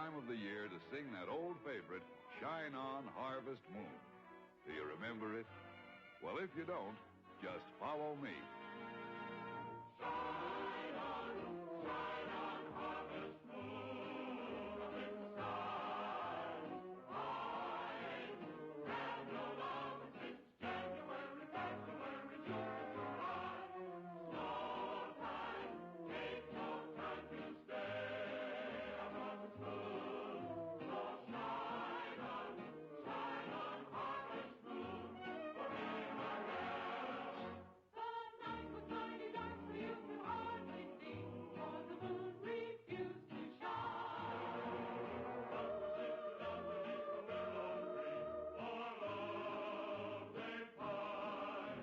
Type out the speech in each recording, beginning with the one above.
time of the year to sing that old favorite, Shine On Harvest Moon. Do you remember it? Well, if you don't, just follow me. Shine on, harvest moon in the sky. I have no love since January, February, June, July. No time, ain't no time to stay on harvest moon. So shine on, harvest moon for me, my guest. The night was mighty dark, so you could hardly see, for the moon refused to shine. But sit down beneath the willow tree, for love they pine.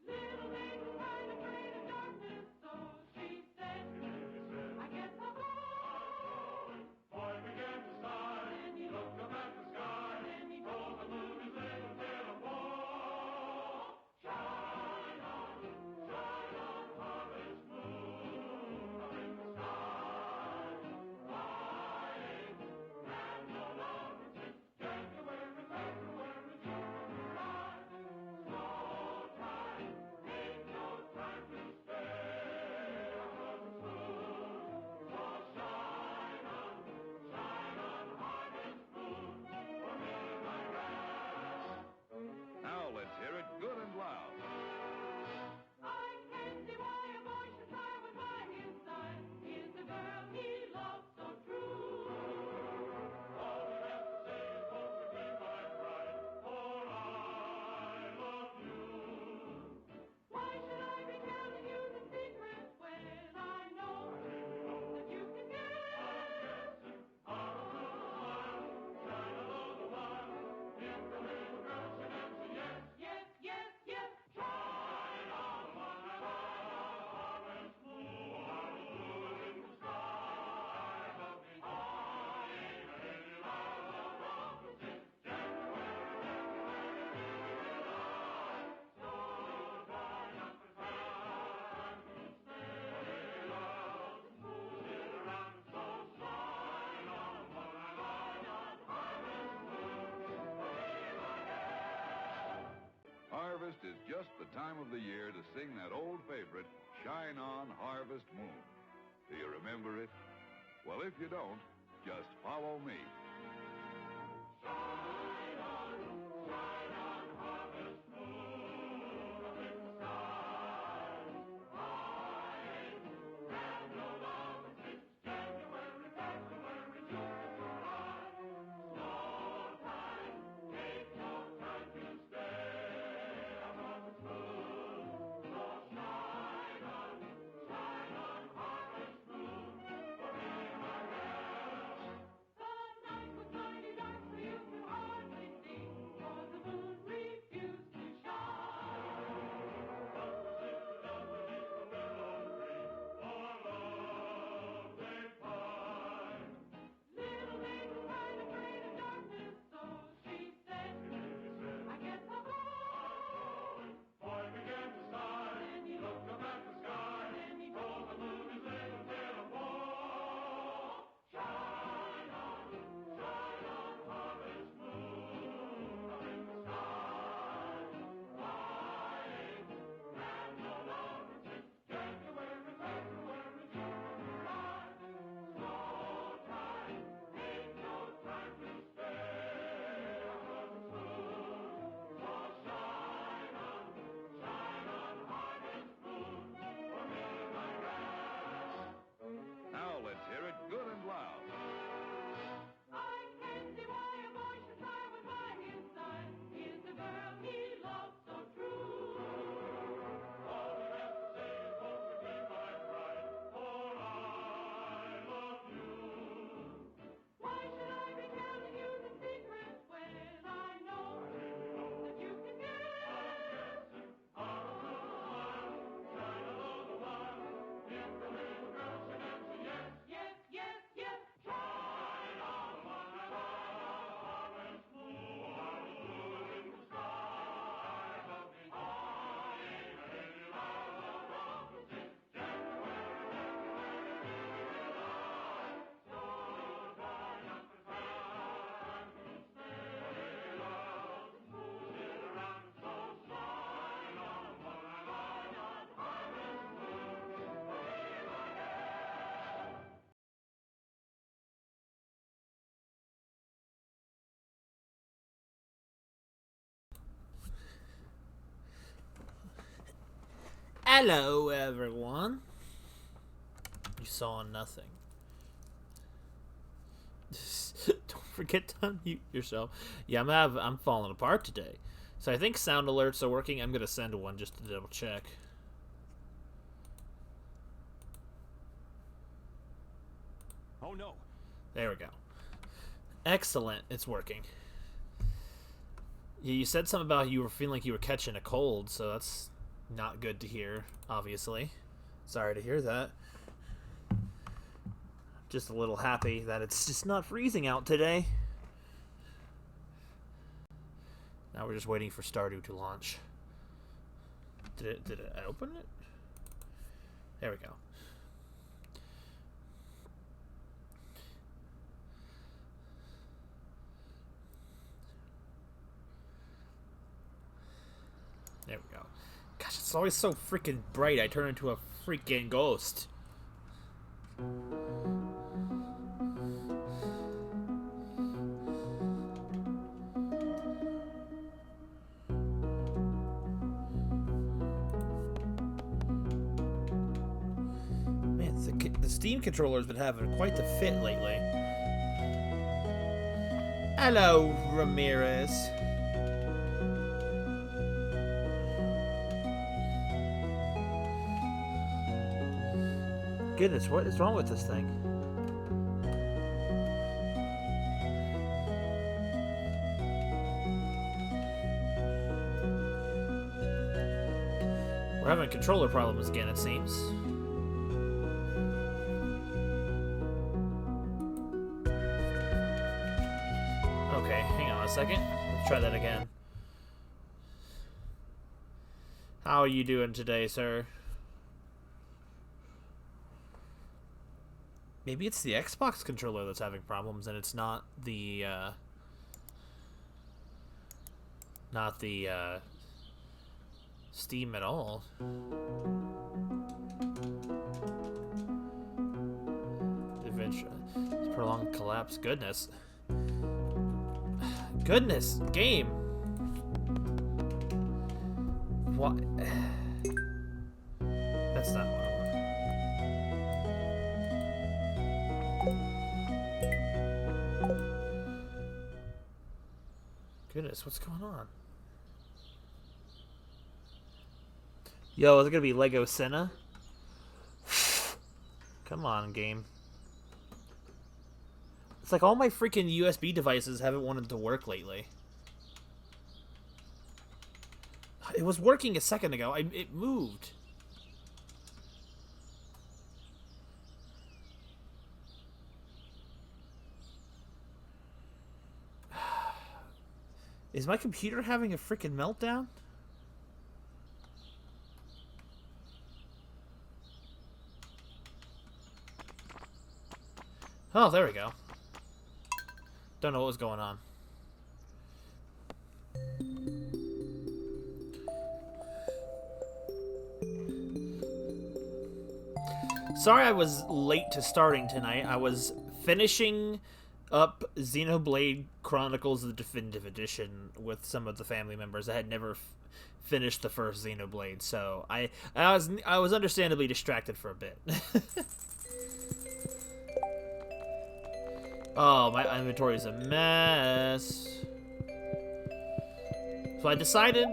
Little maid was quite afraid of darkness, so she said, I guess I'll go. Boy began to sigh, and he looked up at the sky, and he told the moon his little tale of woe. Shine on, harvest moon up in the sky. I ain't had no love since January, February, June, July. No time, ain't no time to spare on harvest moon. So shine on, harvest moon for me, my guest. Now let's hear it good and loud. I can't see why a boy should cry when by his side is the girl he loves so true. All he has to say is, won't you be my bride, for I love you. Why should I be telling you the secret when I know that you can guess? Shine along the while, if the little girl should answer yes, yes, yes, yes. Shine on, harvest moon in the sky above me. I ain't had any love since January, July. So dry up the time to stay love, sit around and so shine on, harvest moon for me, my guest. Harvest is just the time of the year to sing that old favorite, Shine On Harvest Moon. Do you remember it? Well, if you don't, just follow me. Shine on, harvest moon up in the sky. I ain't had no love since January, February, June, July. No time, ain't no time to stay on harvest moon. So shine on, harvest moon for me, my guest. The night was mighty dark, so you could Hello, everyone. You saw nothing. Don't forget to unmute yourself. Yeah, I'm falling apart today. So I think sound alerts are working. I'm gonna send one just to double check. Oh no. There we go. Excellent. It's working. Yeah, you said something about you were feeling like you were catching a cold, so that's not good to hear, obviously. Sorry to hear that. Just a little happy that it's just not freezing out today. Now we're just waiting for Stardew to launch. Did it open it? There we go. There we go. Gosh, it's always so freaking bright. I turn into a freaking ghost. Man, the Steam controller's been having quite the fit lately. Hello, Ramirez. Goodness, what is wrong with this thing? We're having controller problems again, it seems. Okay, hang on a second. Let's try that again. How are you doing today, sir? Maybe it's the Xbox controller that's having problems, and it's not the Steam at all. Eventually, prolonged collapse. Goodness. Goodness, game. What? That's not what I want. Goodness, what's going on? Yo, is it gonna be Lego Senna? Come on, game. It's like all my freaking USB devices haven't wanted to work lately. It was working a second ago. It moved. Is my computer having a freaking meltdown? Oh, there we go. Don't know what was going on. Sorry I was late to starting tonight. I was finishing up Xenoblade Chronicles the Definitive Edition with some of the family members. I had never finished the first Xenoblade, so I was understandably distracted for a bit. Oh, my inventory is a mess. So I decided,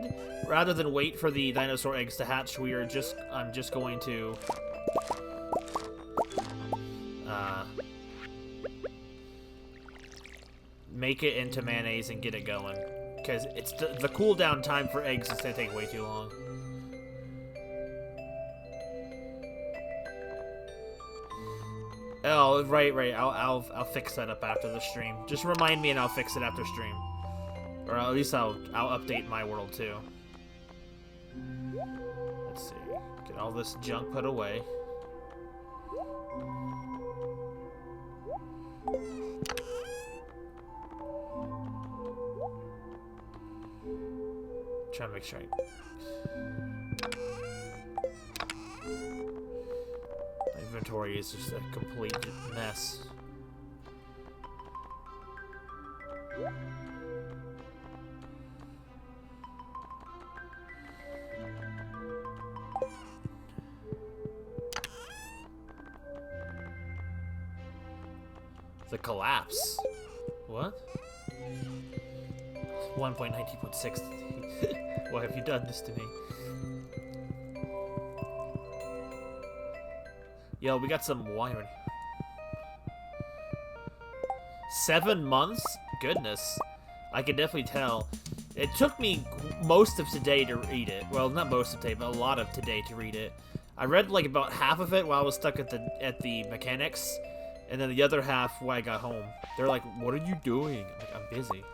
rather than wait for the dinosaur eggs to hatch, I'm just going to make it into mayonnaise and get it going, because it's the cooldown time for eggs is gonna take way too long. Oh, right. I'll fix that up after the stream. Just remind me, and I'll fix it after stream, or at least I'll update my world too. Let's see. Get all this junk put away. Trying to make sure my inventory is just a complete mess. The collapse. What? 1.19.6. Why have you done this to me? Yo, we got some wiring. 7 months? Goodness. I can definitely tell. It took me most of today to read it. Well, not most of today, but a lot of today to read it. I read like about half of it while I was stuck at the mechanics, and then the other half when I got home. They're like, "What are you doing?" I'm like, "I'm busy."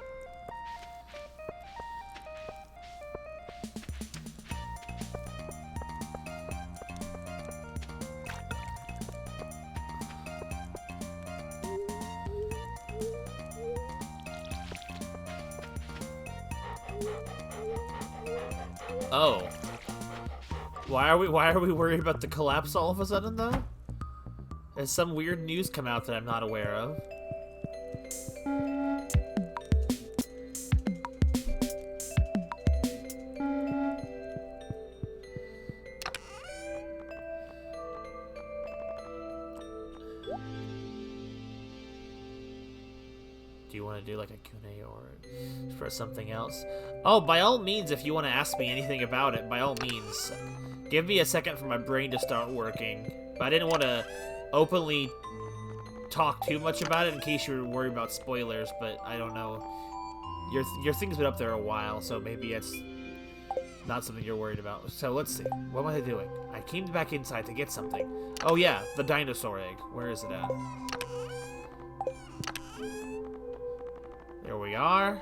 Oh. Why are we worried about the collapse all of a sudden though? Has some weird news come out that I'm not aware of? Do you want to do like a Q&A or for something else? Oh, by all means, if you want to ask me anything about it, by all means. Give me a second for my brain to start working. But I didn't want to openly talk too much about it in case you were worried about spoilers, but I don't know. Your thing's been up there a while, so maybe it's not something you're worried about. So let's see. What am I doing? I came back inside to get something. Oh yeah, the dinosaur egg. Where is it at? There we are.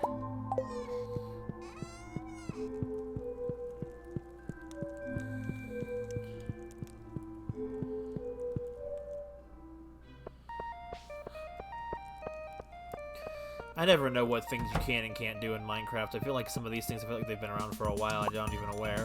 I never know what things you can and can't do in Minecraft. I feel like some of these things, I feel like they've been around for a while. I'm not even aware.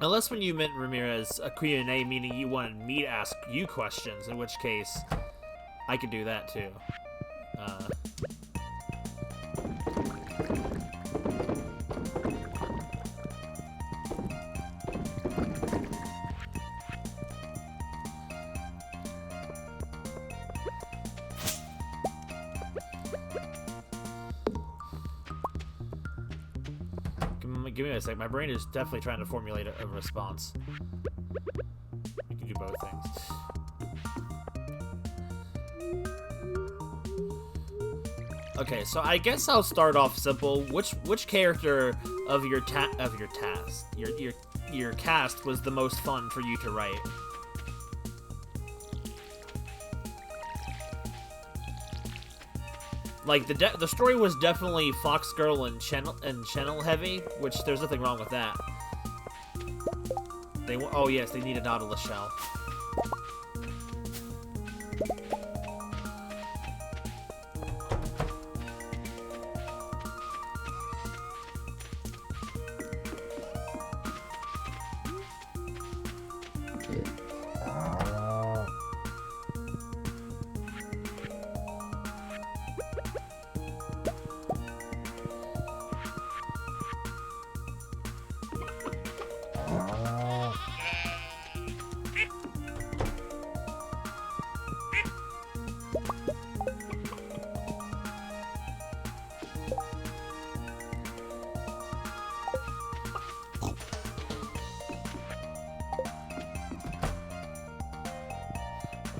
Unless when you meant, Ramirez, a Q&A, meaning you wanted me to ask you questions, in which case, I could do that too. Give me a sec. My brain is definitely trying to formulate a response. We can do both things. Okay, so I guess I'll start off simple. Which character of your cast was the most fun for you to write? Like the story was definitely Fox Girl and Channel heavy, which there's nothing wrong with that. Oh yes, they need a Nautilus shell.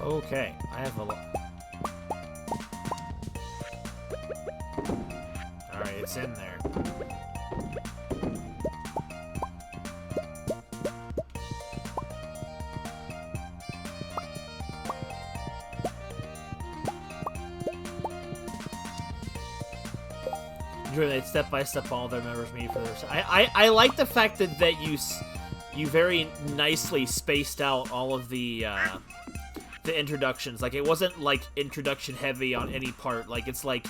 Okay, I have a lot. Alright, it's in there. doing step by step all their members meet for their. I like the fact that you very nicely spaced out all of the introductions. Like, it wasn't like introduction heavy on any part. Like, it's like,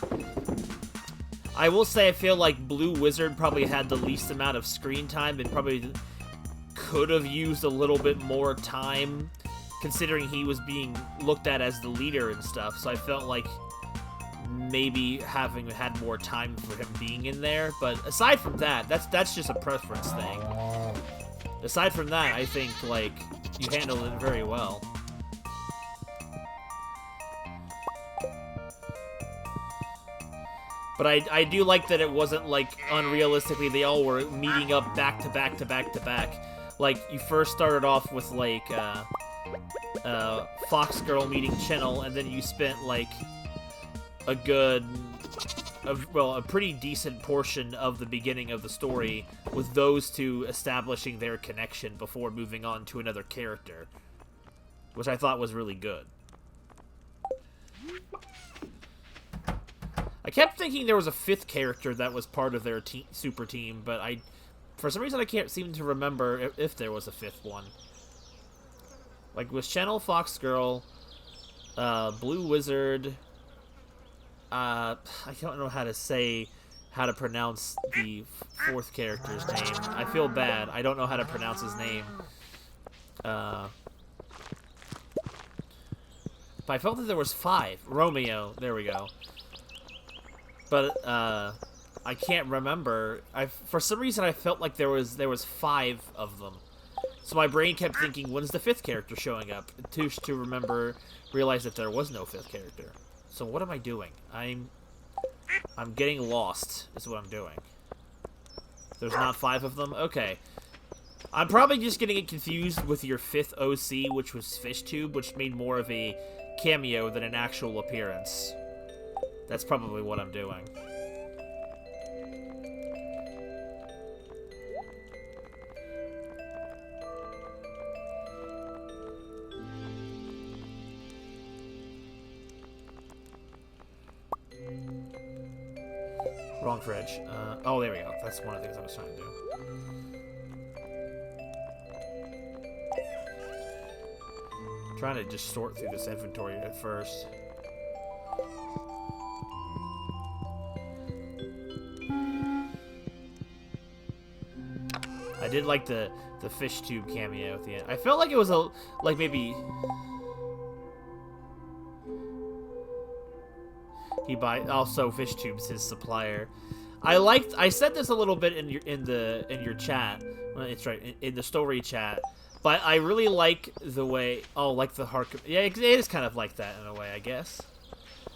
I will say I feel like Blue Wizard probably had the least amount of screen time and probably could have used a little bit more time, considering he was being looked at as the leader and stuff. So I felt like maybe having had more time for him being in there. But aside from that, that's just a preference thing. Aside from that, I think, like, you handled it very well. But I do like that it wasn't, like, unrealistically they all were meeting up back to back to back to back. Like, you first started off with, like, Fox Girl meeting Channel, and then you spent, like, a pretty decent portion of the beginning of the story with those two establishing their connection before moving on to another character, which I thought was really good. I kept thinking there was a fifth character that was part of their super team, but for some reason I can't seem to remember if there was a fifth one. Like, with Channel, Fox Girl, Blue Wizard, I don't know how to pronounce the fourth character's name. I feel bad. I don't know how to pronounce his name. But I felt that there was 5. Romeo. There we go. But I can't remember. For some reason I felt like there was 5 of them. So my brain kept thinking, when's the 5th character showing up? To realize that there was no 5th character. So what am I doing? I'm getting lost, is what I'm doing. There's not 5 of them? Okay. I'm probably just getting it confused with your 5th OC, which was FishTube, which made more of a cameo than an actual appearance. That's probably what I'm doing. Wrong fridge. Oh, there we go. That's one of the things I was trying to do. Trying to just sort through this inventory at first. I did like the FishTube cameo at the end. I felt like it was maybe he also FishTube's his supplier. I said this a little bit in your chat. Well, it's right in the story chat. But I really like the way like the Hark. Yeah, it is kind of like that in a way, I guess.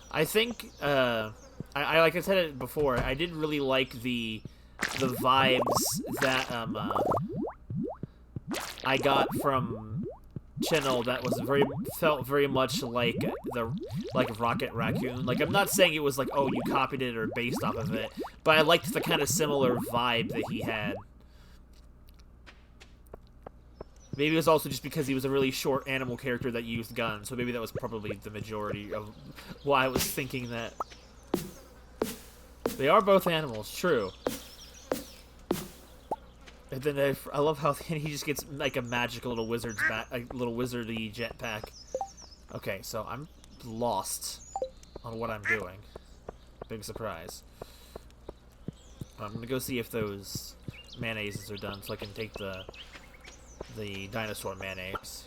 I think I like I said it before. I did really like the vibes that I got from Channel that was felt very much like Rocket Raccoon. Like, I'm not saying it was like, oh, you copied it or based off of it, but I liked the kind of similar vibe that he had. Maybe it was also just because he was a really short animal character that used guns, so maybe that was probably the majority of why I was thinking that. They are both animals, true. And then I love how he just gets like a magical little wizard's little wizardy jetpack. Okay, so I'm lost on what I'm doing. Big surprise. I'm gonna go see if those mayonnaises are done, so I can take the dinosaur mayonnaise.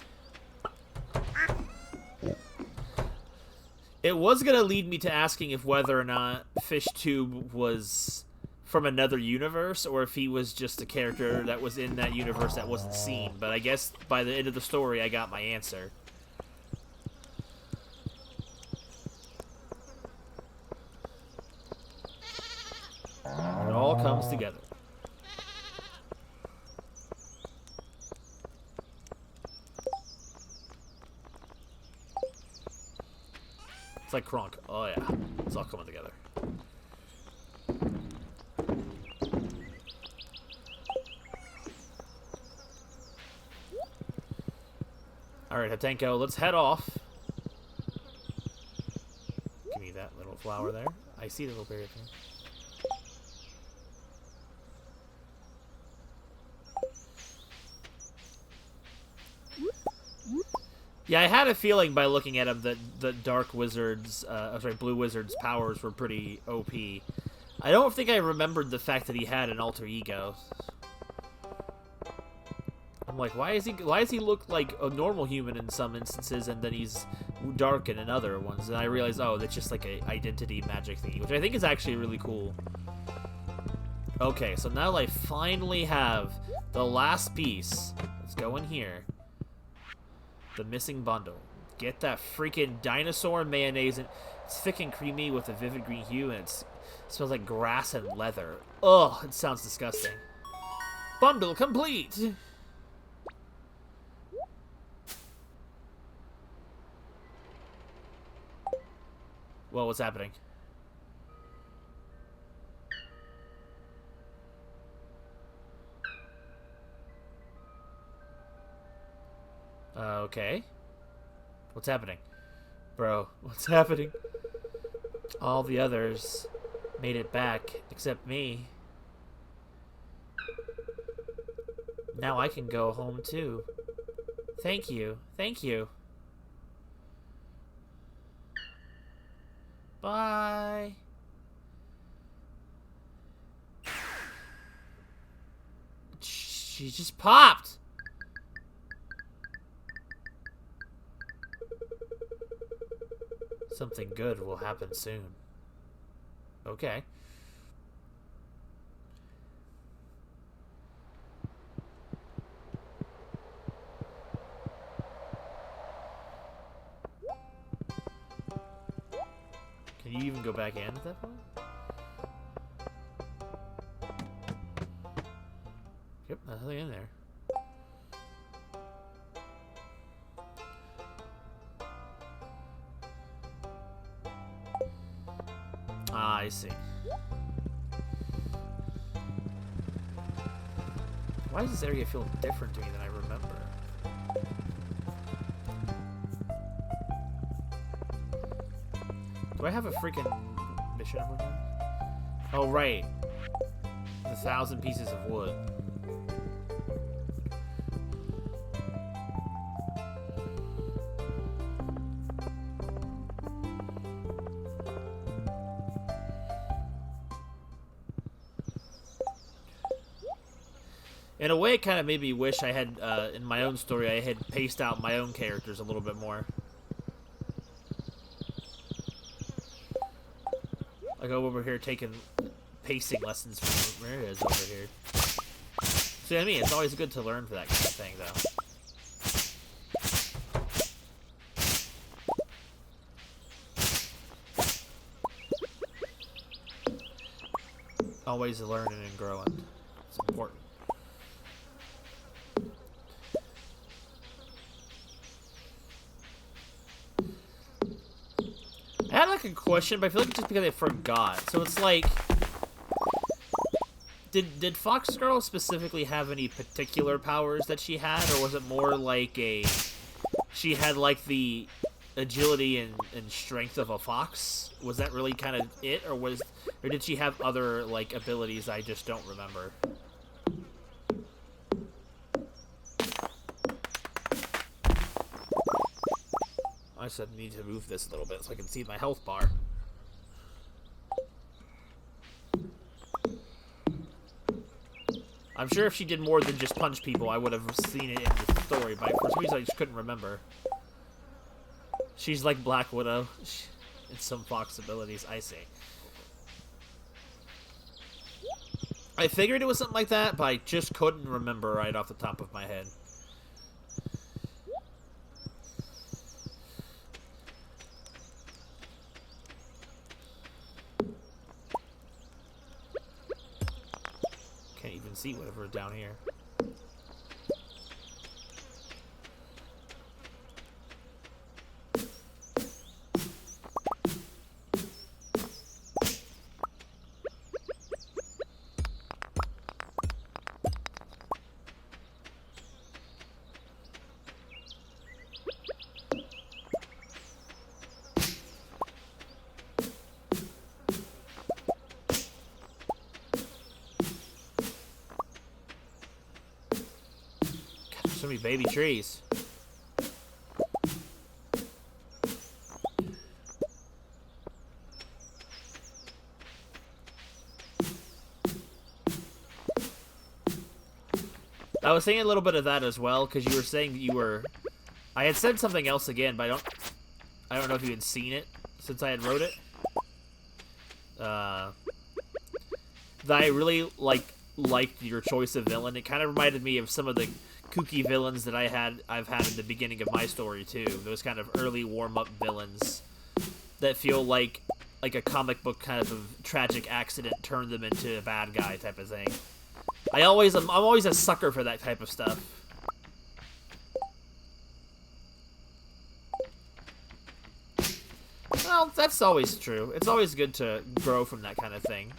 It was gonna lead me to asking if whether or not FishTube was from another universe, or if he was just a character that was in that universe that wasn't seen. But I guess by the end of the story, I got my answer. It all comes together. It's like Kronk. Oh yeah, it's all coming together. Alright, Hatenko, let's head off. Give me that little flower there. I see the little berry thing. Yeah, I had a feeling by looking at him that the Dark Wizard's, Blue Wizard's powers were pretty OP. I don't think I remembered the fact that he had an alter ego. I'm like, why does he look like a normal human in some instances, and then he's dark in other ones? And I realized, oh, that's just like a identity magic thingy, which I think is actually really cool. Okay, so now I finally have the last piece. Let's go in here. The missing bundle. Get that freaking dinosaur mayonnaise. It's thick and creamy with a vivid green hue, and it smells like grass and leather. Ugh, it sounds disgusting. Bundle complete! Well, what's happening? Okay. What's happening? Bro, what's happening? All the others made it back, except me. Now I can go home too. Thank you. Thank you. Bye. She just popped. Something good will happen soon. Okay. Can you even go back in at that point? Yep, nothing in there. Ah, I see. Why does this area feel different to me than I remember? Do I have a freaking mission over here? Oh, right. The 1,000 pieces of wood. In a way, it kind of made me wish I had, in my own story, I had paced out my own characters a little bit more. I go over here taking pacing lessons from where it is over here. See what I mean? It's always good to learn for that kind of thing, though. Always learning and growing. It's important. I had like a question, but I feel like it's just because I forgot. So it's like, did Fox Girl specifically have any particular powers that she had, or was it more like she had like the agility and strength of a fox? Was that really kind of it, or did she have other like abilities I just don't remember? I said I need to move this a little bit so I can see my health bar. I'm sure if she did more than just punch people, I would have seen it in the story, but for some reason I just couldn't remember. She's like Black Widow in some Fox abilities, I see. I figured it was something like that, but I just couldn't remember right off the top of my head. Can't even see whatever's down here. So many baby trees. I was saying a little bit of that as well, because you were saying that you were... I had said something else again, but I don't know if you had seen it since I had wrote it. That I really liked your choice of villain. It kind of reminded me of some of the kooky villains that I've had in the beginning of my story too. Those kind of early warm-up villains that feel like a comic book kind of tragic accident turned them into a bad guy type of thing. I'm always a sucker for that type of stuff. Well, that's always true. It's always good to grow from that kind of thing.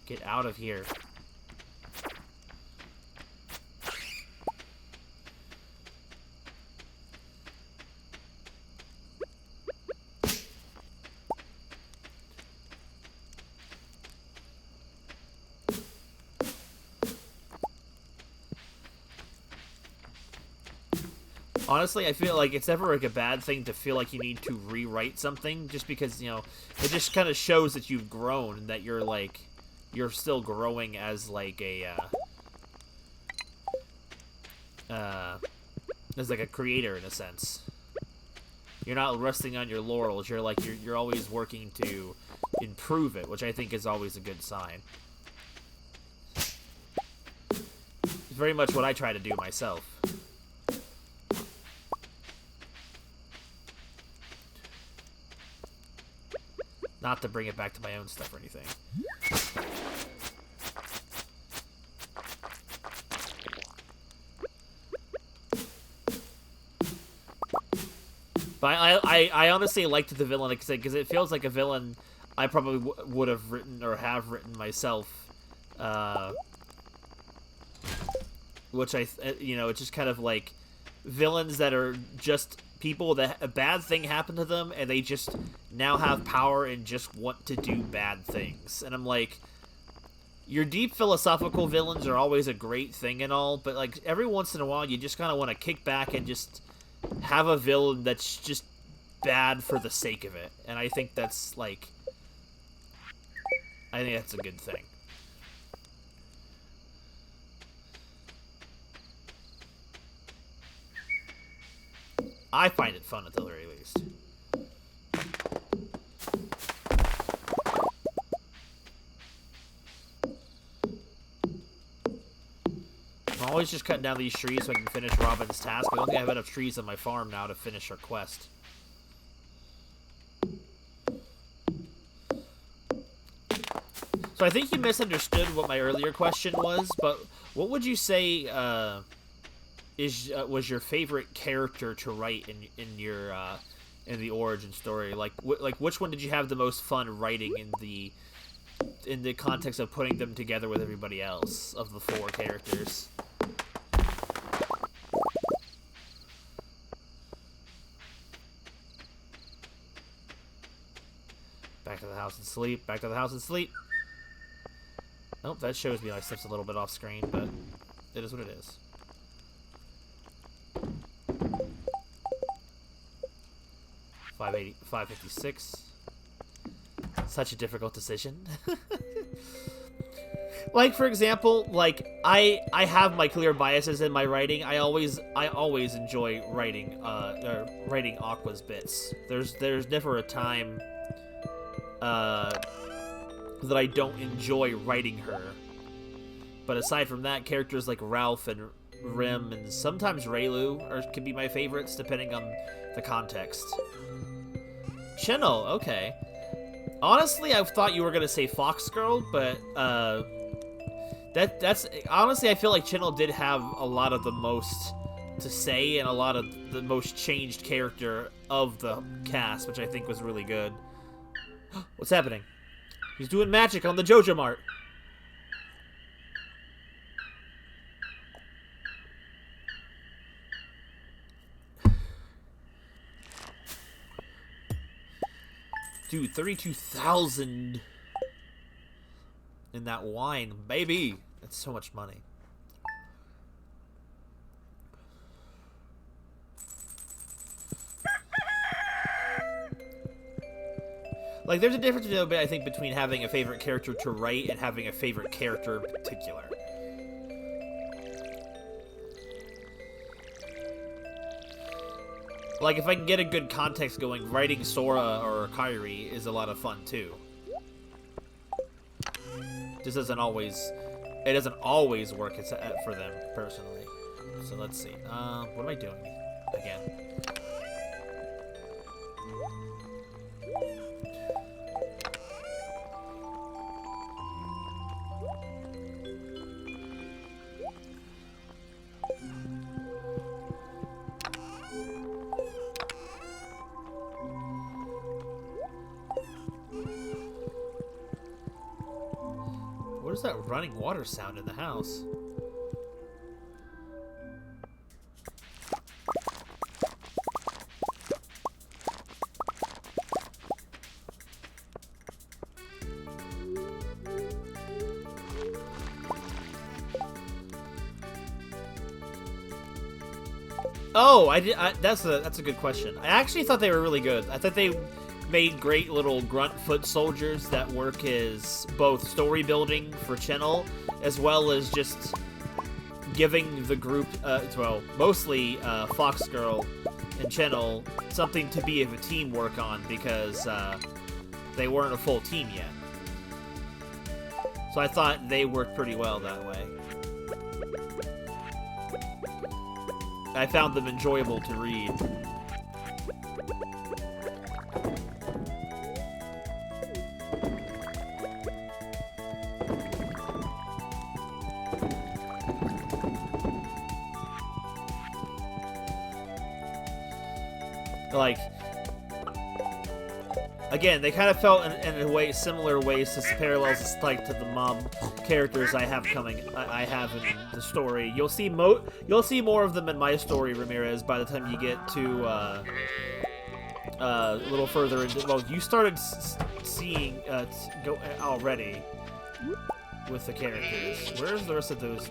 Get out of here. Honestly, I feel like it's never like a bad thing to feel like you need to rewrite something, just because, you know, it just kind of shows that you've grown and that you're still growing as like a as like a creator in a sense. You're not resting on your laurels. You're always working to improve it, which I think is always a good sign. It's very much what I try to do myself. Not to bring it back to my own stuff or anything. But I honestly liked the villain because it feels like a villain I probably would have written or have written myself. Which you know, it's just kind of like villains that are just people that a bad thing happened to them and they just now have power and just want to do bad things. And I'm like, your deep philosophical villains are always a great thing and all, but like every once in a while you just kind of want to kick back and just have a villain that's just bad for the sake of it. And I think that's like, I think that's a good thing. I find it fun at the very least. I'm always just cutting down these trees so I can finish Robin's task. I don't think I have enough trees on my farm now to finish her quest. So I think you misunderstood what my earlier question was, but what would you say was your favorite character to write in the origin story? Like which one did you have the most fun writing in the context of putting them together with everybody else of the 4 characters? Back to the house and sleep. Back to the house and sleep. Nope, that shows me my stuff's a little bit off screen, but it is what it is. $5.56. Such a difficult decision. Like, for example, like I have my clear biases in my writing. I always enjoy writing writing Aqua's bits. There's never a time that I don't enjoy writing her. But aside from that, characters like Ralph and Rim and sometimes Raylu could be my favorites depending on the context. Chennel, okay. Honestly, I thought you were gonna say Fox Girl, but that's honestly, I feel like Chennel did have a lot of the most to say and a lot of the most changed character of the cast, which I think was really good. What's happening? He's doing magic on the JoJo Mart. Dude, 32,000 in that wine, baby. That's so much money. Like, there's a difference, I think, between having a favorite character to write and having a favorite character in particular. Like, if I can get a good context going, writing Sora or Kairi is a lot of fun, too. Just doesn't always... It doesn't always work for them, personally. So, let's see. What am I doing again? What is that running water sound in the house? Oh, that's a good question. I actually thought they were really good. I thought they made great little grunt foot soldiers that work as both story building for Channel, as well as just giving the group, well, mostly Fox Girl and Channel, something to be of a team work on, because they weren't a full team yet. So I thought they worked pretty well that way. I found them enjoyable to read. Like, again, they kind of felt in a way, similar ways to parallels, like to the mob characters I have in the story. You'll see more of them in my story, Ramirez, by the time you get to a little further into. Well, you started seeing go already with the characters. Where's the rest of those?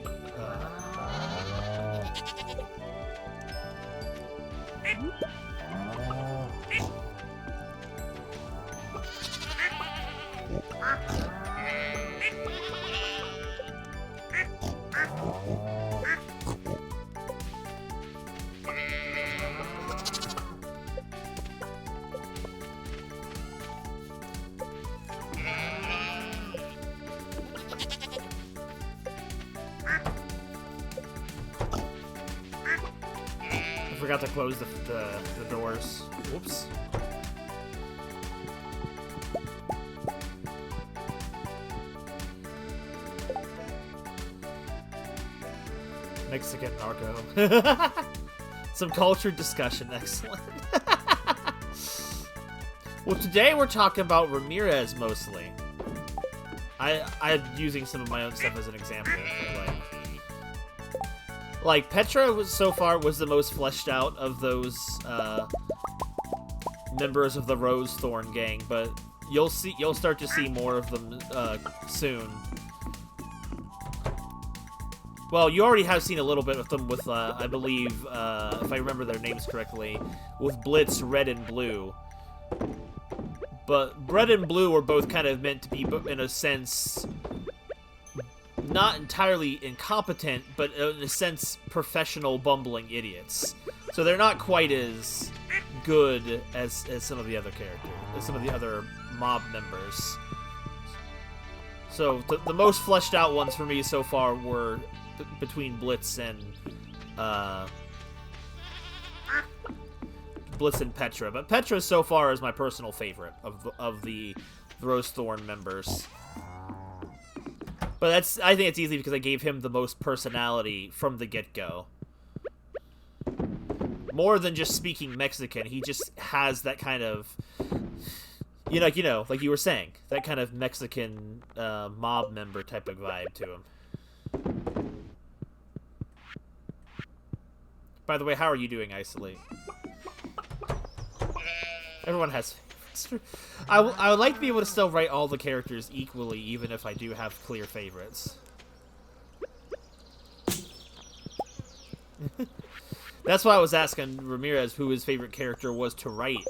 I forgot to close the doors. Whoops. Mexican narco. Some cultured discussion, excellent. Well, today we're talking about Ramirez mostly. I'm using some of my own stuff as an example, but like Petra was so far the most fleshed out of those members of the Rose Thorn gang, but you'll start to see more of them soon. Well, you already have seen a little bit of them with, I believe, if I remember their names correctly, with Blitz, Red, and Blue. But Red and Blue are both kind of meant to be, in a sense, not entirely incompetent, but in a sense, professional bumbling idiots. So they're not quite as good as some of the other characters, as some of the other mob members. So the most fleshed out ones for me so far were between Blitz and Petra, but Petra so far is my personal favorite of the Rose Thorn members. But I think it's easy because I gave him the most personality from the get-go. More than just speaking Mexican, he just has that kind of, like you were saying, that kind of Mexican mob member type of vibe to him. By the way, how are you doing, Isolate? Everyone has favorites. I would like to be able to still write all the characters equally, even if I do have clear favorites. That's why I was asking Ramirez who his favorite character was to write.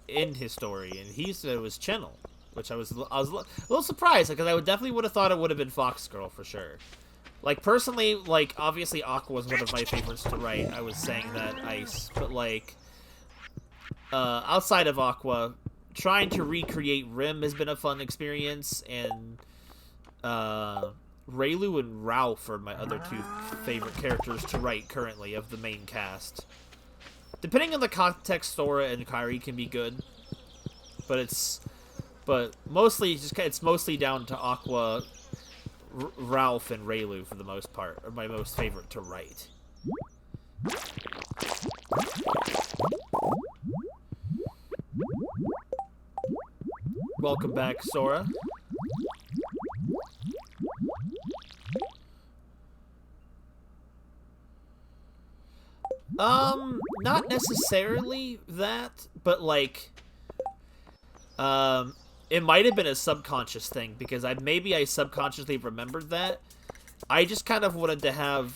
in his story, and he said it was Channel, which I was a little surprised because I definitely would have thought it would have been Fox Girl for sure. Like personally, like obviously Aqua was one of my favorites to write. I was saying that Ice, but like outside of Aqua, trying to recreate Rim has been a fun experience, and Raylu and Ralph are my other two favorite characters to write currently of the main cast. Depending on the context, Sora and Kairi can be good, but mostly it's mostly down to Aqua, Ralph, and Raylu for the most part are my most favorite to write. Welcome back, Sora. Not necessarily that, but like, it might have been a subconscious thing because maybe I subconsciously remembered that. I just kind of wanted to have,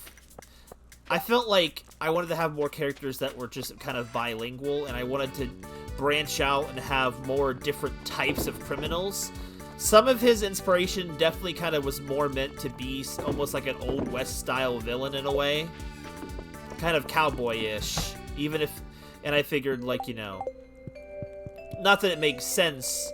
I felt like I wanted to have more characters that were just kind of bilingual, and I wanted to branch out and have more different types of criminals. Some of his inspiration definitely kind of was more meant to be almost like an Old West style villain in a way. Kind of cowboy-ish, even if, and I figured, like, you know, not that it makes sense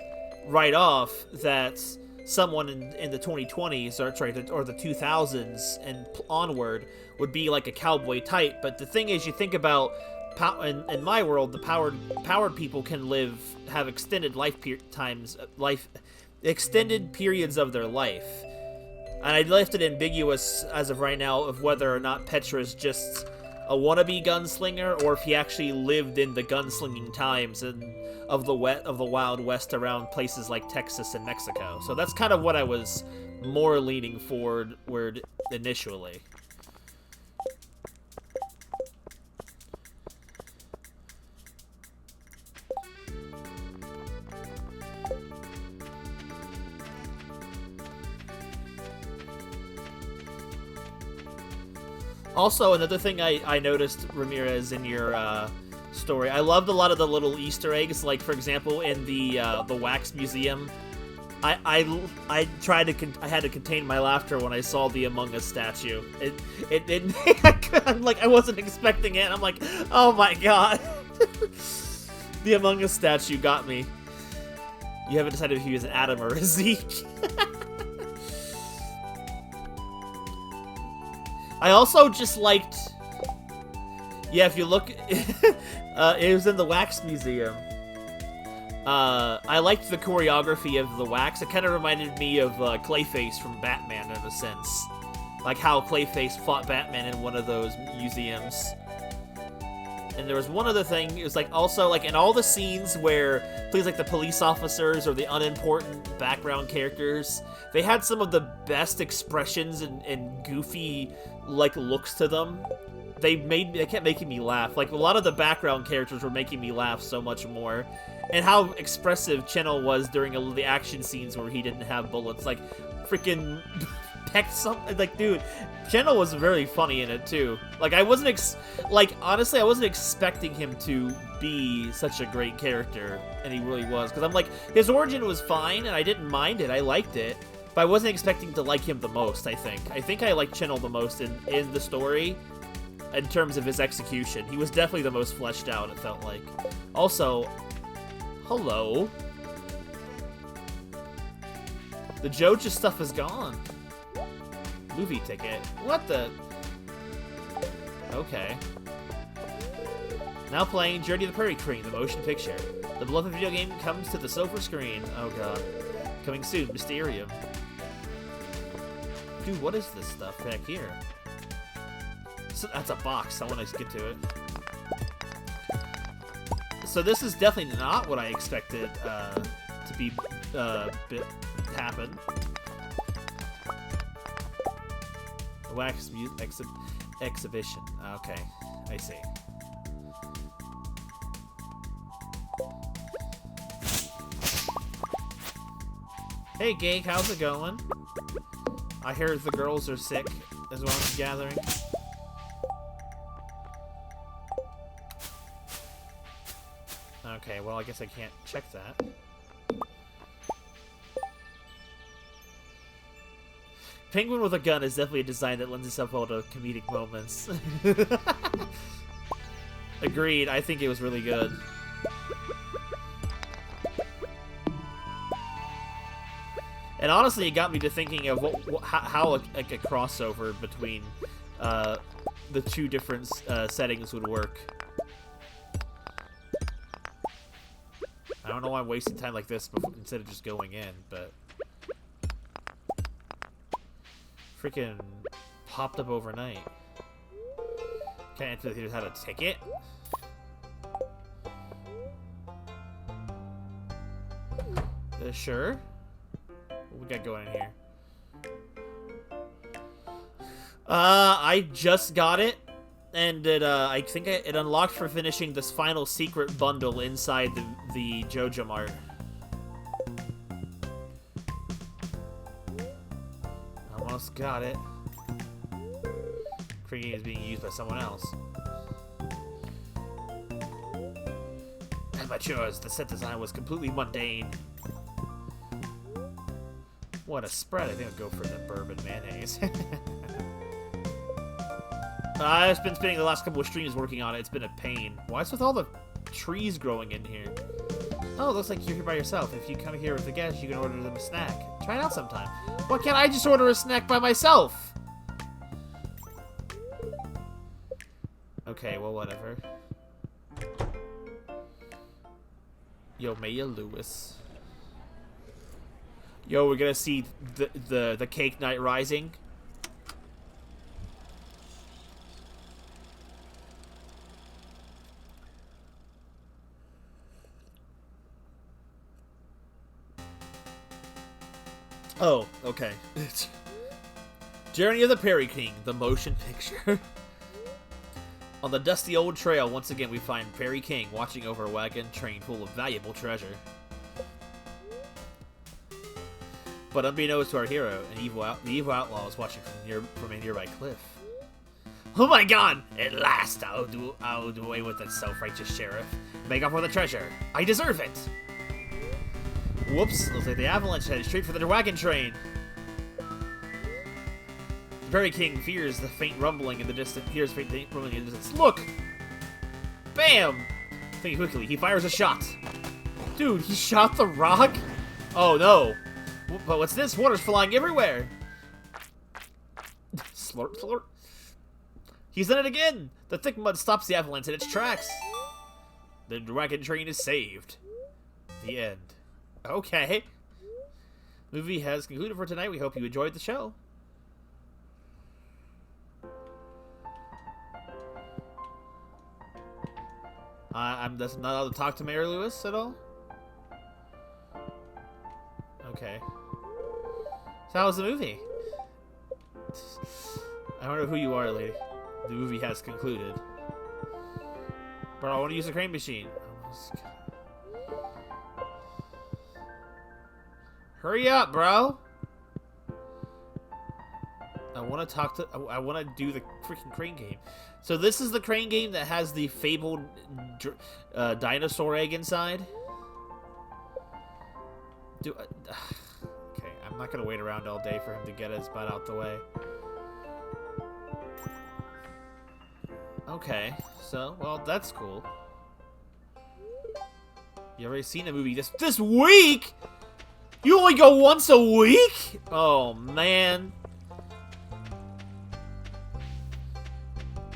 right off that someone in the 2020s, or the 2000s and onward would be like a cowboy type, but the thing is, you think about, in my world, the powered people can have extended extended periods of their life, and I left it ambiguous as of right now of whether or not Petra is just a wannabe gunslinger, or if he actually lived in the gunslinging times of the Wild West around places like Texas and Mexico. So that's kind of what I was more leaning forward initially. Also, another thing I noticed, Ramirez, in your story, I loved a lot of the little Easter eggs. Like, for example, in the wax museum, I had to contain my laughter when I saw the Among Us statue. I'm like, I wasn't expecting it. I'm like, oh my god, the Among Us statue got me. You haven't decided if he was an Adam or a Zeke. I also just liked, yeah, if you look, it was in the Wax Museum. I liked the choreography of the wax. It kind of reminded me of Clayface from Batman in a sense. Like how Clayface fought Batman in one of those museums. And there was one other thing, it was like also like in all the scenes where, please, like the police officers or the unimportant background characters, they had some of the best expressions and goofy like looks to them. They kept making me laugh. Like a lot of the background characters were making me laugh so much more. And how expressive Channel was during the action scenes where he didn't have bullets. Like freaking pecked something. Like, dude, Channel was very funny in it too. Like I wasn't honestly I wasn't expecting him to be such a great character, and he really was. Because I'm like, his origin was fine and I didn't mind it. I liked it. But I wasn't expecting to like him the most, I think I liked Channel the most in the story in terms of his execution. He was definitely the most fleshed out, it felt like. Also, hello. The Joja stuff is gone. Movie ticket. What the? Okay. Now playing Journey to the Prairie Queen, the motion picture. The beloved video game comes to the silver screen. Oh god. Coming soon, Mysterium. Dude, what is this stuff back here? So that's a box. I want to get to it. So this is definitely not what I expected to be happen. The wax exhibition. Okay, I see. Hey, Gag, how's it going? I hear the girls are sick as well as gathering. Okay, well, I guess I can't check that. Penguin with a gun is definitely a design that lends itself well to comedic moments. Agreed, I think it was really good. And honestly, it got me to thinking of how like a crossover between the two different settings would work. I don't know why I'm wasting time like this instead of just going in, but... Freaking popped up overnight. Can't enter the theater without a ticket? Sure. What we got going in here? I just got it, and it I think it unlocked for finishing this final secret bundle inside the JoJo Mart. Almost got it. Creating is being used by someone else. Amateurs, the set design was completely mundane. What a spread. I think I'll go for the bourbon mayonnaise. I've been spending the last couple of streams working on it. It's been a pain. Why is with all the trees growing in here? Oh, it looks like you're here by yourself. If you come here with a guest, you can order them a snack. Try it out sometime. Why can't I just order a snack by myself? Okay, well, whatever. Yo, Maya Lewis. Yo, we're gonna see the Cake Night Rising. Oh, okay. Journey of the Prairie King, the motion picture. On the dusty old trail, once again we find Prairie King watching over a wagon train full of valuable treasure. But unbeknownst to our hero, the evil outlaw is watching from a nearby cliff. Oh my god! At last, I'll do away with that self-righteous sheriff. Make up for the treasure. I deserve it! Whoops, looks like the avalanche headed straight for the wagon train. The Prairie King fears the faint rumbling in the distance. Look! Bam! Thinking quickly, he fires a shot. Dude, he shot the rock? Oh no. But what's this? Water's flying everywhere. Slurp, slurp. He's done it again. The thick mud stops the avalanche in its tracks. The wagon train is saved. The end. Okay. Movie has concluded for tonight. We hope you enjoyed the show. I'm not allowed to talk to Mayor Lewis at all? Okay. So how was the movie? I don't know who you are, lady. The movie has concluded. Bro, I want to use the crane machine. Hurry up, bro! I want to talk to... I want to do the freaking crane game. So this is the crane game that has the fabled dinosaur egg inside? Okay, I'm not going to wait around all day for him to get his butt out the way. Okay, so, well, that's cool. You already seen a movie this week? You only go once a week? Oh, man.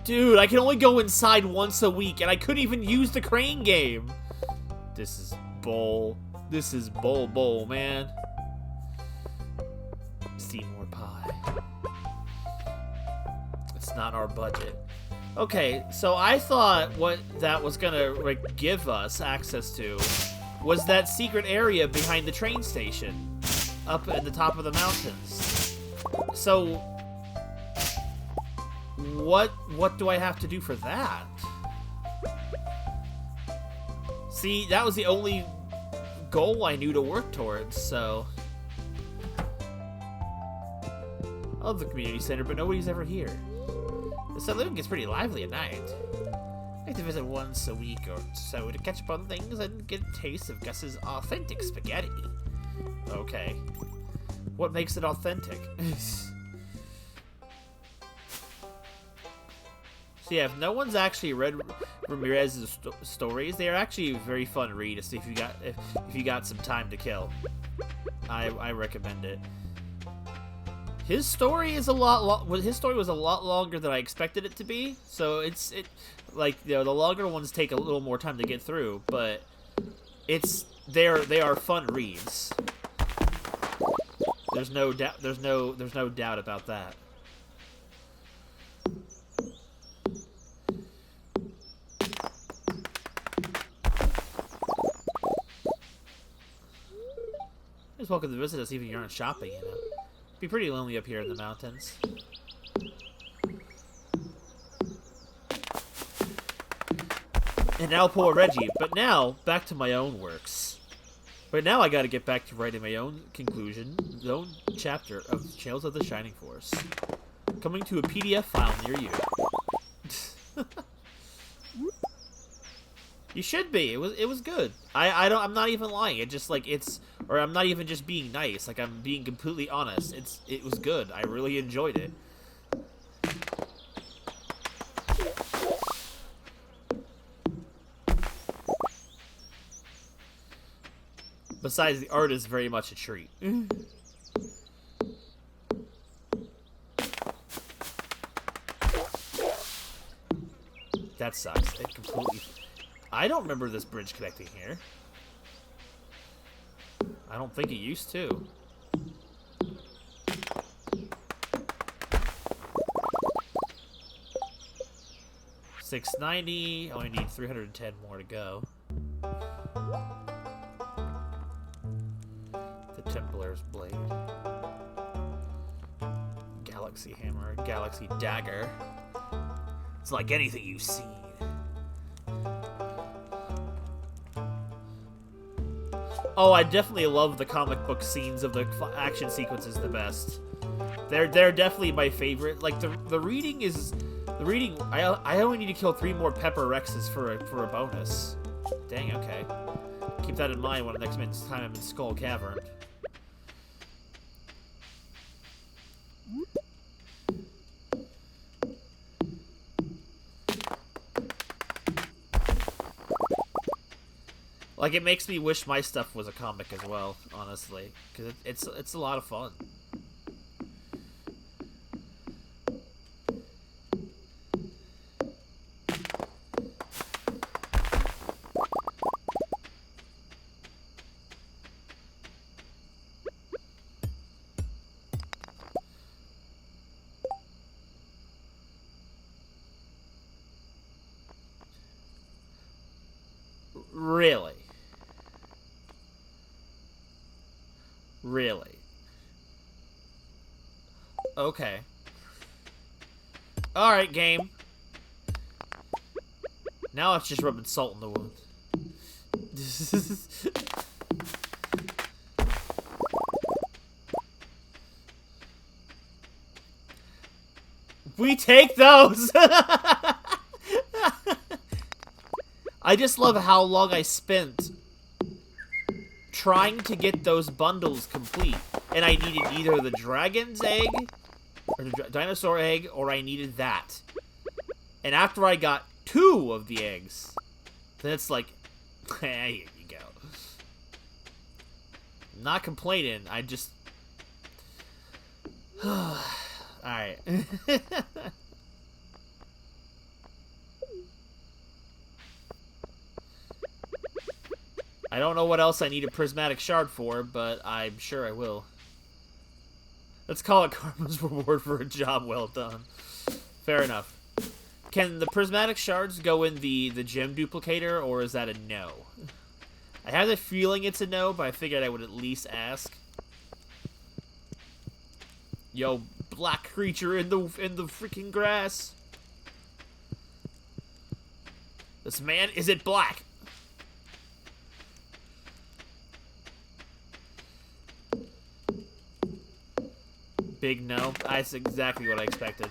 Dude, I can only go inside once a week, and I couldn't even use the crane game. This is bull. This is bull, man. Seymour Pie. It's not our budget. Okay, so I thought what that was gonna like, give us access to was that secret area behind the train station, up at the top of the mountains. So, what do I have to do for that? See, that was the only goal I knew to work towards, so... I love the community center, but nobody's ever here. The living gets pretty lively at night. I like to visit once a week or so to catch up on things and get a taste of Gus's authentic spaghetti. Okay. What makes it authentic? So yeah, if no one's actually read Ramirez's stories, they are actually a very fun read. To see if you got some time to kill. I recommend it. His story is a lot. His story was a lot longer than I expected it to be. So like, you know, the longer ones take a little more time to get through, but they are fun reads. There's no doubt. There's no doubt about that. Just welcome to visit us, even if you aren't shopping. You know, be pretty lonely up here in the mountains. And now poor Reggie. But now back to my own works. But now I gotta get back to writing my own conclusion, my own chapter of Tales of the Shining Force. Coming to a PDF file near you. You should be. It was good. I'm not even lying. It just like I'm not even just being nice. Like, I'm being completely honest. It was good. I really enjoyed it. Besides, the art is very much a treat. That sucks. It completely... I don't remember this bridge connecting here. I don't think it used to. $690. Only need 310 more to go. The Templar's Blade. Galaxy Hammer. Galaxy Dagger. It's like anything you've seen. Oh, I definitely love the comic book scenes of the action sequences the best. They're definitely my favorite. Like, the reading is... The reading... I only need to kill 3 more Pepper Rexes for a bonus. Dang, okay. Keep that in mind when next time I'm in Skull Cavern. Like, it makes me wish my stuff was a comic as well, honestly, because it's a lot of fun. Really? Really? Okay. Alright, game. Now it's just rubbing salt in the wound. We take those! I just love how long I spent trying to get those bundles complete. And I needed either the dragon's egg, or the dinosaur egg, or I needed that. And after I got 2 of the eggs, then it's like, here you go. I'm not complaining, I just... Alright. I don't know what else I need a prismatic shard for, but I'm sure I will. Let's call it karma's reward for a job well done. Fair enough. Can the prismatic shards go in the gem duplicator, or is that a no? I have the feeling it's a no, but I figured I would at least ask. Yo, black creature in the freaking grass. This man, is it black? Big no. That's exactly what I expected.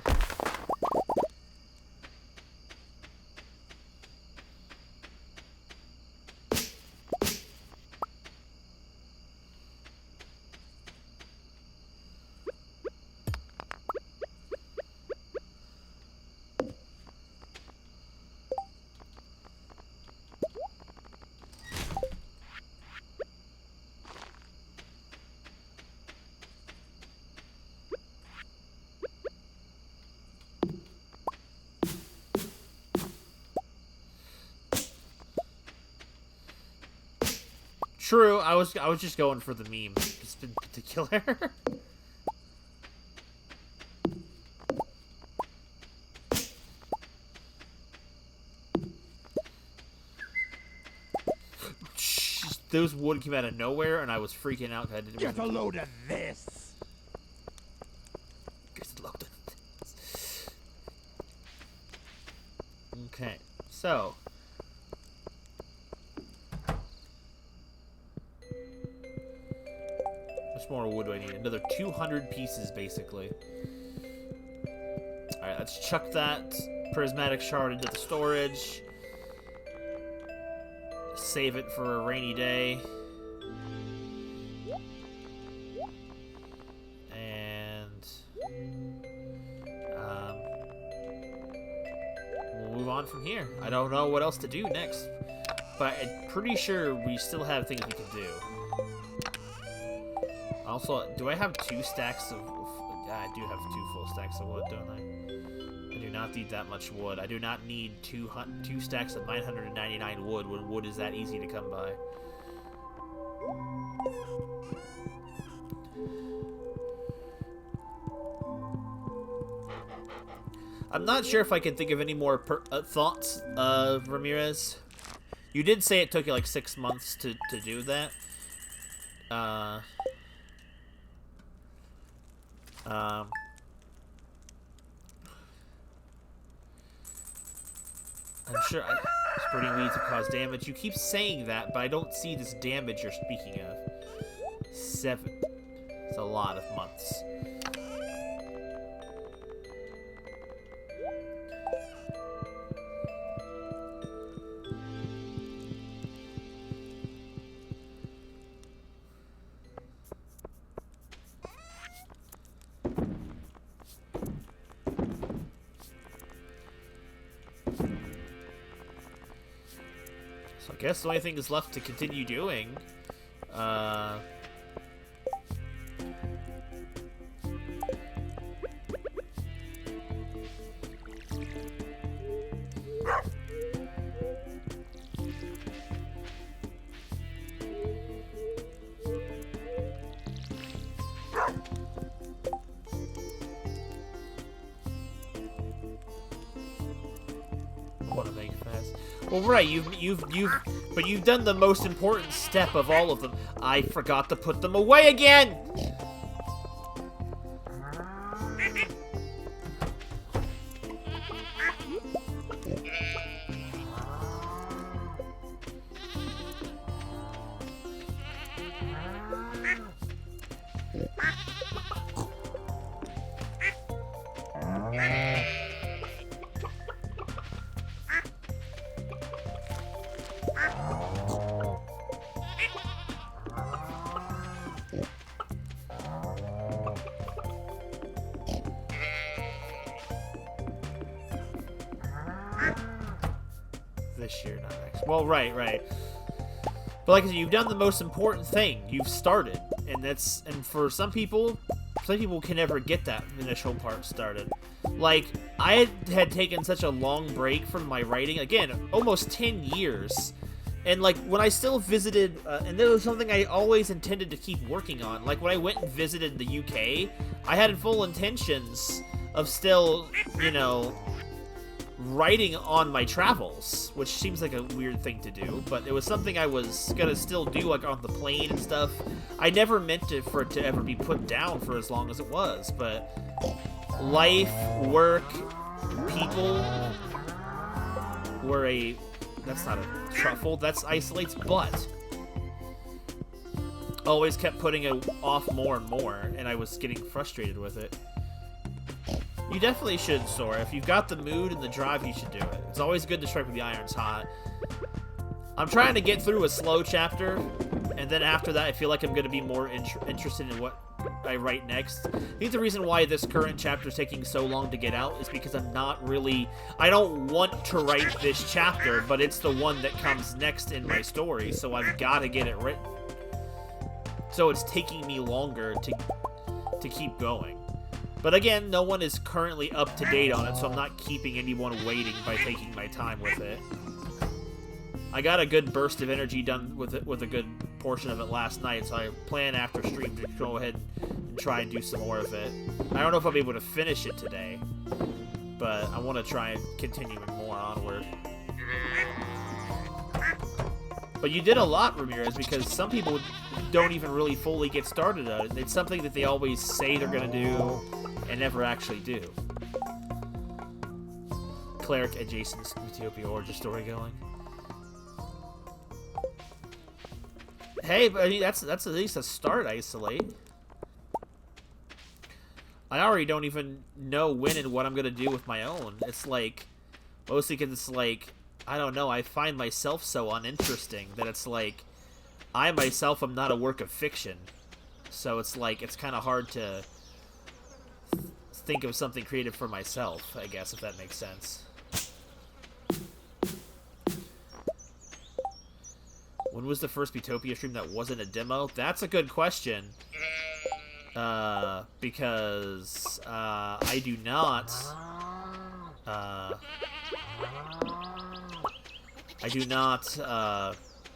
True, I was just going for the meme, just in particular. Those wood came out of nowhere, and I was freaking out. I didn't Get a load of this. Get a load of this. Okay, so. Much more wood do I need? Another 200 pieces, basically. Alright, let's chuck that prismatic shard into the storage. Save it for a rainy day. And we'll move on from here. I don't know what else to do next, but I'm pretty sure we still have things we can do. Also, do I have 2 stacks of... I do have 2 full stacks of wood, don't I? I do not need that much wood. I do not need 2 stacks of 999 wood when wood is that easy to come by. I'm not sure if I can think of any more thoughts, Ramirez. You did say it took you like 6 months to do that. I'm sure spreading weeds will cause damage. You keep saying that, but I don't see this damage you're speaking of. 7. It's a lot of months. So I guess the only thing is left to continue doing, want to make fast. Well, right, but you've done the most important step of all of them. I forgot to put them away again! This year, not next. Well, right. But like I said, you've done the most important thing. You've started, and for some people can never get that initial part started. Like, I had taken such a long break from my writing, again, almost 10 years. And like, when I still visited, and there was something I always intended to keep working on. Like, when I went and visited the UK, I had full intentions of still, writing on my travels, which seems like a weird thing to do, but it was something I was gonna still do, like on the plane and stuff. I never meant for it to ever be put down for as long as it was, but life, work, people were that's not a truffle, that's isolates butt. Always kept putting it off more and more, and I was getting frustrated with it. You definitely should, Sora. If you've got the mood and the drive, you should do it. It's always good to strike when the iron's hot. I'm trying to get through a slow chapter, and then after that, I feel like I'm going to be more interested in what I write next. I think the reason why this current chapter is taking so long to get out is because I don't want to write this chapter, but it's the one that comes next in my story, so I've got to get it written. So it's taking me longer to keep going. But again, no one is currently up to date on it, so I'm not keeping anyone waiting by taking my time with it. I got a good burst of energy done with it, with a good portion of it last night, so I plan after stream to go ahead and try and do some more of it. I don't know if I'll be able to finish it today, but I want to try and continue more onward. But you did a lot, Ramirez, because some people don't even really fully get started on it. It's something that they always say they're going to do and never actually do. Cleric adjacent Utopia origin story going. Hey, but I mean, that's at least a start, Isolate. I already don't even know when and what I'm going to do with my own. It's like, mostly because it's like, I don't know, I find myself so uninteresting that it's like, I myself am not a work of fiction. So it's like, it's kind of hard to think of something creative for myself, I guess, if that makes sense. When was the first Utopia stream that wasn't a demo? That's a good question. Because I do not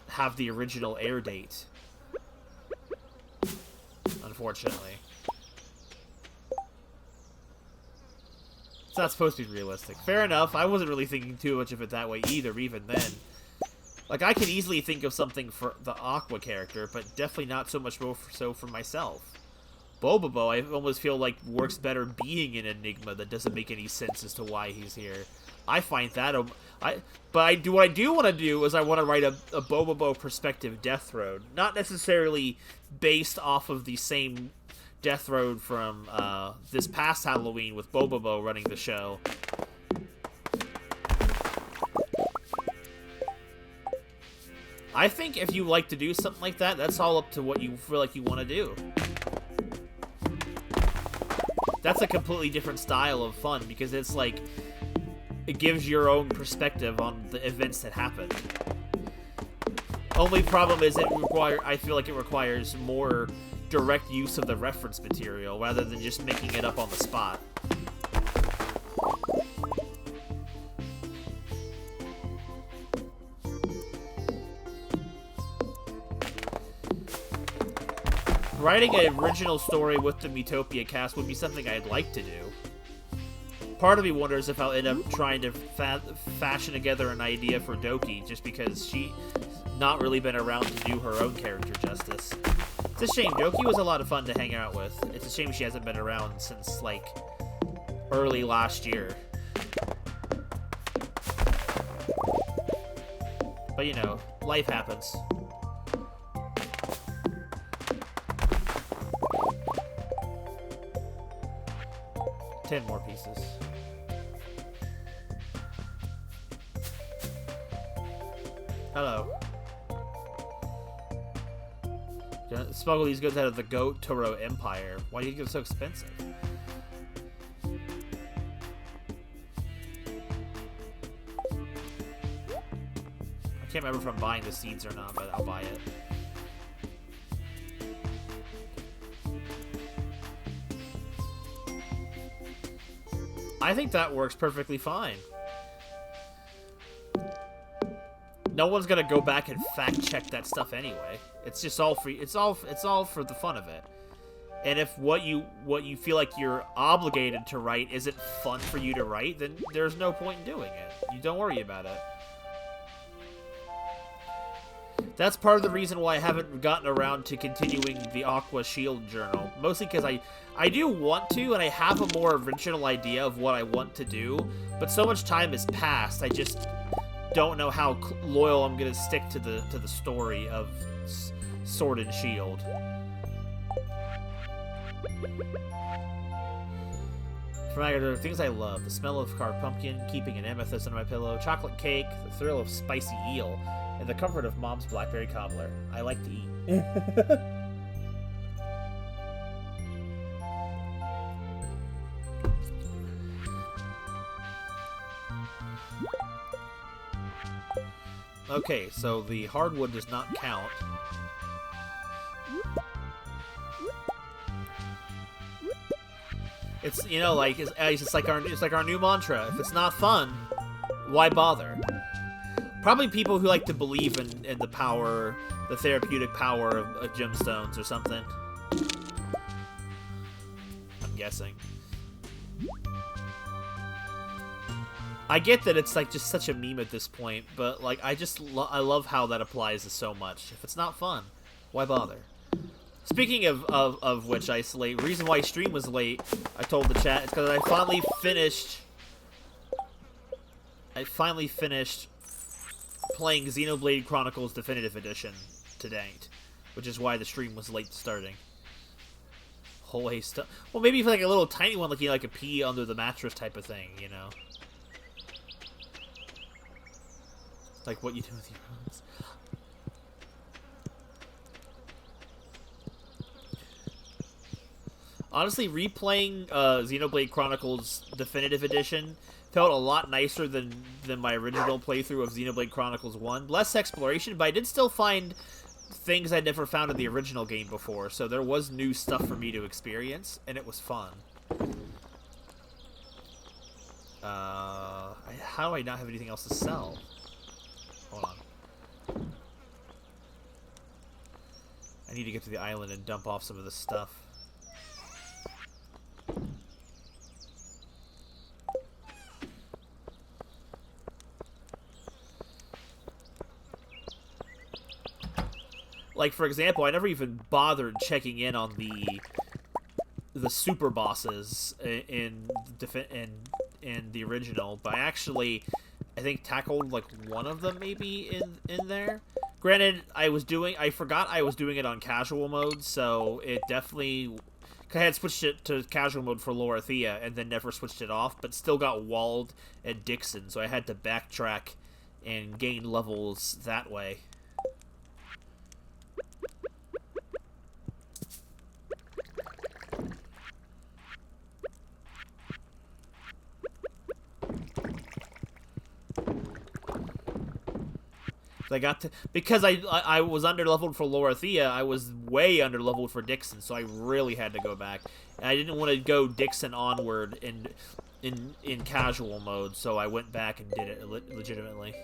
have the original air date, unfortunately. It's not supposed to be realistic. Fair enough. I wasn't really thinking too much of it that way either, even then. Like, I could easily think of something for the Aqua character, but definitely not so much more so for myself. Bobobo, I almost feel like works better being an enigma that doesn't make any sense as to why he's here. I find that what I do want to do is I want to write a Bobobo perspective Death Road, not necessarily based off of the same Death Road from this past Halloween with Bobobo running the show. I think if you like to do something like that, that's all up to what you feel like you want to do. That's a completely different style of fun, because it's like, it gives your own perspective on the events that happened. Only problem is I feel like it requires more direct use of the reference material rather than just making it up on the spot. Writing an original story with the Metopia cast would be something I'd like to do. Part of me wonders if I'll end up trying to fashion together an idea for Doki, just because she's not really been around to do her own character justice. It's a shame. Doki was a lot of fun to hang out with. It's a shame she hasn't been around since, like, early last year. But, you know, life happens. 10 more pieces. Hello. Smuggle these goods out of the Goat Toro Empire. Why do you think it's so expensive? I can't remember if I'm buying the seeds or not, but I'll buy it. I think that works perfectly fine. No one's gonna go back and fact check that stuff anyway. It's just all free. It's all for the fun of it. And if what you feel like you're obligated to write isn't fun for you to write, then there's no point in doing it. You don't worry about it. That's part of the reason why I haven't gotten around to continuing the Aqua Shield journal. Mostly because I do want to, and I have a more original idea of what I want to do, but so much time has passed, I just don't know how loyal I'm going to stick to the story of Sword and Shield. For my other things I love: the smell of carved pumpkin, keeping an amethyst under my pillow, chocolate cake, the thrill of spicy eel, and the comfort of Mom's blackberry cobbler. I like to eat. Okay, so the hardwood does not count. It's, you know, like it's like our new mantra. If it's not fun, why bother? Probably people who like to believe in the power, the therapeutic power of gemstones or something. I'm guessing. I get that it's like just such a meme at this point, but like I love how that applies to so much. If it's not fun, why bother? Speaking of which, Isolate, reason why stream was late, I told the chat, is because I finally finished playing Xenoblade Chronicles Definitive Edition to date, which is why the stream was late starting. Whole hay stuff. Well, maybe for like a little tiny one, like a pee under the mattress type of thing, you know. Like what you do with your rooms. Honestly, replaying Xenoblade Chronicles Definitive Edition felt a lot nicer than my original playthrough of Xenoblade Chronicles 1. Less exploration, but I did still find things I'd never found in the original game before, so there was new stuff for me to experience, and it was fun. How do I not have anything else to sell? Hold on. I need to get to the island and dump off some of this stuff. Like, for example, I never even bothered checking in on the super bosses in the original, but I think tackled like one of them maybe in there. Granted, I forgot I was doing it on casual mode, so it definitely, I had switched it to casual mode for Lorithia and then never switched it off, but still got walled at Dixon, so I had to backtrack and gain levels that way. Because I was under-leveled for Lorithia, I was way under-leveled for Dixon, so I really had to go back. And I didn't want to go Dixon onward in casual mode, so I went back and did it legitimately.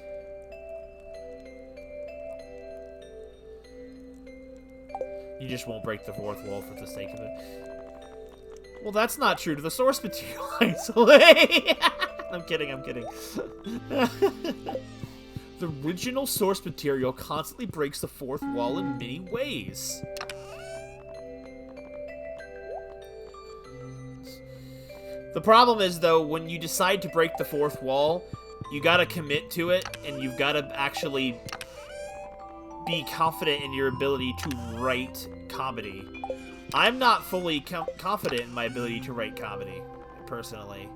You just won't break the fourth wall for the sake of it. Well, that's not true to the source material, Isolate. I'm kidding. The original source material constantly breaks the fourth wall in many ways. The problem is, though, when you decide to break the fourth wall, you gotta commit to it, and you've gotta actually be confident in your ability to write comedy. I'm not fully confident in my ability to write comedy, personally.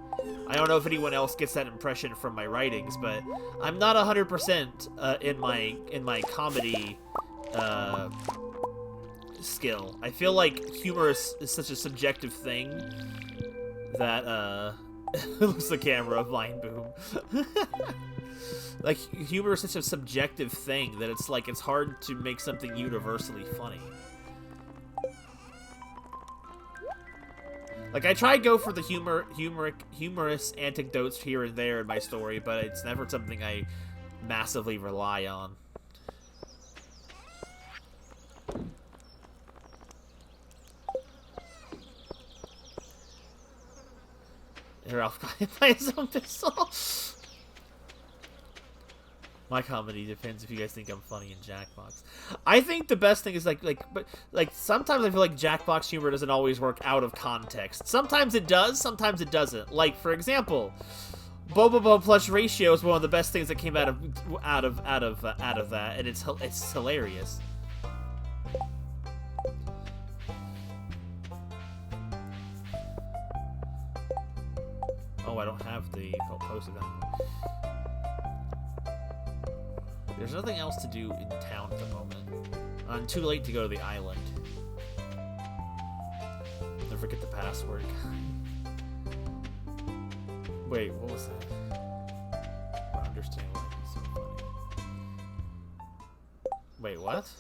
I don't know if anyone else gets that impression from my writings, but I'm not 100% in my comedy skill. I feel like humor is such a subjective thing that looks the camera of Line Boom. Like, humor is such a subjective thing that it's like it's hard to make something universally funny. Like, I try to go for the humorous anecdotes here and there in my story, but it's never something I massively rely on. Here, I'll play his own pistol. My comedy depends if you guys think I'm funny in Jackbox. I think the best thing is but sometimes I feel like Jackbox humor doesn't always work out of context. Sometimes it does, sometimes it doesn't. Like, for example, Bobobo Plush Ratio is one of the best things that came out of that, and it's hilarious. Oh, I don't have the posted on. There's nothing else to do in town at the moment. I'm too late to go to the island. Don't forget the password. Wait, what was that? I don't understand why it's so funny. Wait, what?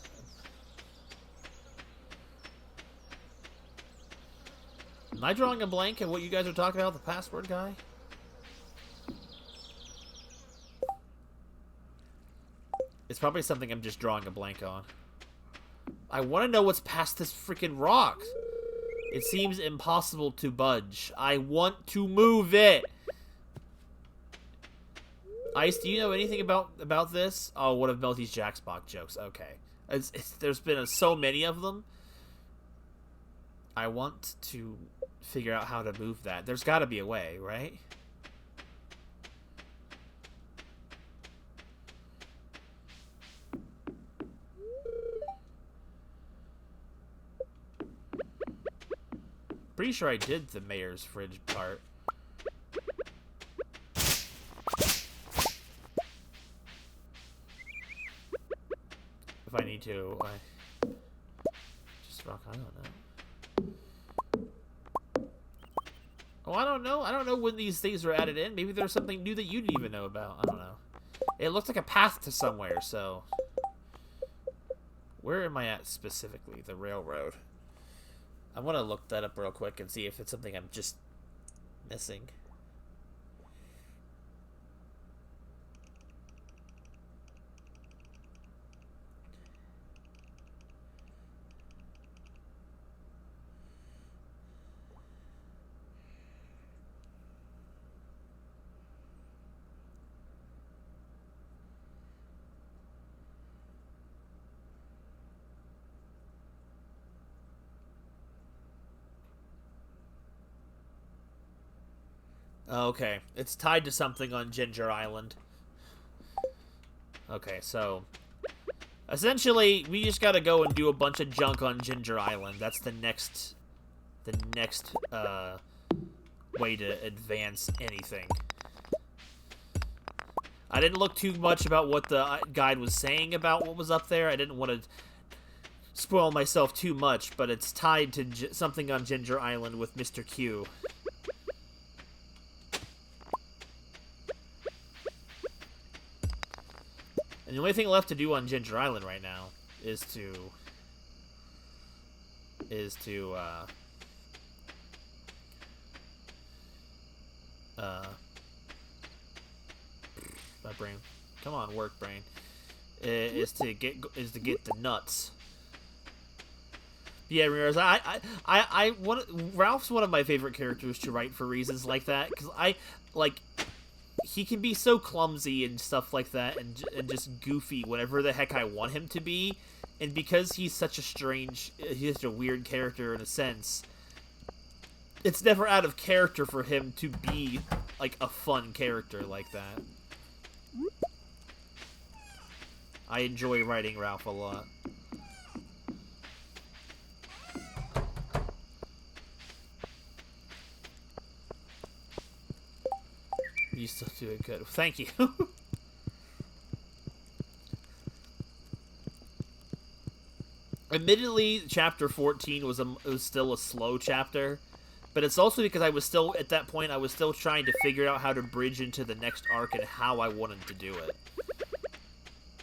Am I drawing a blank at what you guys are talking about, the password guy? It's probably something I'm just drawing a blank on. I want to know what's past this freaking rock. It seems impossible to budge. I want to move it. Ice, do you know anything about this? Oh, one of Melty's Jackbox jokes. Okay. There's been so many of them. I want to figure out how to move that. There's got to be a way, right? Pretty sure I did the mayor's fridge part. If I need to, just rock. I don't know. Oh, I don't know. I don't know when these things were added in. Maybe there's something new that you didn't even know about. I don't know. It looks like a path to somewhere, so... Where am I at specifically? The railroad. I want to look that up real quick and see if it's something I'm just missing. Okay, it's tied to something on Ginger Island. Okay, so... Essentially, we just gotta go and do a bunch of junk on Ginger Island. That's the next way to advance anything. I didn't look too much about what the guide was saying about what was up there. I didn't want to spoil myself too much, but it's tied to something on Ginger Island with Mr. Q. And the only thing left to do on Ginger Island right now is to my brain, come on, work brain, is to get the nuts. Yeah, Ramirez, Ralph's one of my favorite characters to write for reasons like that, because he can be so clumsy and stuff like that, and just goofy, whatever the heck I want him to be. And because he's such a weird character in a sense, it's never out of character for him to be, like, a fun character like that. I enjoy writing Ralph a lot. You still do it good. Thank you. Admittedly, chapter 14 was still a slow chapter, but it's also because I was still, at that point, I was still trying to figure out how to bridge into the next arc and how I wanted to do it.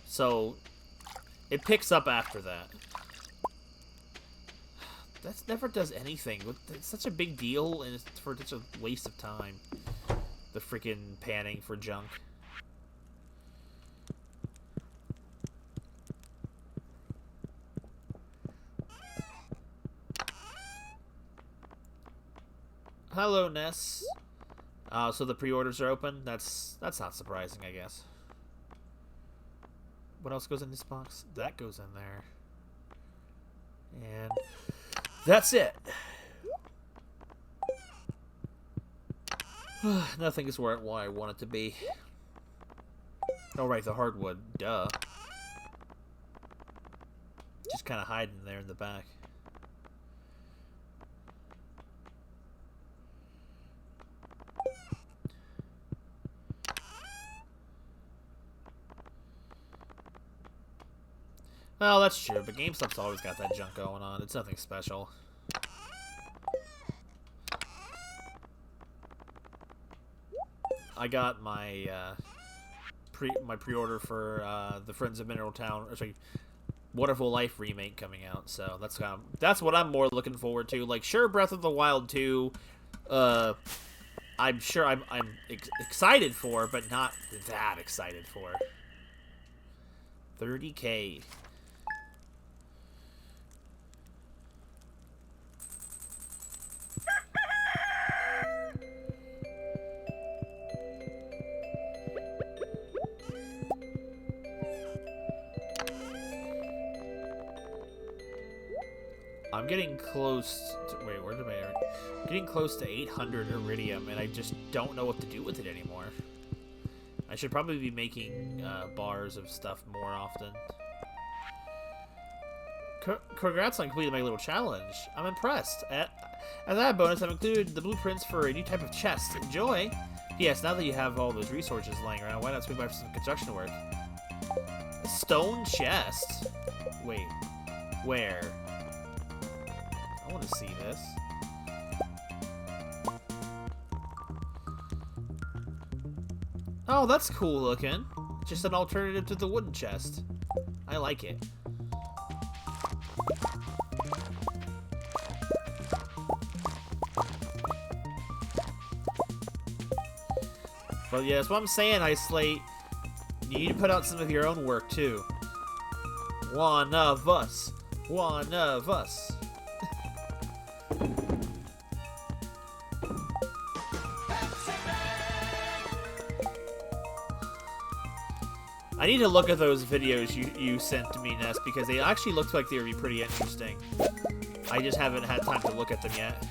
So, it picks up after that. That never does anything. It's such a big deal, and it's for such a waste of time. The freaking panning for junk. Hello, Ness. So the pre-orders are open? That's not surprising, I guess. What else goes in this box? That goes in there. And that's it. Nothing is where I want it to be. Oh, right, the hardwood. Duh. Just kind of hiding there in the back. Well, that's true, but GameStop's always got that junk going on. It's nothing special. I got my pre-order for the Friends of Mineral Town, or sorry, Wonderful Life remake coming out. So that's what I'm more looking forward to. Like, sure, Breath of the Wild 2, I'm sure I'm excited for, but not that excited for. 30K. I'm getting close to, wait, where did I, getting close to 800 iridium, and I just don't know what to do with it anymore. I should probably be making bars of stuff more often. Congrats on completing my little challenge. I'm impressed. As that bonus, I've included the blueprints for a new type of chest. Enjoy! Yes, now that you have all those resources laying around, why not swing by for some construction work? A stone chest? Wait, where? I want to see this. Oh, that's cool looking. Just an alternative to the wooden chest. I like it. But yeah, that's what I'm saying, Ice Slate. You need to put out some of your own work, too. One of us. One of us. I need to look at those videos you sent to me, Ness, because they actually looked like they would be pretty interesting. I just haven't had time to look at them yet.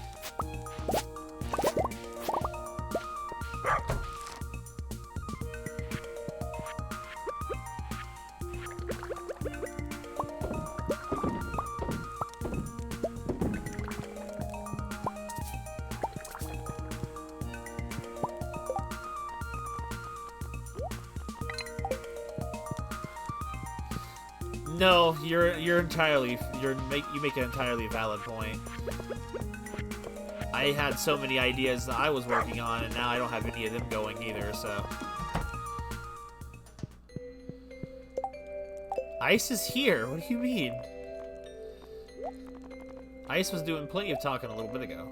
No, you make an entirely valid point. I had so many ideas that I was working on, and now I don't have any of them going either, so. Ice is here, what do you mean? Ice was doing plenty of talking a little bit ago.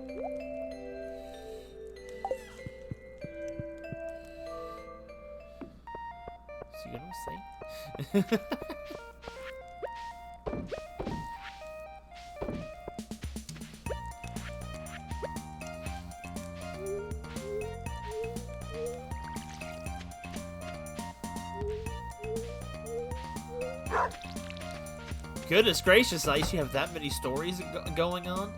See what I'm saying? Goodness gracious, Ice, you have that many stories going on?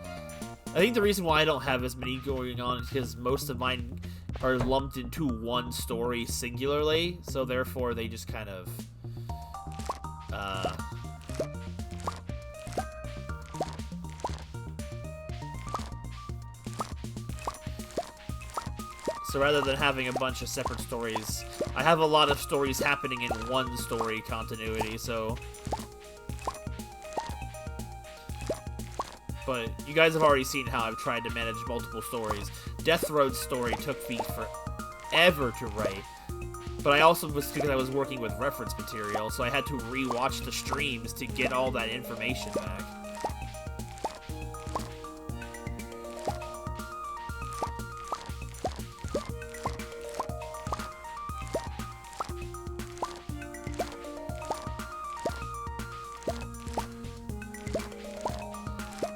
I think the reason why I don't have as many going on is because most of mine are lumped into one story singularly, so therefore they just kind of... So rather than having a bunch of separate stories, I have a lot of stories happening in one story continuity, so... But you guys have already seen how I've tried to manage multiple stories. Death Road's story took me forever to write. But I also was because I was working with reference material, so I had to re-watch the streams to get all that information back.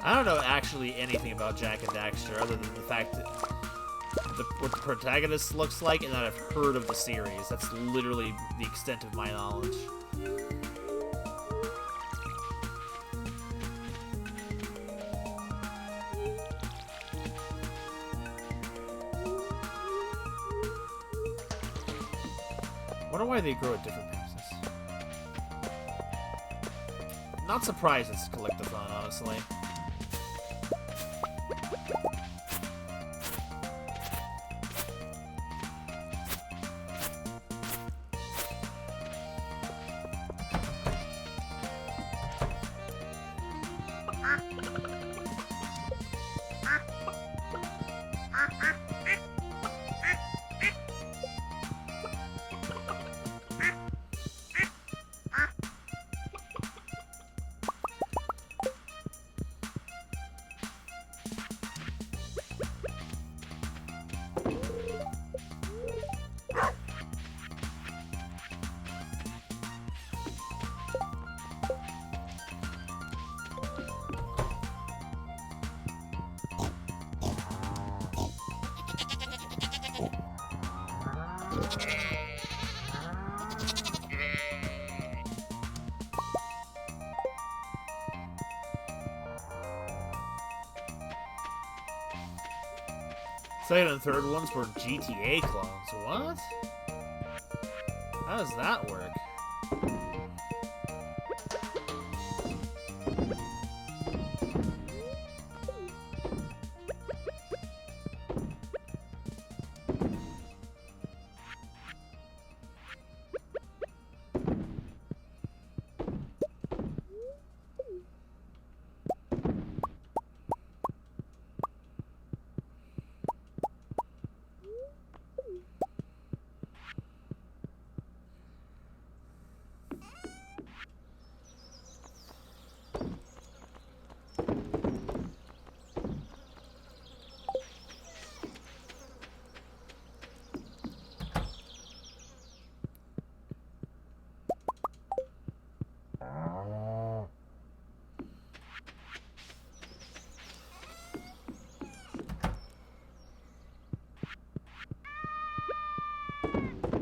I don't know actually anything about Jak and Daxter other than the fact that what the protagonist looks like and that I've heard of the series. That's literally the extent of my knowledge. Wonder why they grow at different paces. Not surprised it's Collectathon, honestly. Second and third ones were GTA clones. What? How does that work?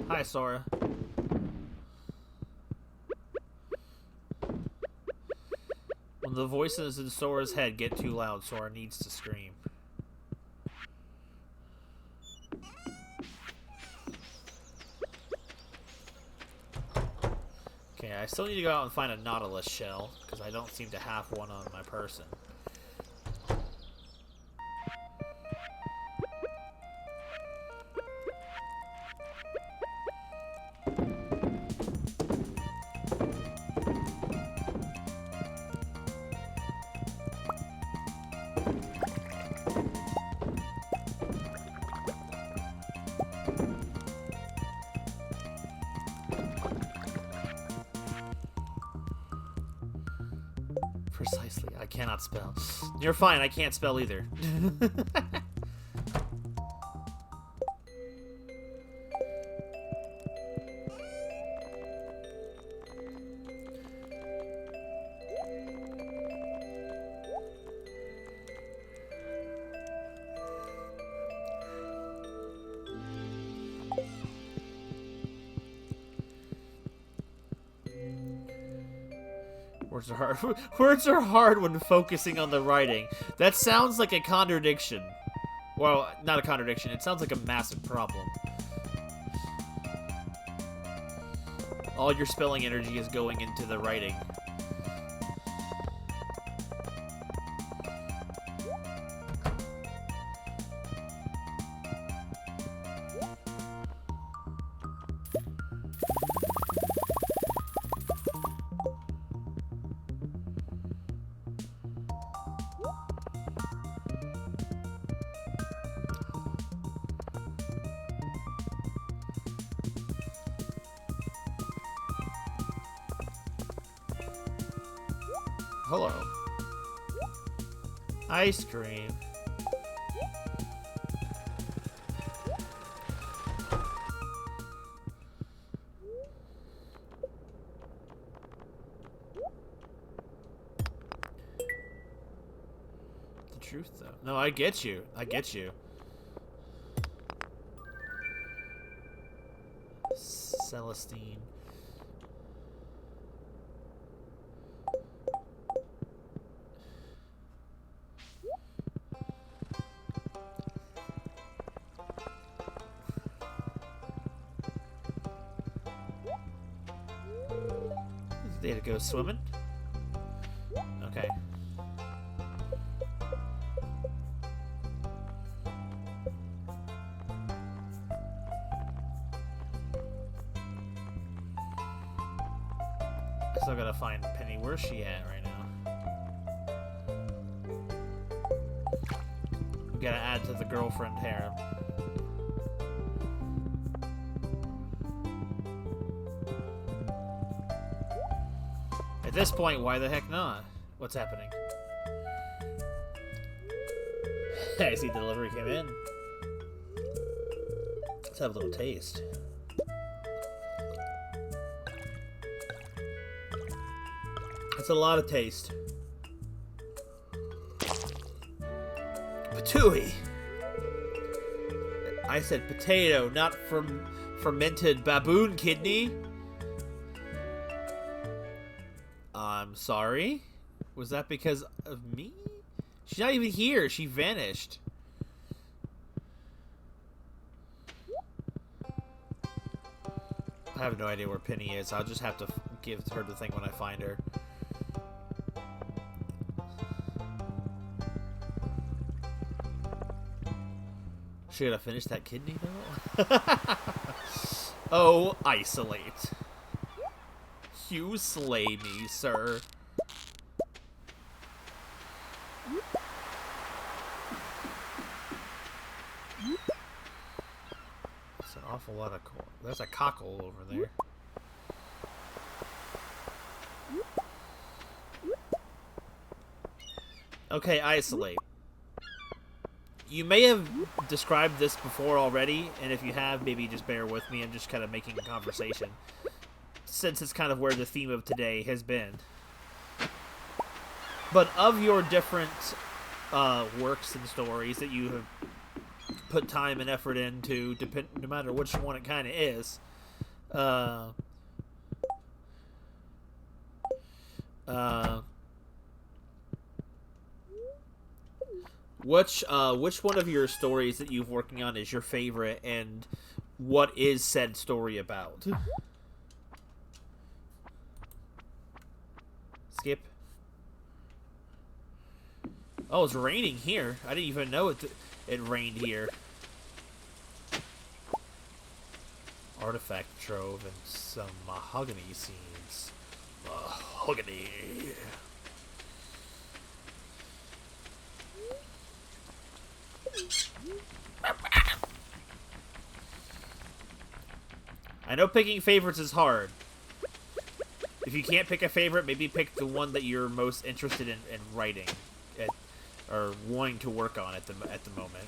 Hi, Sora. When the voices in Sora's head get too loud, Sora needs to scream. Okay, I still need to go out and find a Nautilus shell, because I don't seem to have one on my person. Precisely. I cannot spell. You're fine. I can't spell either. Words are hard. Words are hard when focusing on the writing. That sounds like a contradiction. Well, not a contradiction. It sounds like a massive problem. All your spelling energy is going into the writing. Hello. Ice cream. The truth, though. No, I get you. I get you. Celestine. Day to go swimming. Okay. I still gotta find Penny. Where's she at right now? We gotta add to the girlfriend harem. At this point, why the heck not? What's happening? I see the delivery came in. Let's have a little taste. That's a lot of taste. Patooey! I said potato, not from fermented baboon kidney. I'm sorry. Was that because of me? She's not even here. She vanished. I have no idea where Penny is. I'll just have to give her the thing when I find her. Should I finish that kidney though? Oh, isolate. You slay me, sir. That's an awful lot of corn. There's a cockle over there. Okay, isolate. You may have described this before already, and if you have, maybe just bear with me. I'm just kind of making a conversation, since it's kind of where the theme of today has been. But of your different works and stories that you have put time and effort into, no matter which one it kind of is, which one of your stories that you've working on is your favorite, and what is said story about? Skip. Oh, it's raining here. I didn't even know it rained here. Artifact trove and some mahogany seeds. Mahogany. I know picking favorites is hard. If you can't pick a favorite, maybe pick the one that you're most interested in writing, or wanting to work on at the moment.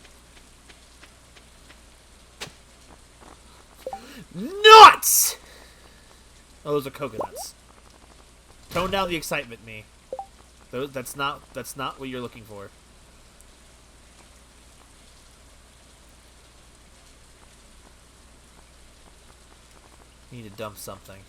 Nuts! Oh, those are coconuts. Tone down the excitement, me. That's not what you're looking for. Need to dump something.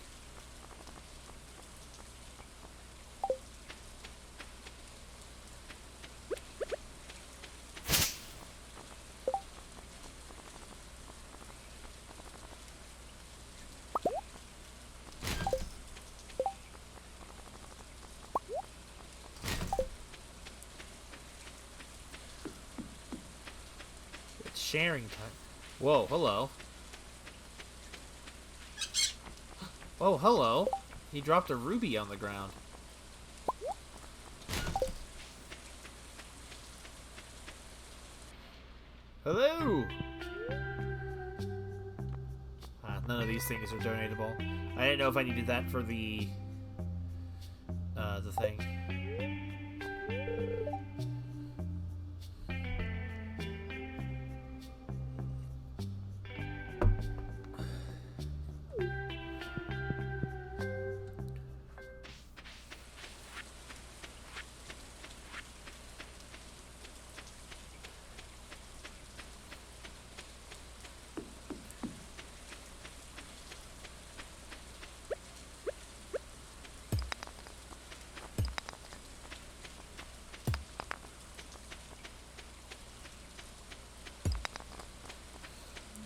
It's sharing time. Whoa, hello. Oh, hello. He dropped a ruby on the ground. Hello! None of these things are donatable. I didn't know if I needed that for the thing.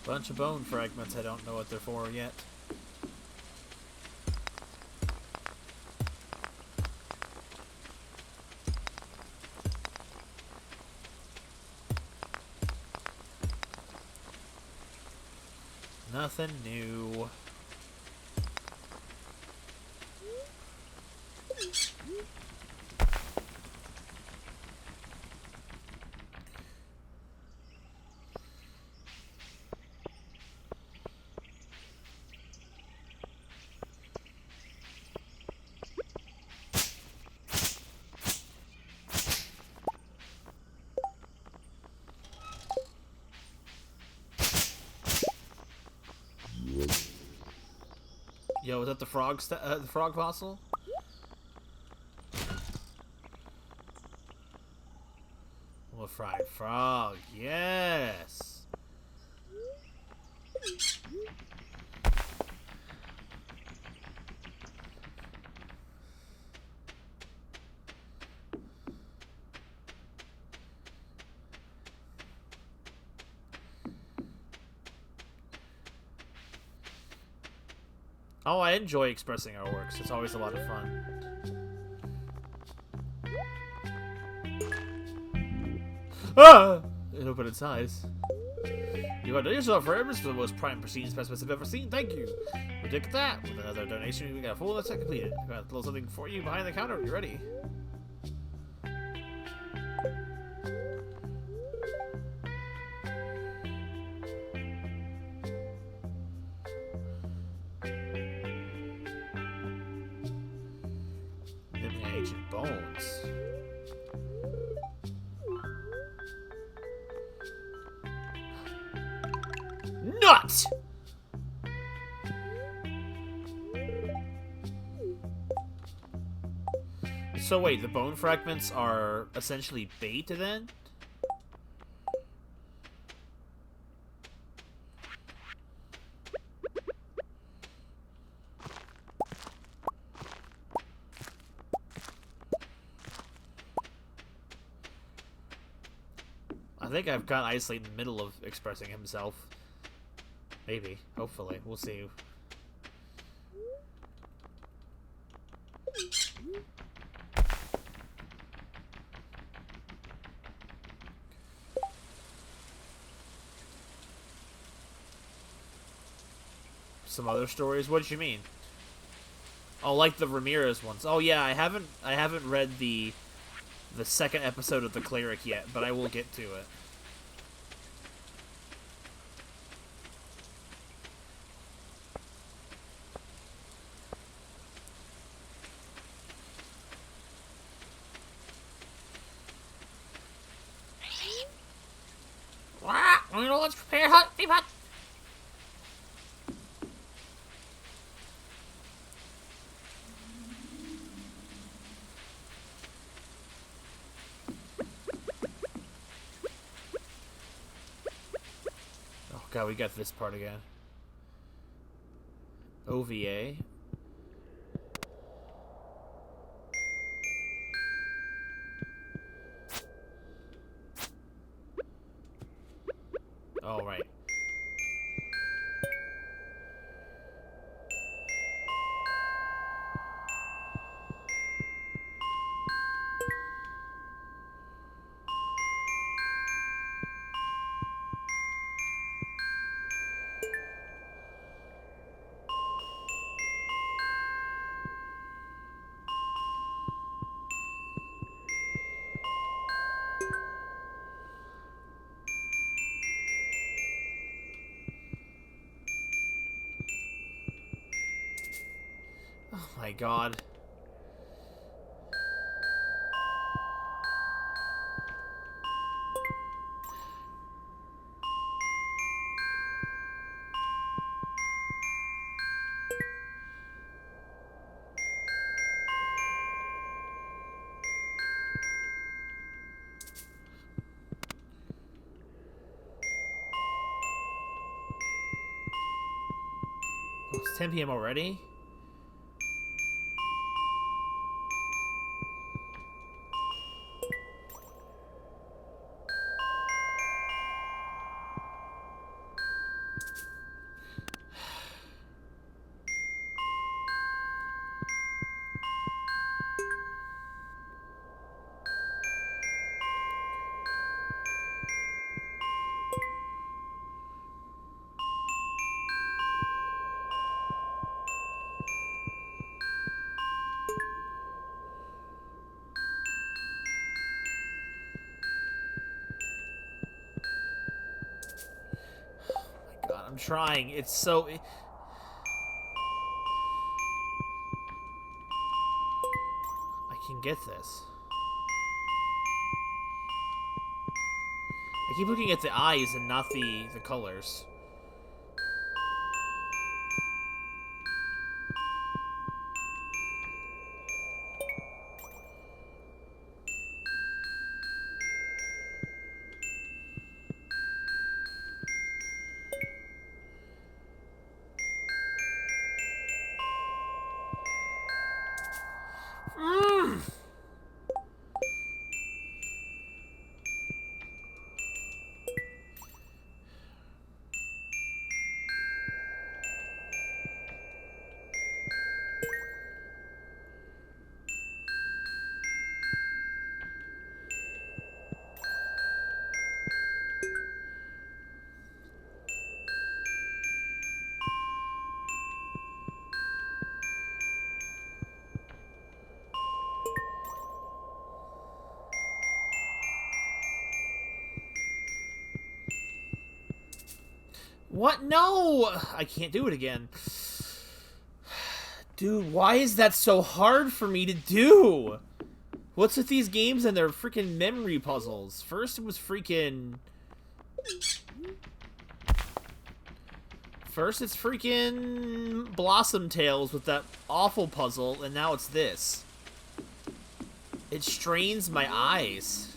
Bunch of bone fragments. I don't know what they're for yet. Nothing new. Yo, is that the the frog fossil? Oh, a fried frog, yes. Oh, I enjoy expressing our works. It's always a lot of fun. Ah! It opened its eyes. You have done yourself for for the most prime pristine specimens I've ever seen. Thank you. We did that. With another donation, we got a full set completed. I got a little something for you behind the counter. You ready? Living ancient bones. Nuts! So wait, the bone fragments are essentially bait then? I think I've got Isley in the middle of expressing himself. Maybe. Hopefully. We'll see. Some other stories? What did you mean? Oh, like the Ramirez ones. Oh yeah, I haven't read the second episode of The Cleric yet, but I will get to it. Let's prepare hot beef hot. Oh god, we got this part again. OVA. Oh, right. Oh my god. Oh, it's 10 p.m. already? God, I'm trying. It's so... I can get this. I keep looking at the eyes and not the colors. What? No! I can't do it again. Dude, why is that so hard for me to do? What's with these games and their freaking memory puzzles? First it was freaking... First it's freaking Blossom Tales with that awful puzzle, and now it's this. It strains my eyes.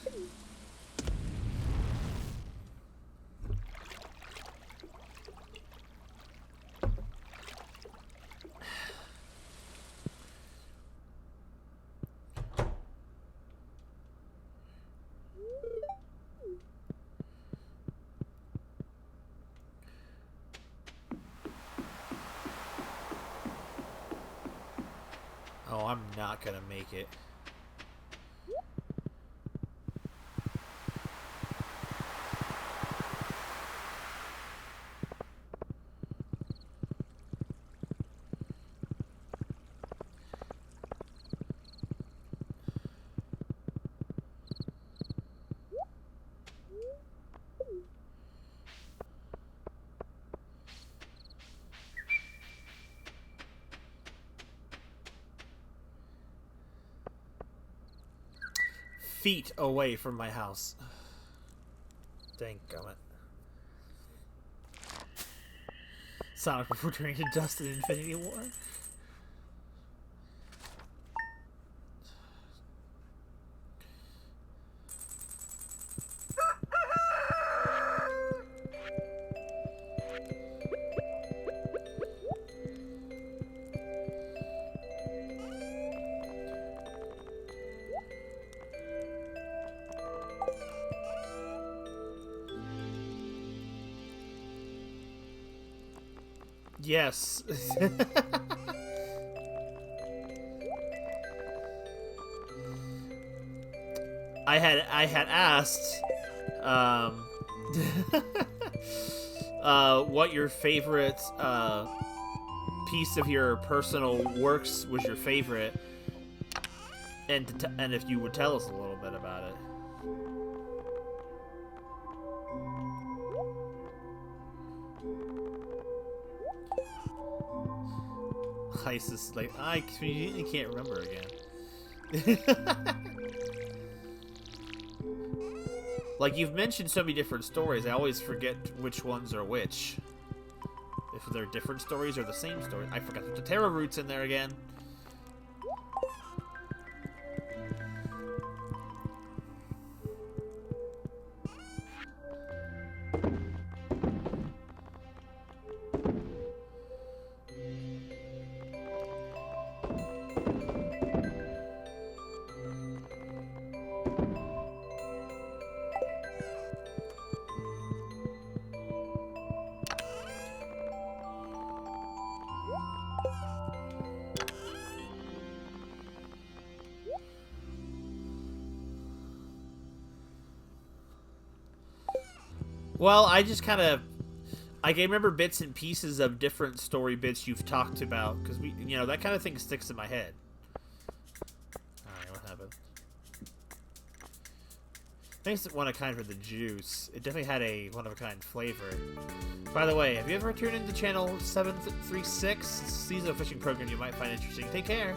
Oh, I'm not gonna make it. Feet away from my house. Dang gummit. Sonic before turning to dust in Infinity War. Yes. I had asked what your favorite piece of your personal works was your favorite, and if you would tell us a little bit about it. Isis, like, I can't remember again. Like, you've mentioned so many different stories, I always forget which ones are which. If they're different stories or the same story. I forgot the Terra Root's in there again. Well, I just kind of... I can remember bits and pieces of different story bits you've talked about, because we, you know, that kind of thing sticks in my head. Alright, what happened? Thanks to one-of-a-kind for the juice. It definitely had a one-of-a-kind flavor. By the way, have you ever tuned into channel 736? Seasonal fishing program you might find interesting. Take care!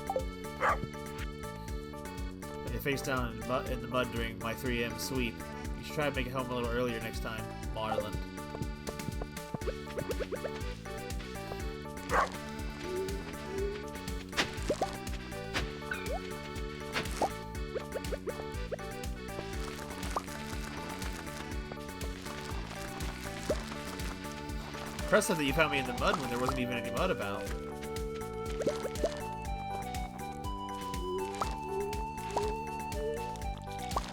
When you face down in the mud during my 3 a.m. sweep, you should try to make it home a little earlier next time. Marlin. Impressive that you found me in the mud when there wasn't even any mud about.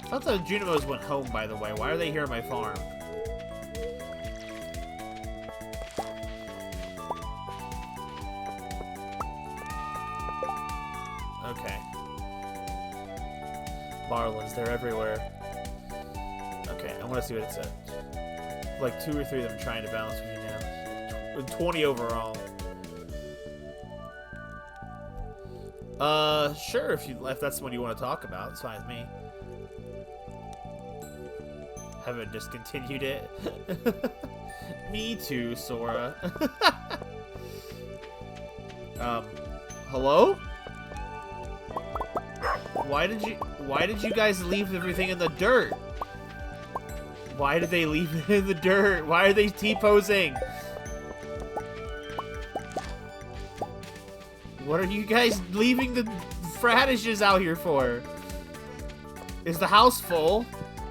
I thought the Junimos went home, by the way. Why are they here at my farm? Okay. Marlins, they're everywhere. Okay, I want to see what it said. Like 2 or 3 of them trying to balance with you now. 20 overall. Sure, if that's what you want to talk about, it's fine with me. haven't discontinued it. Me too, Sora. Hello? Why did you guys leave everything in the dirt? Why did they leave it in the dirt? Why are they T-posing? What are you guys leaving the radishes out here for? Is the house full?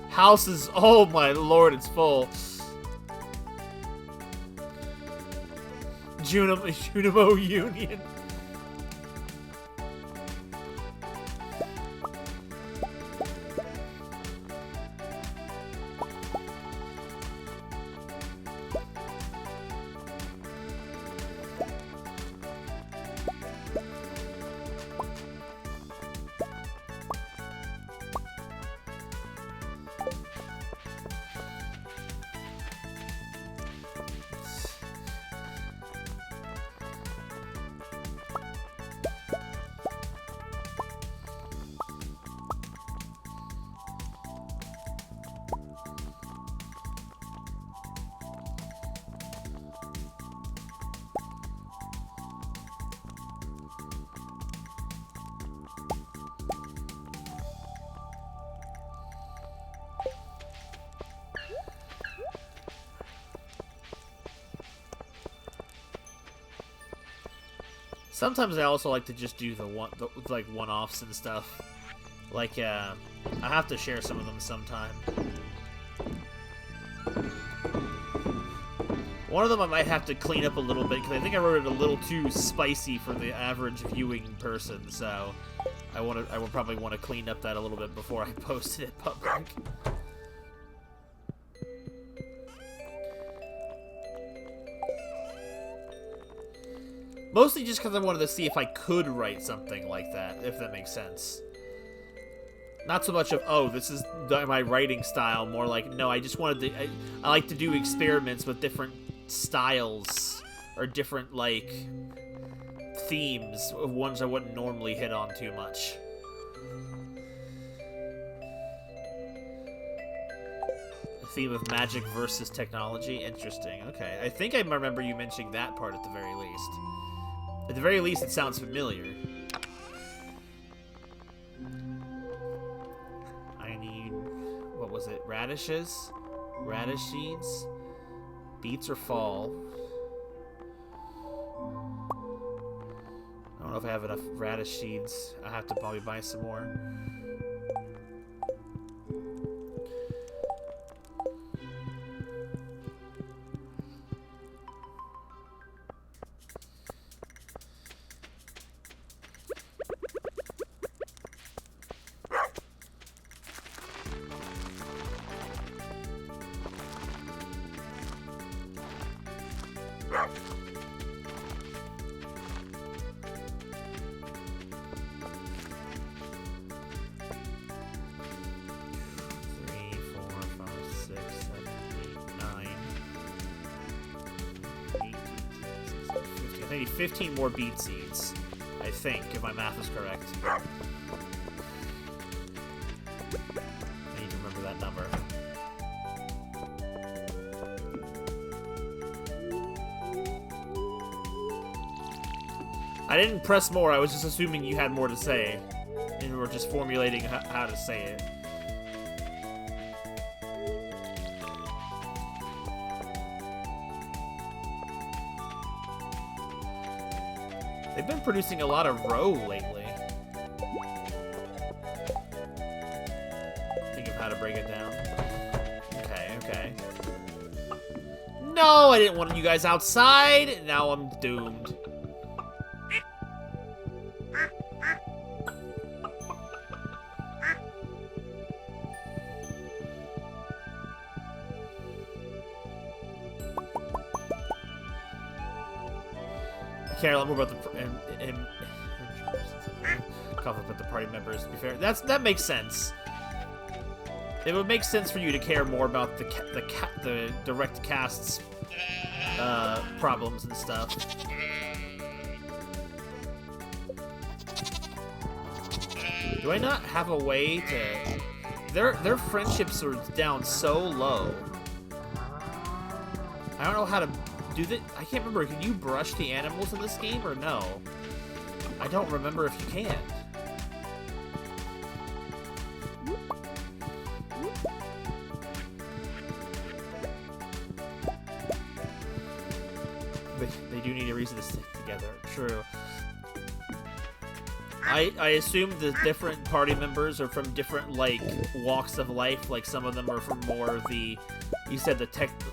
House is... Oh my lord, it's full. Junimo Union. Sometimes I also like to just do the one-offs and stuff. Like, I have to share some of them sometime. One of them I might have to clean up a little bit, because I think I wrote it a little too spicy for the average viewing person, so I would probably want to clean up that a little bit before I post it in public. Mostly just because I wanted to see if I could write something like that, if that makes sense. Not so much of, oh, this is my writing style, more like, no, I just wanted to, I like to do experiments with different styles, or different, like, themes, of ones I wouldn't normally hit on too much. The theme of magic versus technology, interesting, okay. I think I remember you mentioning that part at the very least. At the very least, it sounds familiar. I need... What was it? Radishes? Radish seeds? Beets or fall? I don't know if I have enough radish seeds. I have to probably buy some more. I need 15 more beet seeds, I think, if my math is correct. I need to remember that number. I didn't press more, I was just assuming you had more to say. And we were just formulating how to say it. They've been producing a lot of roe lately. Think of how to break it down. Okay, okay. No, I didn't want you guys outside. Now I'm doomed. I care a lot more about the cover with the party members. To be fair, that makes sense. It would make sense for you to care more about the direct casts problems and stuff. Do I not have a way to? their friendships are down so low. I don't know how to do that. I can't remember. Can you brush the animals in this game or no? I don't remember if you can. They do need a reason to stick together. True. I assume the different party members are from different, like, walks of life. Like, some of them are from more of the, you said the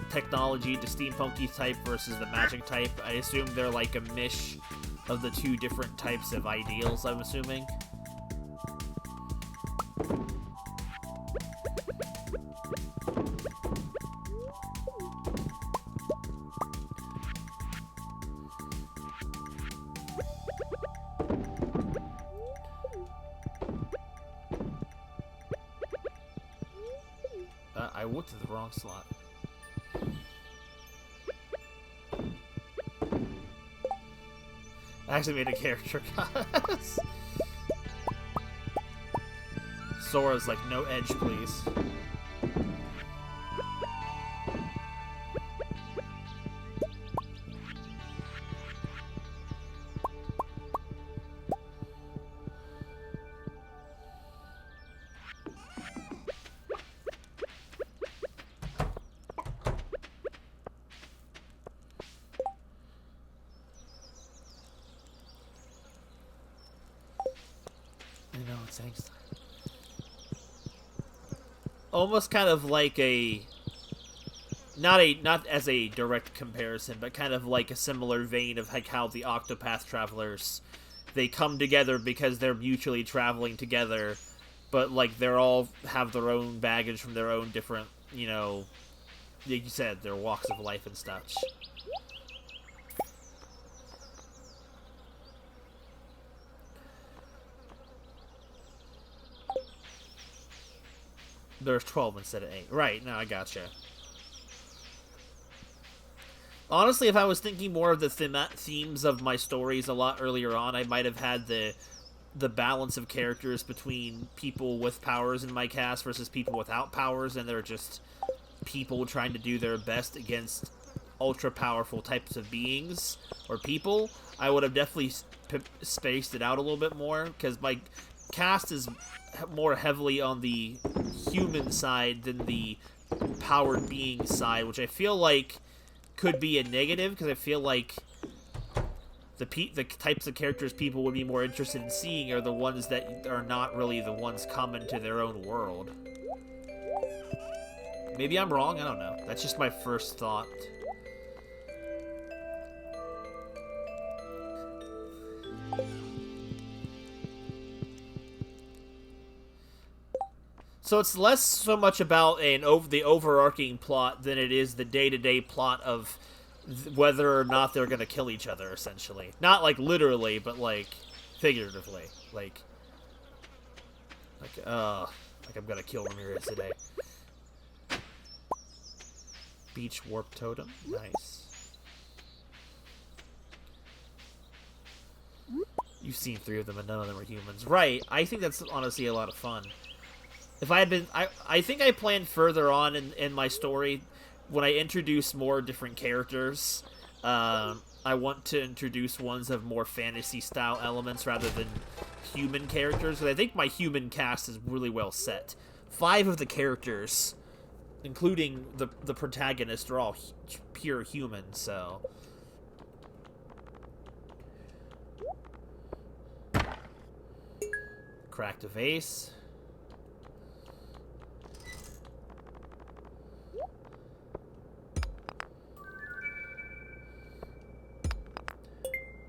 technology, the steampunky type versus the magic type. I assume they're like a mish of the two different types of ideals, I'm assuming. I went to the wrong slot. I actually made a character class. Sora's like, no edge, please. Almost kind of like a not as a direct comparison, but kind of like a similar vein of like how the Octopath Travelers, they come together because they're mutually traveling together, but like they're all have their own baggage from their own different, you know, like you said, their walks of life and such. There's 12 instead of 8. Right, no, I gotcha. Honestly, if I was thinking more of the themes of my stories a lot earlier on, I might have had the balance of characters between people with powers in my cast versus people without powers, and they're just people trying to do their best against ultra-powerful types of beings or people. I would have definitely spaced it out a little bit more, because my cast is more heavily on the human side than the powered being side, which I feel like could be a negative, because I feel like the types of characters people would be more interested in seeing are the ones that are not really the ones common to their own world. Maybe I'm wrong, I don't know. That's just my first thought. So it's less so much about the overarching plot than it is the day-to-day plot of whether or not they're going to kill each other, essentially. Not, like, literally, but, like, figuratively. Like I'm going to kill Ramirez today. Beach Warp Totem. Nice. You've seen 3 of them and none of them are humans. Right. I think that's honestly a lot of fun. If I had been... I think I planned further on in my story, when I introduce more different characters, I want to introduce ones of more fantasy-style elements rather than human characters. And I think my human cast is really well set. 5 of the characters, including the protagonist, are all pure humans, so... Cracked a vase.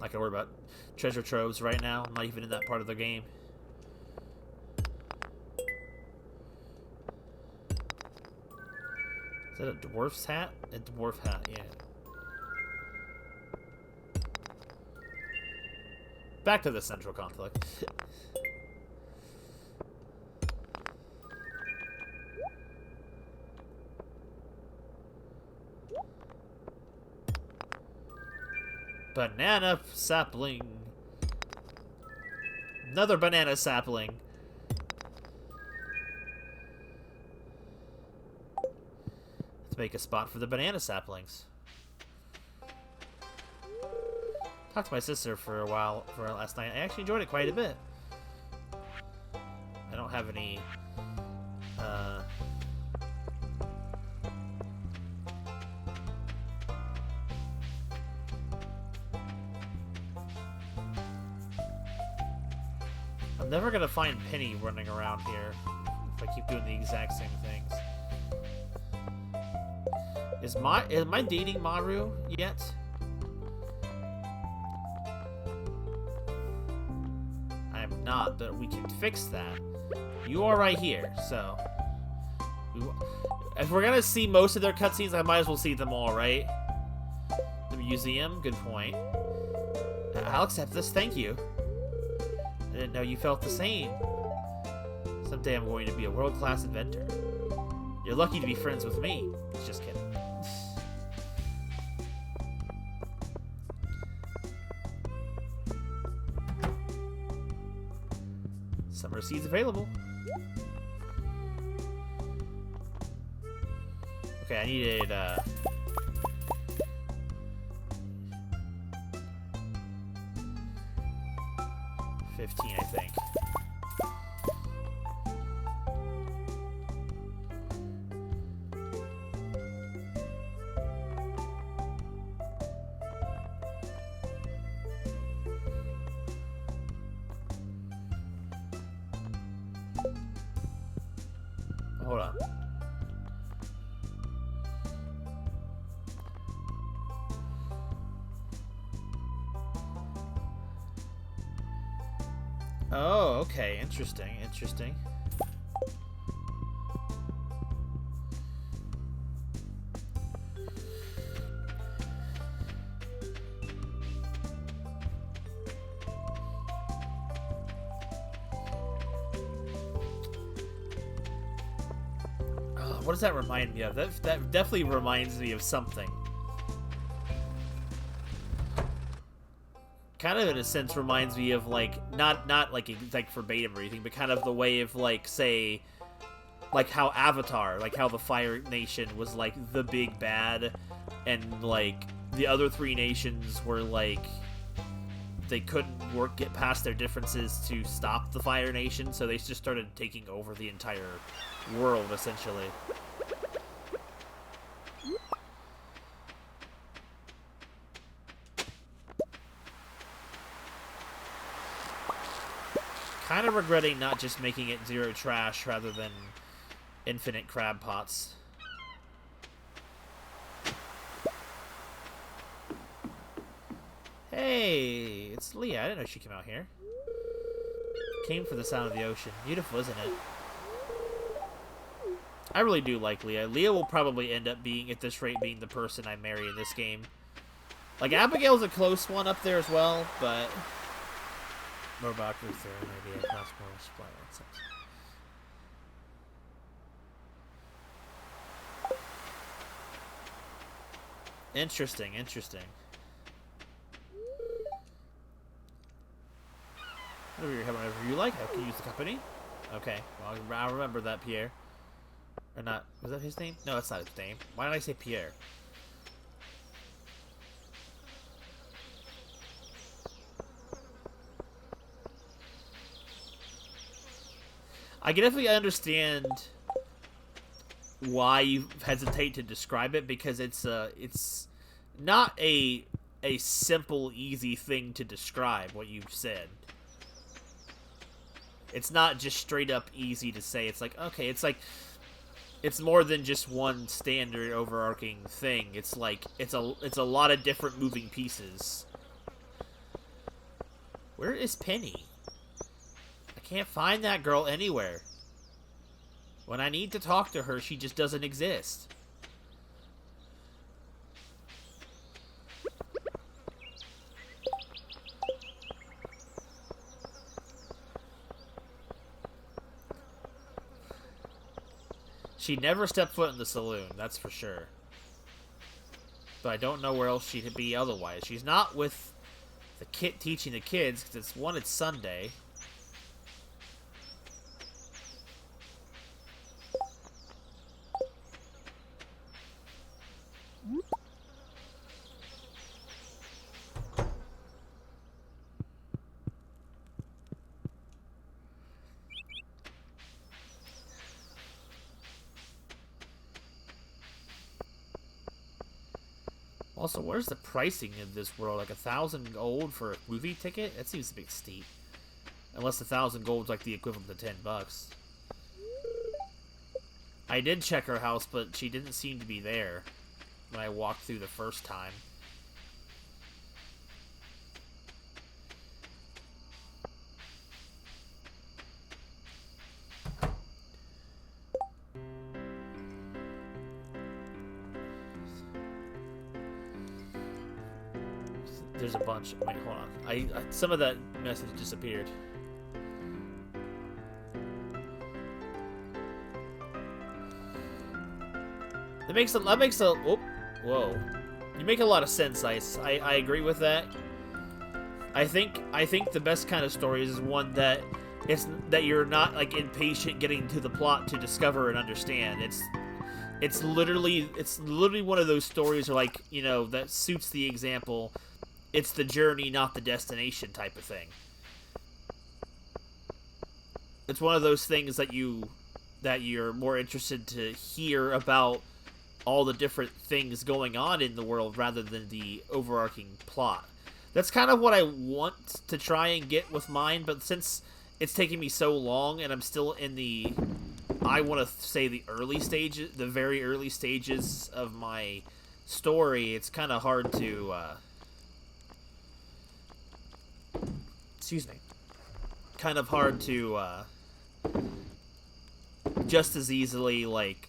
Not gonna worry about treasure troves right now. I'm not even in that part of the game. Is that a dwarf's hat? A dwarf hat, yeah. Back to the central conflict. Banana sapling. Another banana sapling. to make a spot for the banana saplings. Talked to my sister for a while for last night. I actually enjoyed it quite a bit. I don't have any I'm never gonna find Penny running around here if I keep doing the exact same things. Am I dating Maru yet? I am not, but we can fix that. You are right here, so if we're gonna see most of their cutscenes, I might as well see them all, right? The museum, good point. I'll accept this, thank you. I didn't know you felt the same. Someday I'm going to be a world-class inventor. You're lucky to be friends with me. Just kidding. Summer seeds available. Okay, I needed, 15, I think. Hold on. Oh, okay. Interesting. Interesting. What does that remind me of? That definitely reminds me of something. Kind of in a sense reminds me of like not like verbatim or anything, but kind of the way of like say like how Avatar, like how the Fire Nation was like the big bad, and like the other three nations were like they couldn't get past their differences to stop the Fire Nation, so they just started taking over the entire world essentially. Kind of regretting not just making it zero trash rather than infinite crab pots. Hey, it's Leah. I didn't know she came out here. Came for the sound of the ocean. Beautiful, isn't it? I really do like Leah. Leah will probably end up being, at this rate, being the person I marry in this game. Like, Abigail's a close one up there as well, but... More about Luther, maybe a possible supply. Interesting, interesting. Whatever you like, I can use the company. Okay, well, I'll remember that, Pierre. Or not. Was that his name? No, that's not his name. Why did I say Pierre? I can definitely understand why you hesitate to describe it, because it's not a simple, easy thing to describe what you've said. It's not just straight up easy to say. It's like, okay, it's like, it's more than just one standard overarching thing. It's like, it's a lot of different moving pieces. Where is Penny? I can't find that girl anywhere. When I need to talk to her, she just doesn't exist. She never stepped foot in the saloon, that's for sure. But I don't know where else she'd be otherwise. She's not with the kid teaching the kids, because it's Sunday. Also, where's the pricing in this world? Like 1,000 gold for a movie ticket? That seems a bit steep. Unless 1,000 gold's like the equivalent to $10. I did check her house, but she didn't seem to be there when I walked through the first time. There's a bunch. Wait, hold on. I some of that message disappeared. That makes a whoa. You make a lot of sense, Ice. I agree with that. I think the best kind of stories is one that you're not like impatient getting to the plot to discover and understand. It's literally one of those stories where, like, you know, that suits the example. It's the journey, not the destination type of thing. It's one of those things that you're more interested to hear about all the different things going on in the world rather than the overarching plot. That's kind of what I want to try and get with mine, but since it's taking me so long and I'm still in the, I want to say the very early stages of my story, it's kind of hard to, excuse me, kind of hard to, just as easily, like,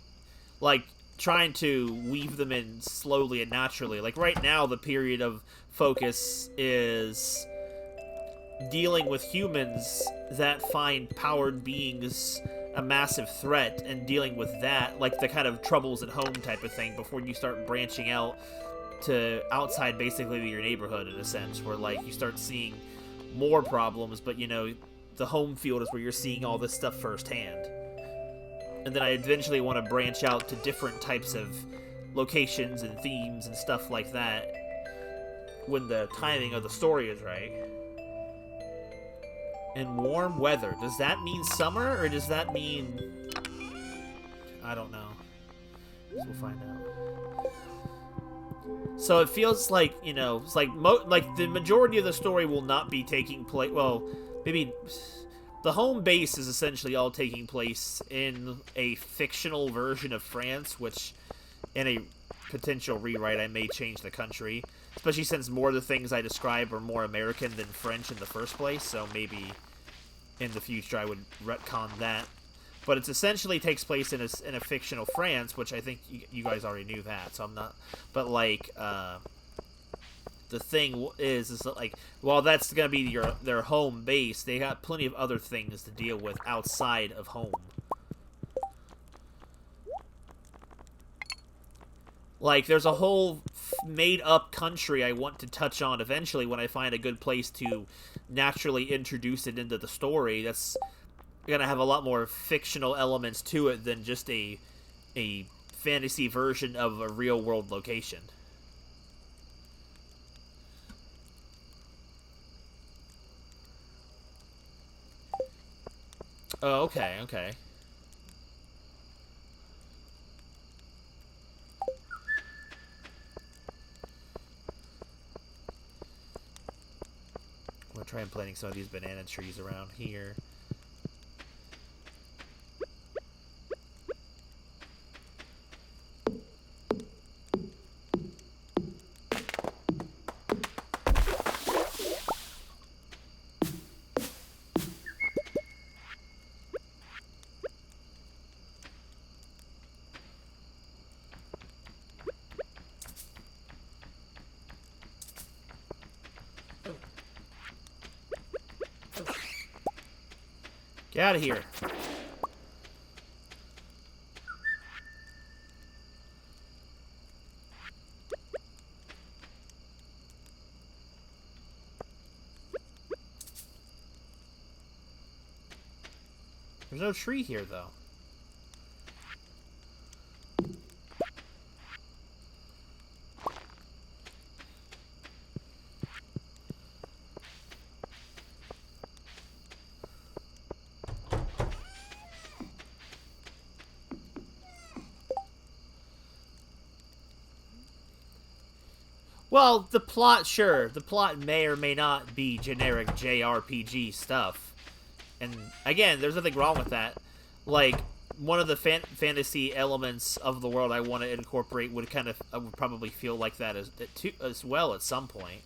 trying to weave them in slowly and naturally. Like, right now, the period of focus is dealing with humans that find powered beings a massive threat and dealing with that, like the kind of troubles at home type of thing, before you start branching out to outside basically your neighborhood, in a sense, where, like, you start seeing more problems, but, you know, the home field is where you're seeing all this stuff firsthand. And then I eventually want to branch out to different types of locations and themes and stuff like that when the timing of the story is right. And warm weather. Does that mean summer, or does that mean... I don't know. We'll find out. So it feels like, you know, it's like the majority of the story will not be taking place... Well, maybe... The home base is essentially all taking place in a fictional version of France, which, in a potential rewrite, I may change the country. Especially since more of the things I describe are more American than French in the first place, so maybe in the future I would retcon that. But it essentially takes place in a fictional France, which I think you guys already knew that, so I'm not... But, like, the thing is that, like, while that's going to be their home base, they got plenty of other things to deal with outside of home. Like, there's a whole made-up country I want to touch on eventually when I find a good place to naturally introduce it into the story. That's going to have a lot more fictional elements to it than just a fantasy version of a real-world location. Oh, okay. I'm gonna try and planting some of these banana trees around here. Get out of here. There's no tree here, though. Well, the plot, sure. The plot may or may not be generic JRPG stuff. And, again, there's nothing wrong with that. Like, one of the fantasy elements of the world I want to incorporate would I would probably feel like that as well at some point.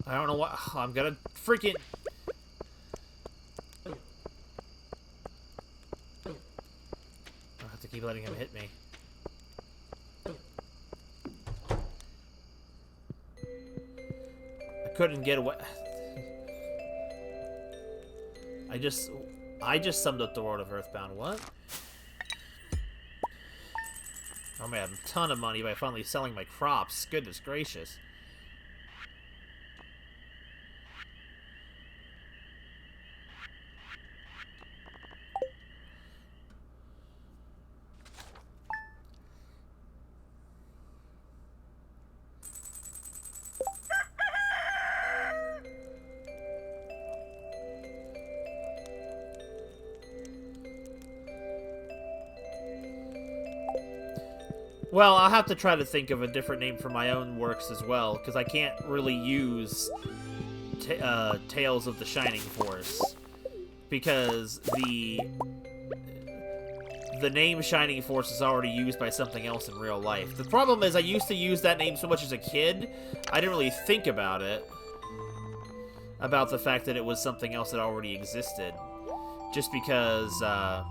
I don't know what... I'm gonna freaking... I'll have to keep letting him hit me. I couldn't get away... I just summed up the world of Earthbound. What? Oh man, a ton of money by finally selling my crops. Goodness gracious. Well, I'll have to try to think of a different name for my own works as well, because I can't really use Tales of the Shining Force, because the name Shining Force is already used by something else in real life. The problem is I used to use that name so much as a kid, I didn't really think about it, about the fact that it was something else that already existed, just because I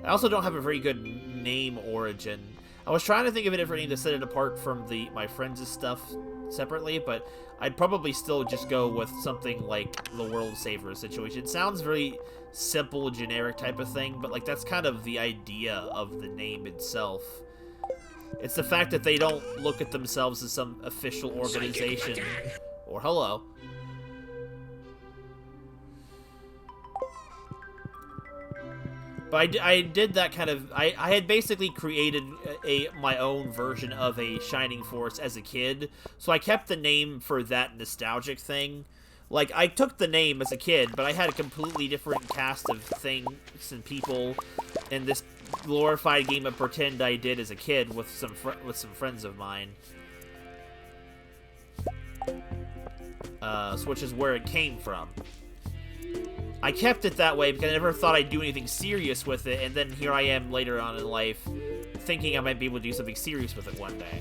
also don't have a very good name origin. I was trying to think of a different name to set it apart from my friends' stuff separately, but I'd probably still just go with something like the World Saver situation. It sounds very simple, generic type of thing, but like that's kind of the idea of the name itself. It's the fact that they don't look at themselves as some official organization. Or hello. But I did that kind of... I had basically created my own version of a Shining Force as a kid, so I kept the name for that nostalgic thing. Like, I took the name as a kid, but I had a completely different cast of things and people in this glorified game of pretend I did as a kid with some friends of mine. Which is where it came from. I kept it that way because I never thought I'd do anything serious with it, and then here I am later on in life, thinking I might be able to do something serious with it one day.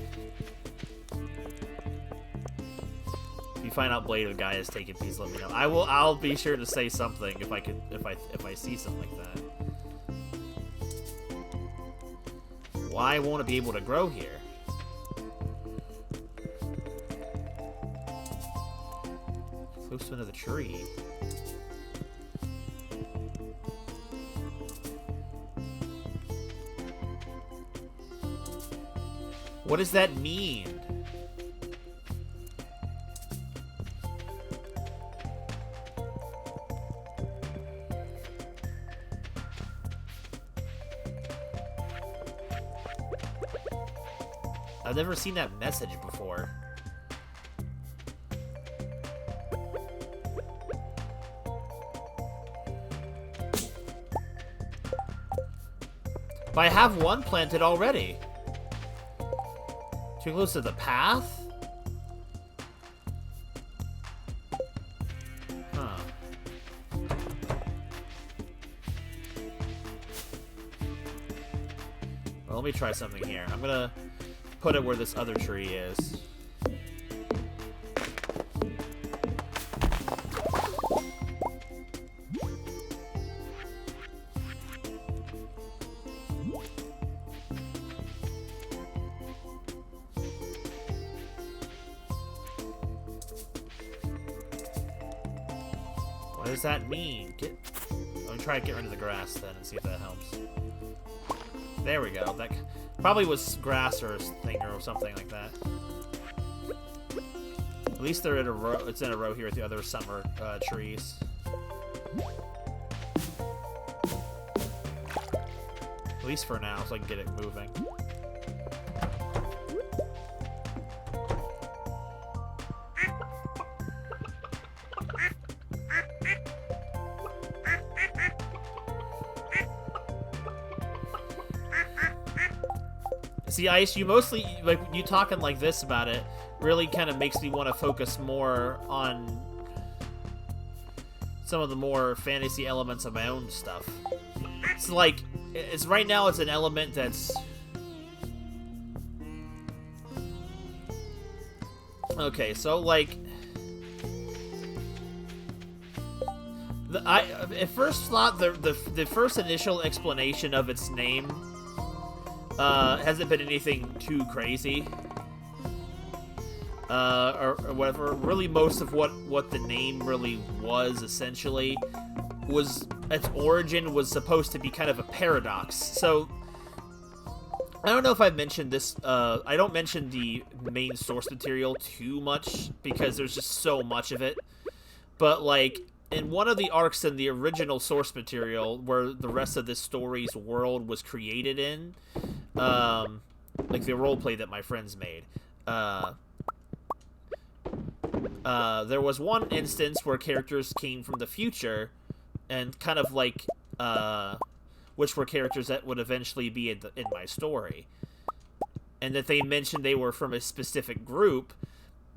If you find out Blade of Gaia is taken, please let me know. I'll be sure to say something if I see something like that. Why won't it be able to grow here? Close to another tree. What does that mean? I've never seen that message before. But I have one planted already. Too close to the path? Huh. Well, let me try something here. I'm gonna put it where this other tree is. What does that mean? Let me try to get rid of the grass then and see if that helps. There we go. That probably was grass or a thing or something like that. At least they're in a row. It's in a row here with the other summer trees. At least for now, so I can get it moving. See, Ice, you mostly, like, you talking like this about it really kind of makes me want to focus more on some of the more fantasy elements of my own stuff. It's like, right now it's an element that's... Okay, so, like... I at first thought the first initial explanation of its name hasn't been anything too crazy. Or whatever. Really, most of what the name really was, essentially, was its origin was supposed to be kind of a paradox. So, I don't know if I've mentioned this. I don't mention the main source material too much because there's just so much of it. But, like, in one of the arcs in the original source material, where the rest of this story's world was created in, like the roleplay that my friends made, there was one instance where characters came from the future, and kind of like, which were characters that would eventually be in my story, and that they mentioned they were from a specific group.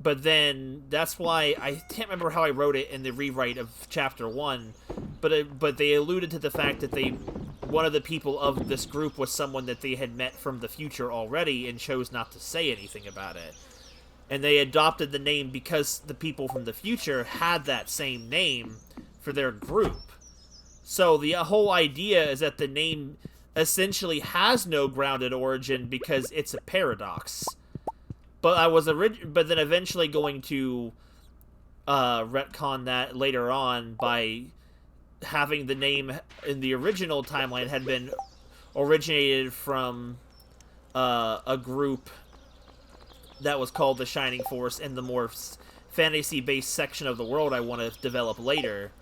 But then, that's why, I can't remember how I wrote it in the rewrite of Chapter 1, but they alluded to the fact that one of the people of this group was someone that they had met from the future already and chose not to say anything about it. And they adopted the name because the people from the future had that same name for their group. So the whole idea is that the name essentially has no grounded origin because it's a paradox. But but then eventually going to retcon that later on by having the name in the original timeline had been originated from a group that was called the Shining Force in the more fantasy-based section of the world I want to develop later.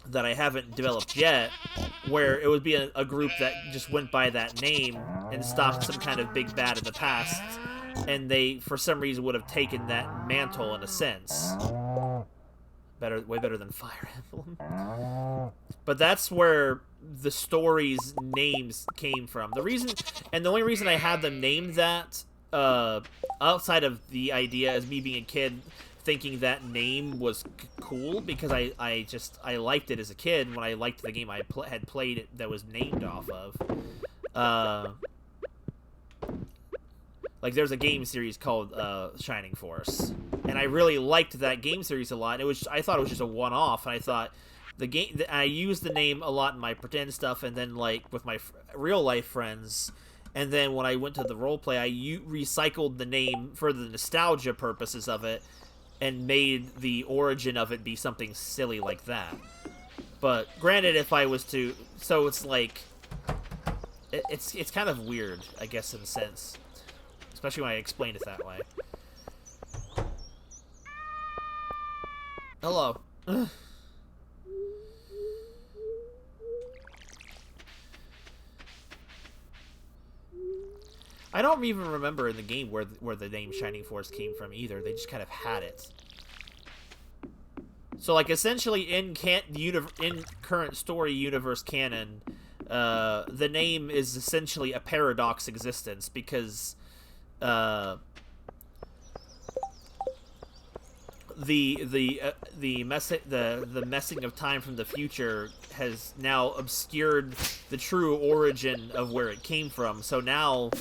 That I haven't developed yet, where it would be a group that just went by that name and stopped some kind of big bad in the past, and they, for some reason, would have taken that mantle in a sense. Way better than Fire Emblem. But that's where the story's names came from. The only reason I had them named that, outside of the idea as me being a kid thinking that name was cool, because I liked it as a kid when I liked the game I had played it that was named off of. Like, there's a game series called Shining Force, and I really liked that game series a lot. I thought it was just a one-off, and I thought I used the name a lot in my pretend stuff, and then, like, with my real-life friends, and then when I went to the roleplay, I recycled the name for the nostalgia purposes of it, and made the origin of it be something silly like that. But granted, if I was to... So it's like... It's kind of weird, I guess, in a sense. Especially when I explained it that way. Hello. I don't even remember in the game where the name Shining Force came from either. They just kind of had it. So, like, essentially in current story universe canon, the name is essentially a paradox existence because the messing of time from the future has now obscured the true origin of where it came from. So now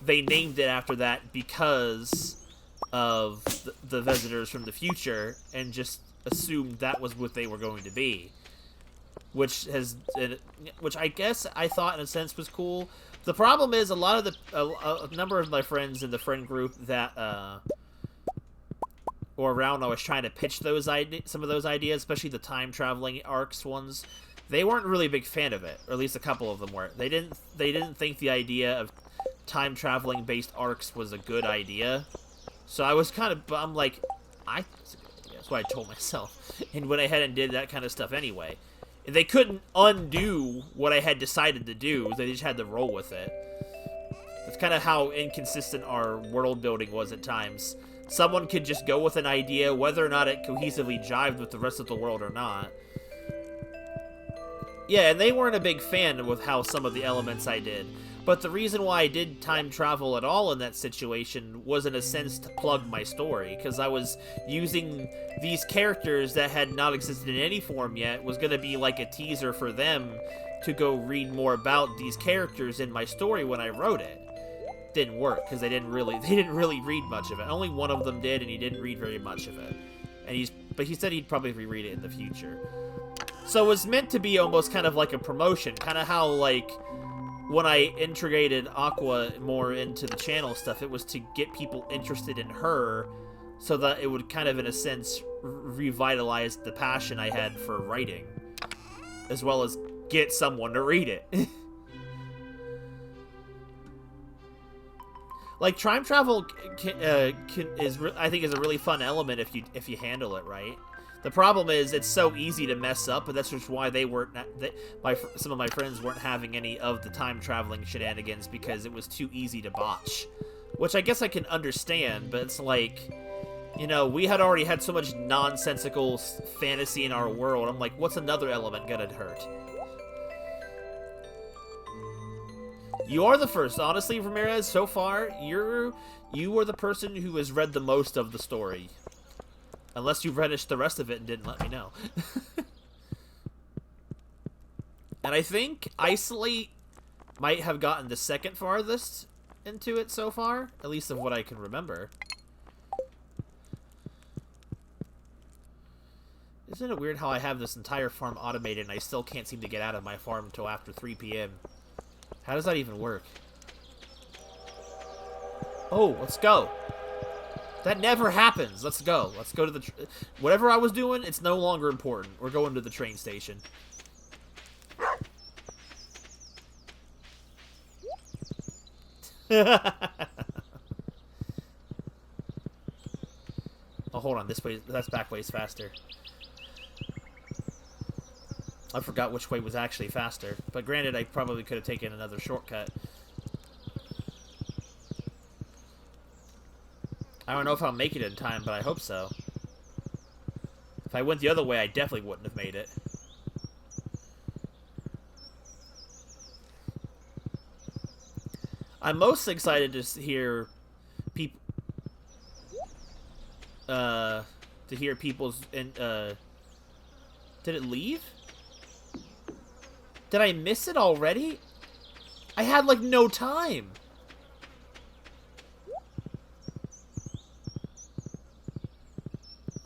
they named it after that because of the visitors from the future, and just assumed that was what they were going to be, which I guess I thought in a sense was cool. The problem is a number of my friends in the friend group that or around I was trying to pitch some of those ideas, especially the time traveling arcs ones, they weren't really a big fan of it, or at least a couple of them were. They didn't think the idea of time traveling based arcs was a good idea. So I'm like, that's what I told myself, and went ahead and did that kind of stuff anyway. They couldn't undo what I had decided to do, they just had to roll with it. That's kind of how inconsistent our world building was at times. Someone could just go with an idea, whether or not it cohesively jived with the rest of the world or not. Yeah, and they weren't a big fan with how some of the elements I did. But the reason why I did time travel at all in that situation was in a sense to plug my story, because I was using these characters that had not existed in any form yet, was going to be like a teaser for them to go read more about these characters in my story when I wrote it. Didn't work, because they didn't really read much of it. Only one of them did, and he didn't read very much of it. But he said he'd probably reread it in the future. So it was meant to be almost kind of like a promotion, kind of how, like, when I integrated Aqua more into the channel stuff, it was to get people interested in her, so that it would kind of, in a sense, revitalize the passion I had for writing, as well as get someone to read it. Like, time travel I think is a really fun element if you handle it right. The problem is it's so easy to mess up, but that's just why some of my friends weren't having any of the time traveling shenanigans, because it was too easy to botch. Which I guess I can understand, but it's like, you know, we had already had so much nonsensical fantasy in our world. I'm like, what's another element gonna hurt? You are the first, honestly, Ramirez. So far, you are the person who has read the most of the story. Unless you've read the rest of it and didn't let me know. And I think Isolate might have gotten the second farthest into it so far, at least of what I can remember. Isn't it weird how I have this entire farm automated and I still can't seem to get out of my farm until after 3 p.m.? How does that even work? Oh, let's go. That never happens. Let's go. Let's go to the... Whatever I was doing, it's no longer important. We're going to the train station. Oh, hold on. This way... That's back way's faster. I forgot which way was actually faster. But granted, I probably could have taken another shortcut. I don't know if I'll make it in time, but I hope so. If I went the other way, I definitely wouldn't have made it. I'm most excited to hear people... to hear people's... Did it leave? Did I miss it already? I had, like, no time.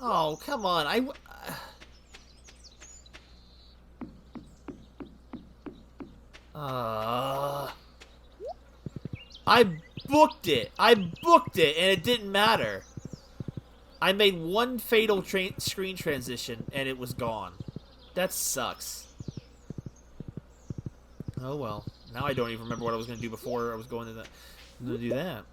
Oh, come on. I booked it. I booked it, and it didn't matter. I made one fatal screen transition, and it was gone. That sucks. Oh, well. Now I don't even remember what I was going to do before I was going to do that.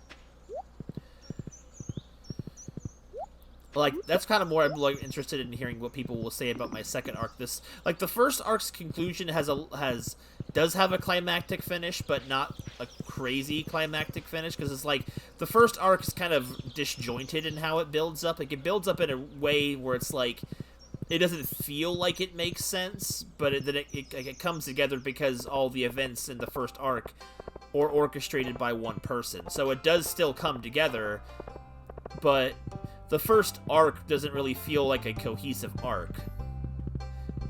Like, that's kind of more I'm like interested in hearing what people will say about my second arc. This, like, the first arc's conclusion does have a climactic finish, but not a crazy climactic finish, because it's like the first arc is kind of disjointed in how it builds up. Like, it builds up in a way where it's like it doesn't feel like it makes sense, but it comes together because all the events in the first arc are orchestrated by one person. So it does still come together, but the first arc doesn't really feel like a cohesive arc.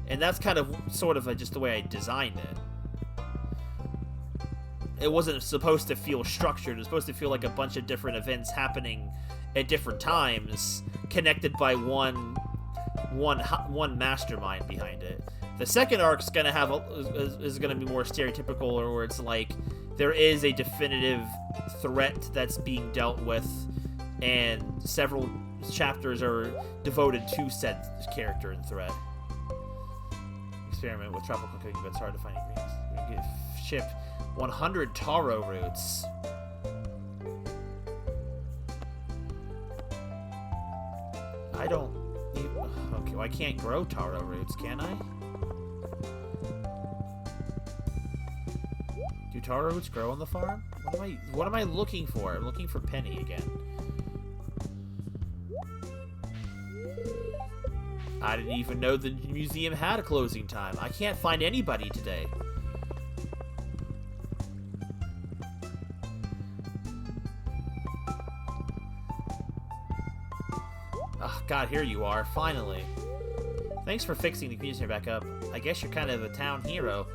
And that's kind of sort of just the way I designed it. It wasn't supposed to feel structured. It was supposed to feel like a bunch of different events happening at different times, connected by one mastermind behind it. The second arc's gonna have is gonna be more stereotypical, or where it's like there is a definitive threat that's being dealt with, and several chapters are devoted to said character and thread. Experiment with tropical cooking, but it's hard to find ingredients. Ship 100 taro roots. I don't... Okay, well, I can't grow taro roots, can I? Do taro roots grow on the farm? What am I looking for? I'm looking for Penny again. I didn't even know the museum had a closing time. I can't find anybody today. Oh, God, here you are, finally. Thanks for fixing the community center back up. I guess you're kind of a town hero.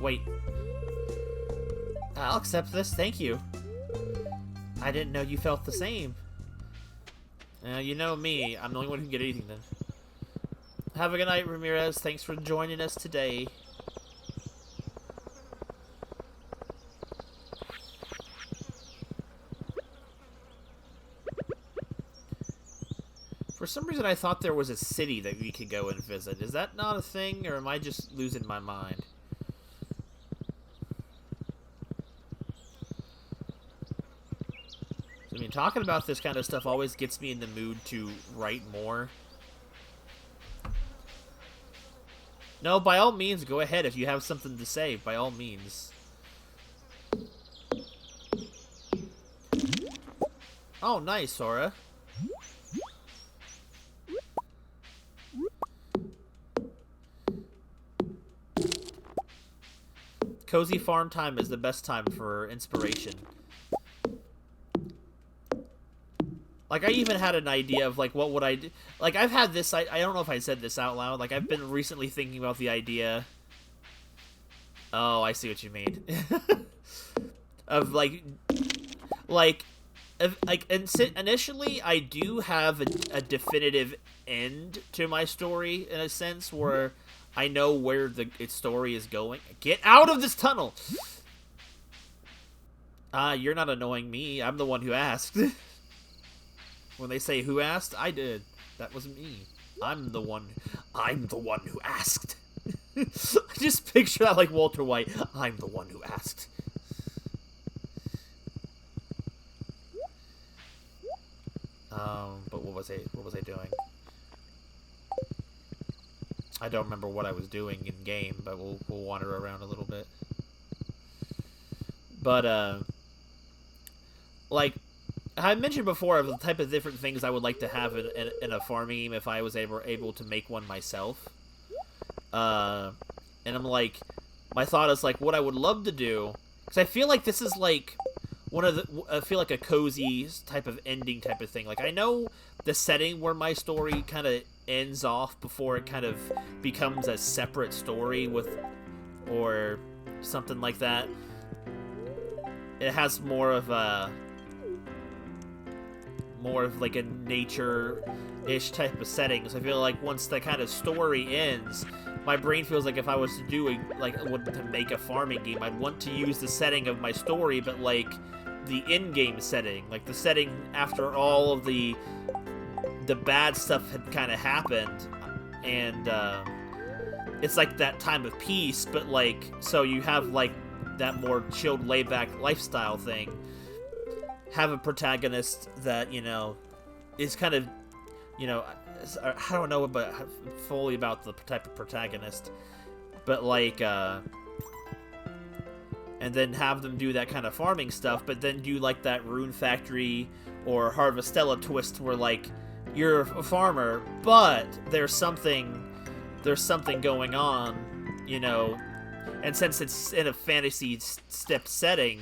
Wait. I'll accept this, thank you. I didn't know you felt the same. You know me, I'm the only one who can get anything then. Have a good night, Ramirez. Thanks for joining us today. For some reason, I thought there was a city that we could go and visit. Is that not a thing, or am I just losing my mind? I mean, talking about this kind of stuff always gets me in the mood to write more. No, by all means, go ahead. If you have something to say, by all means. Oh, nice, Sora. Cozy farm time is the best time for inspiration. Like, I even had an idea of, like, what would I do? Like, I've had this... I don't know if I said this out loud. Like, I've been recently thinking about the idea... Oh, I see what you mean. Of, initially, I do have a definitive end to my story, in a sense, where I know where its story is going. Get out of this tunnel! You're not annoying me. I'm the one who asked. When they say, who asked? I did. That was me. I'm the one who asked. I just picture that like Walter White. I'm the one who asked. But what was I doing? I don't remember what I was doing in game, but we'll wander around a little bit. But, like, I mentioned before the type of different things I would like to have in a farming game if I was able to make one myself. And I'm like, my thought is like, what I would love to do, because I feel like this is like I feel like a cozy type of ending type of thing. Like, I know the setting where my story kind of ends off before it kind of becomes a separate story or something like that. It has more of like a nature-ish type of setting. So I feel like once the kind of story ends, my brain feels like if I was to to make a farming game, I'd want to use the setting of my story, but like the in-game setting, like the setting after all of the bad stuff had kind of happened, and it's like that time of peace, but like, so you have like that more chilled, laid-back lifestyle thing. Have a protagonist that, you know, is kind of, you know, I don't know fully about the type of protagonist, but like, and then have them do that kind of farming stuff, but then do like that Rune Factory or Harvestella twist where like, you're a farmer, but there's something going on, you know, and since it's in a fantasy step setting,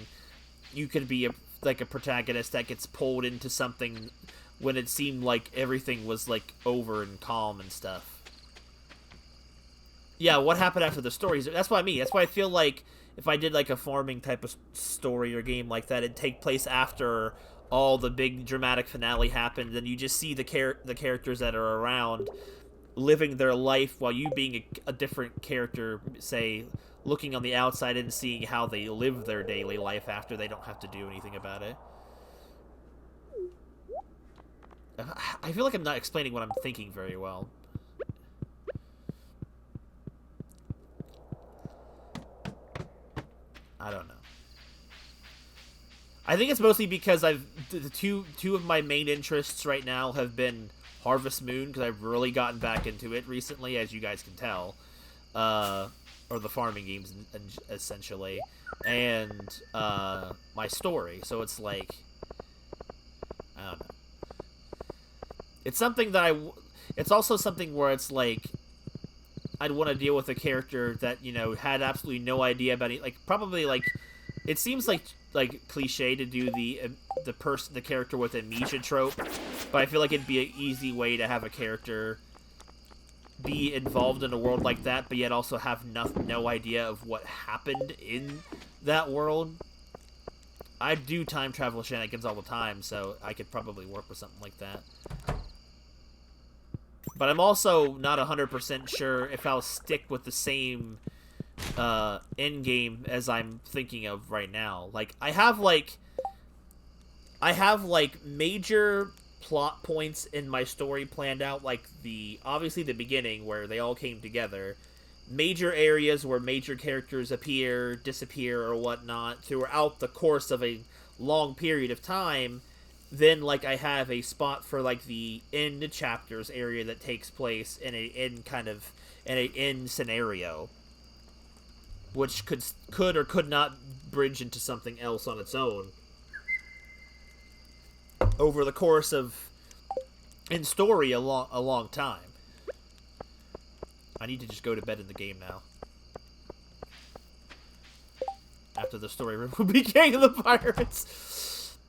you could be like a protagonist that gets pulled into something when it seemed like everything was like over and calm and stuff. Yeah, what happened after the stories? That's what I mean. That's why I feel like if I did like a farming type of story or game like that, it'd take place after all the big dramatic finale happened, and you just see the characters that are around living their life while you being a different character, say, looking on the outside and seeing how they live their daily life after they don't have to do anything about it. I feel like I'm not explaining what I'm thinking very well. I don't know. I think it's mostly because the two of my main interests right now have been Harvest Moon, because I've really gotten back into it recently, as you guys can tell, or the farming games essentially, and my story. So it's like, I don't know. It's something that it's also something where it's like, I'd want to deal with a character that, you know, had absolutely no idea about it. Like, probably, like, it seems like cliche to do the character with amnesia trope, but I feel like it'd be an easy way to have a character be involved in a world like that, but yet also have no idea of what happened in that world. I do time travel shenanigans all the time, so I could probably work with something like that. But I'm also not 100% sure if I'll stick with the same end game as I'm thinking of right now. Like, I have major plot points in my story planned out, like obviously the beginning where they all came together, major areas where major characters appear, disappear, or whatnot throughout the course of a long period of time. Then, like, I have a spot for, like, the end chapters area that takes place in an end scenario, which could or could not bridge into something else on its own over the course of, in story, a long time. I need to just go to bed in the game now. After the story became the pirates.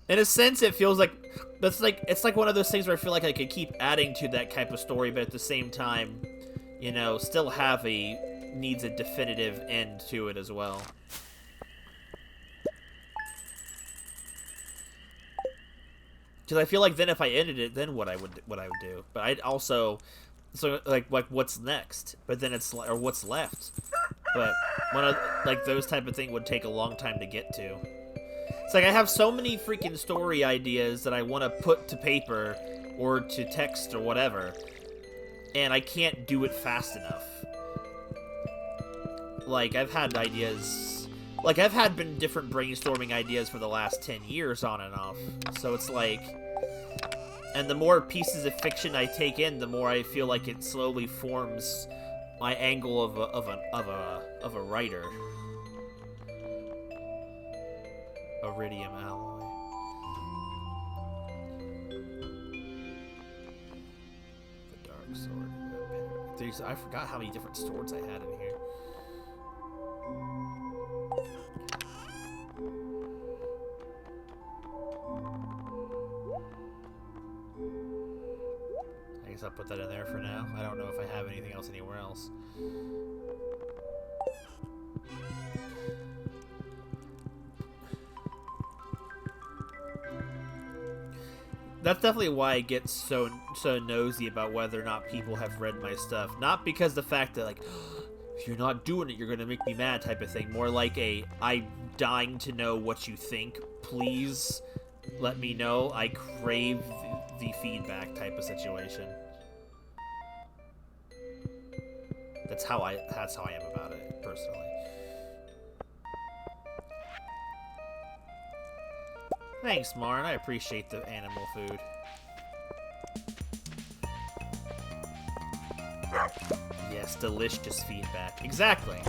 In a sense, it feels like it's like one of those things where I feel like I could keep adding to that type of story, but at the same time, you know, still needs a definitive end to it as well. Because I feel like then if I ended it, then what I would do. But I'd also, so like what's next? But then it's, or what's left? But like those type of thing would take a long time to get to. It's like I have so many freaking story ideas that I want to put to paper or to text or whatever, and I can't do it fast enough. Like, I've had ideas, like, I've had different brainstorming ideas for the last 10 years on and off, so it's like, and the more pieces of fiction I take in, the more I feel like it slowly forms my angle of a writer. Iridium alloy. The dark sword. I forgot how many different swords I had in here. I guess I'll put that in there for now. I don't know if I have anything else anywhere else. That's definitely why I get so nosy about whether or not people have read my stuff. Not because the fact that, like, if you're not doing it, you're gonna make me mad type of thing. More like I'm dying to know what you think. Please let me know. I crave the feedback type of situation. That's how I am about it, personally. Thanks, Marn. I appreciate the animal food. Yes, delicious feedback. Exactly.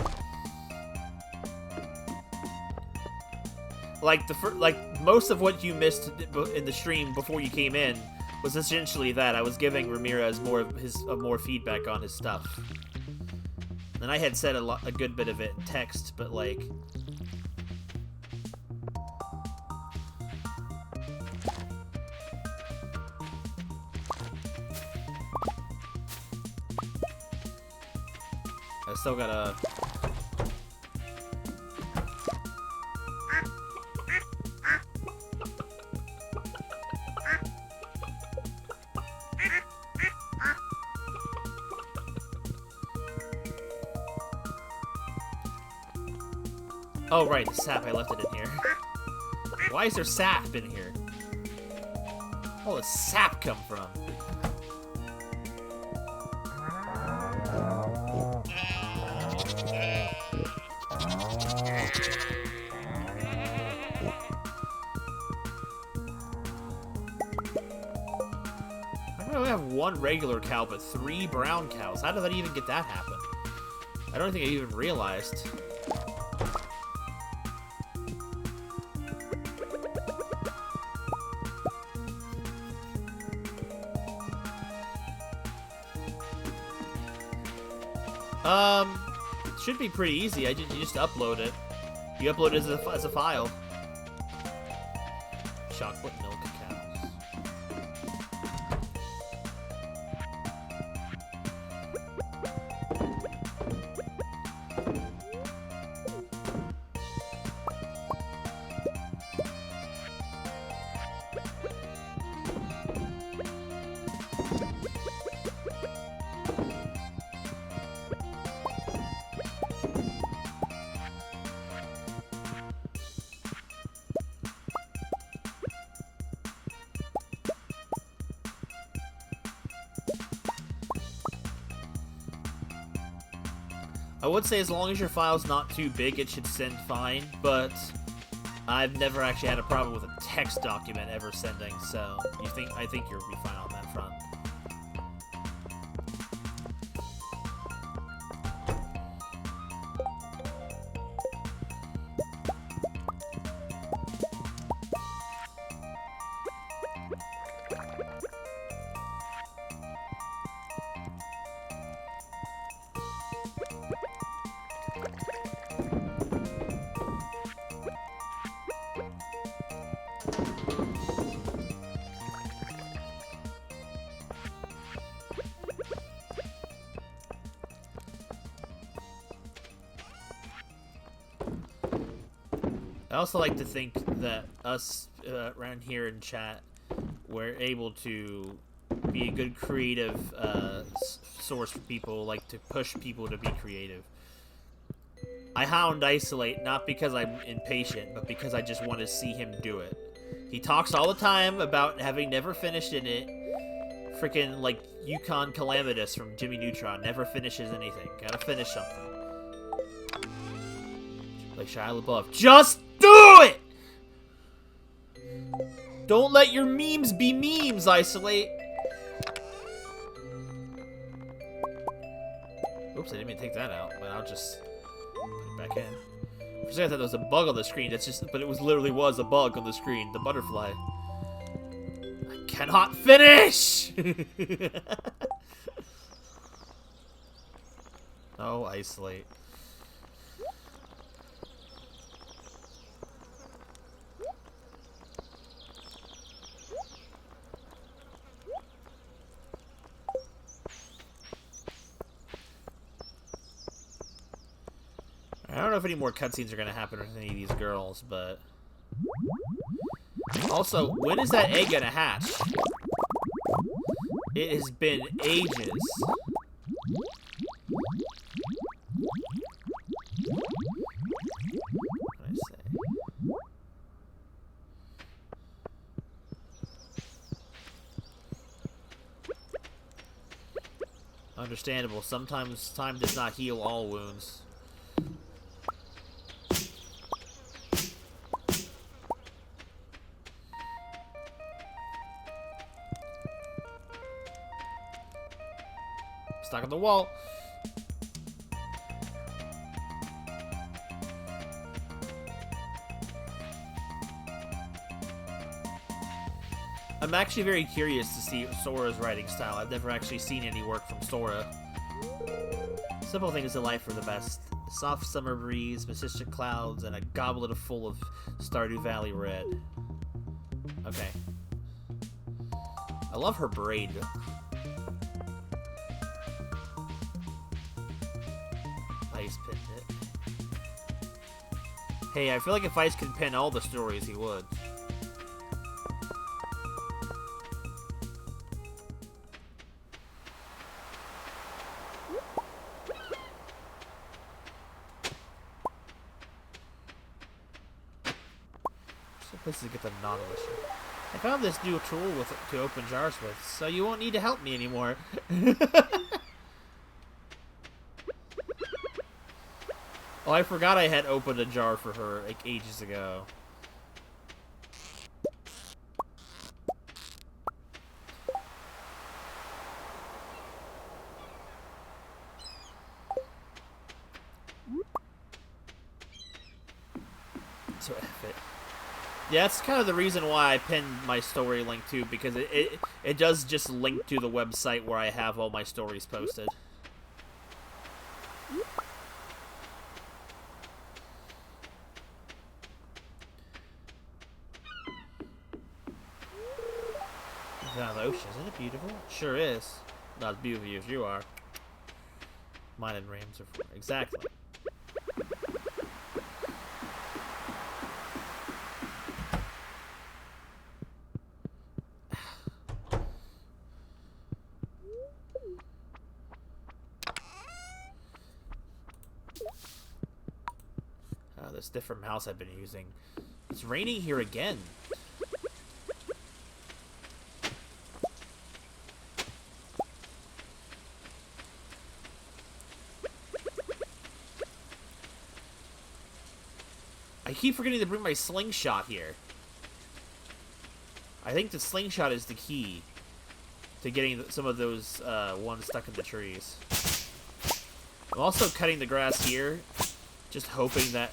Like most of what you missed in the stream before you came in was essentially that. I was giving Ramirez more feedback on his stuff, and I had said a good bit of it in text, but like. I still gotta... Oh, right, the sap. I left it in here. Why is there sap in here? Oh, the sap come from? I only have one regular cow, but 3 brown cows. How did that even get that happen? I don't think I even realized. Should be pretty easy. You just upload it. You upload it as a file. Chocolate milk cows. I would say as long as your file's not too big, it should send fine, but I've never actually had a problem with a text document ever sending, so I think you'll be fine on that front. I also like to think that us around here in chat, we're able to be a good creative source for people, like to push people to be creative. I hound Isolate not because I'm impatient, but because I just want to see him do it. He talks all the time about having never finished in it. Freaking like Yukon Calamitous from Jimmy Neutron never finishes anything. Gotta finish something. Like Shia LaBeouf. Just do it! Don't let your memes be memes, Isolate. Oops, I didn't mean to take that out, but I'll just put it back in. For a second I thought there was a bug on the screen. But it literally was a bug on the screen. The butterfly. I cannot finish! Oh, Isolate. I don't know if any more cutscenes are going to happen with any of these girls, but... Also, when is that egg going to hatch? It has been ages. What did I say? Understandable. Sometimes time does not heal all wounds. Stuck on the wall. I'm actually very curious to see Sora's writing style. I've never actually seen any work from Sora. Simple things in life are the best. A soft summer breeze, persistent clouds, and a goblet full of Stardew Valley red. Okay. I love her braid. Ice pinned it. Hey, I feel like if Ice could pin all the stories, he would. places to get the Nautilus. I found this new tool to open jars with, so you won't need to help me anymore. Oh, I forgot I had opened a jar for her like ages ago. So F it. Yeah, that's kind of the reason why I pinned my story link too, because it does just link to the website where I have all my stories posted. Down the ocean, isn't it beautiful? Sure is. Not as beautiful as you are. Mine and Rams are exactly. This different mouse I've been using. It's raining here again. I keep forgetting to bring my slingshot here. I think the slingshot is the key to getting some of those ones stuck in the trees. I'm also cutting the grass here, just hoping that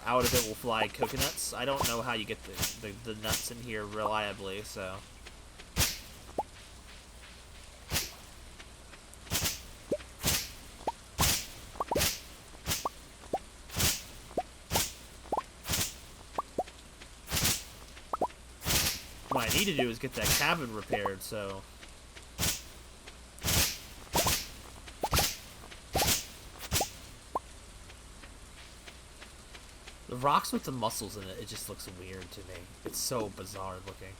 out of it will fly coconuts. I don't know how you get the nuts in here reliably, so... What I need to do is get that cabin repaired, so... The rocks with the mussels in it, it just looks weird to me. It's so bizarre looking.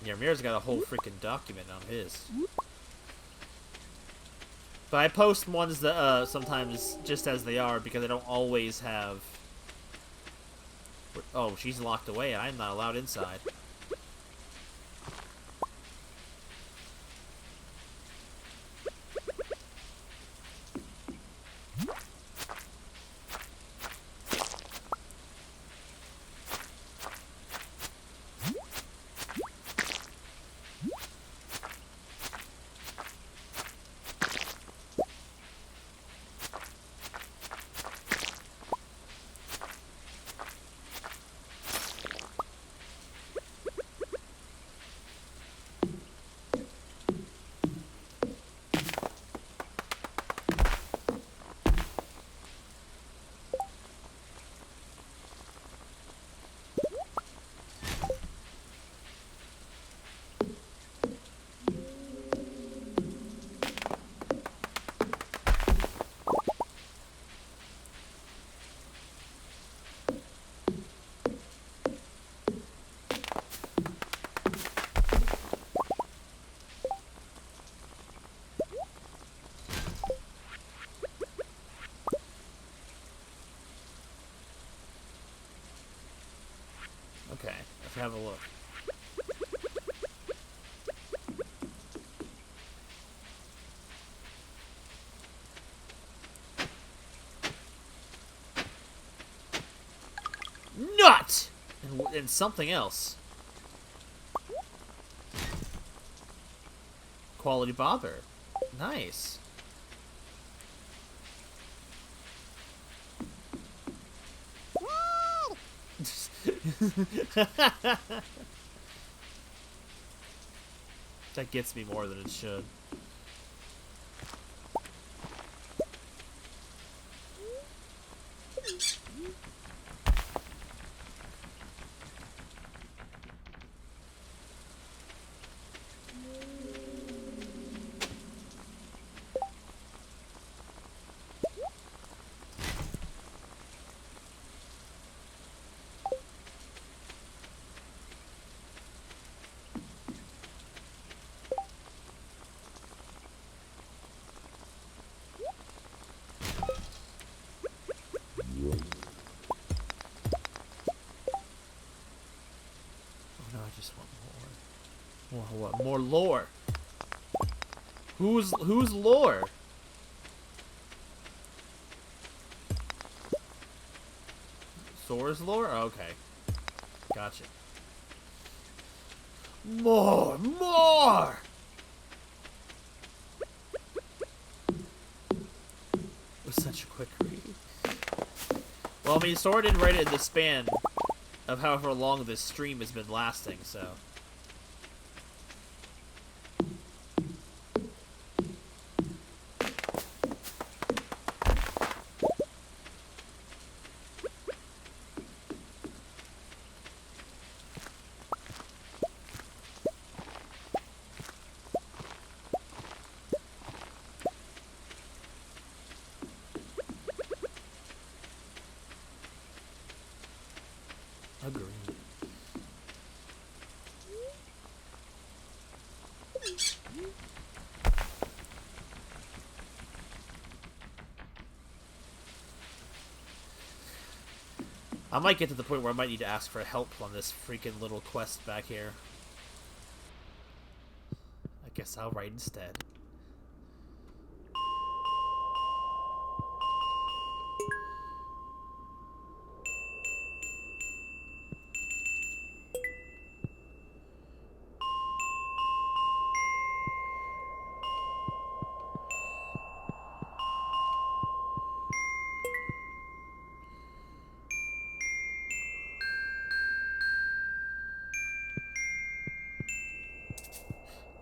Yeah, Ramir's got a whole freaking document on his. But I post ones that sometimes just as they are because I don't always have... Oh, she's locked away. I'm not allowed inside. Okay, let's have a look. Nut! And something else. Quality bobber. Nice. That gets me more than it should. more lore. Who's lore? Sora's lore? Okay. Gotcha. More! It was such a quick read. Well, I mean, Sora didn't write it in the span of however long this stream has been lasting, so... Agreed. I might get to the point where I might need to ask for help on this freaking little quest back here. I guess I'll write instead.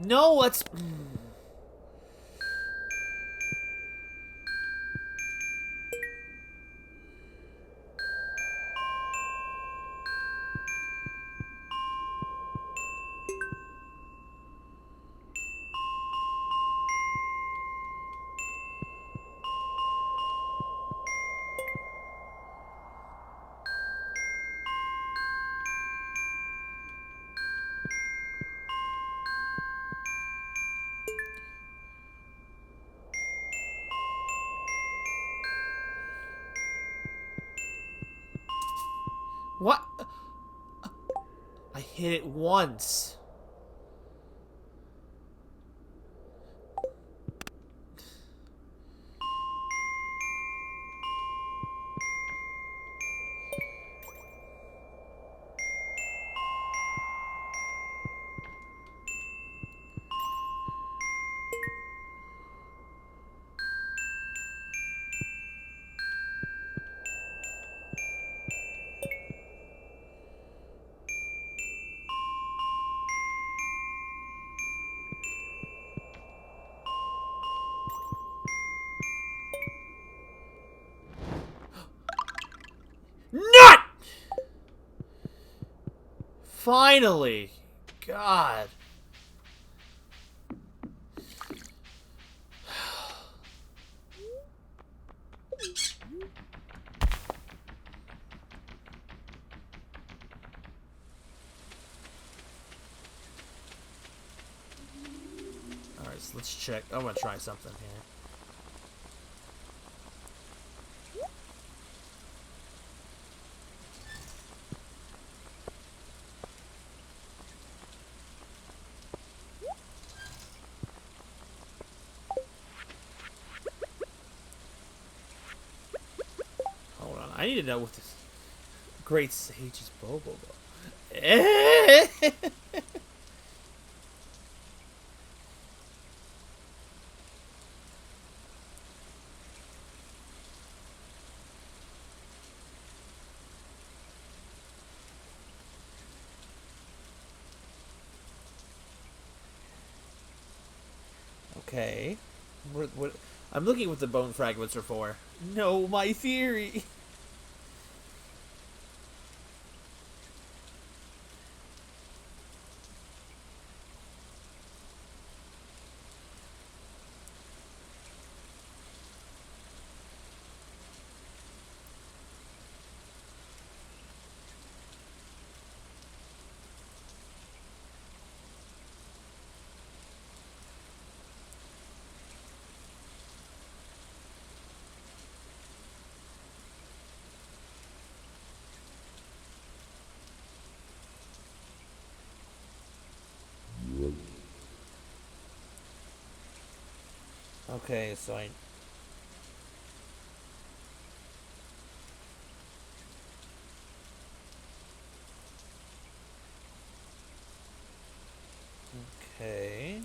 No, let's... What? I hit it once. Not! Finally! God. Alright, so let's check. I want to try something here. Hold on, I need to know what this great sage is. Bobo. Okay. What? I'm looking at what the bone fragments are for. No, my theory. Okay, so I... Okay.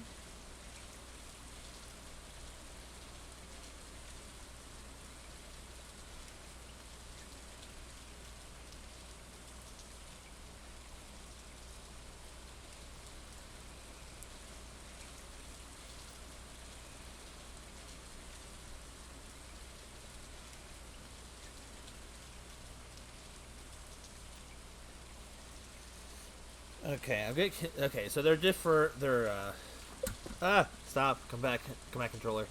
Okay, okay, so they're different. They're stop! Come back, controller.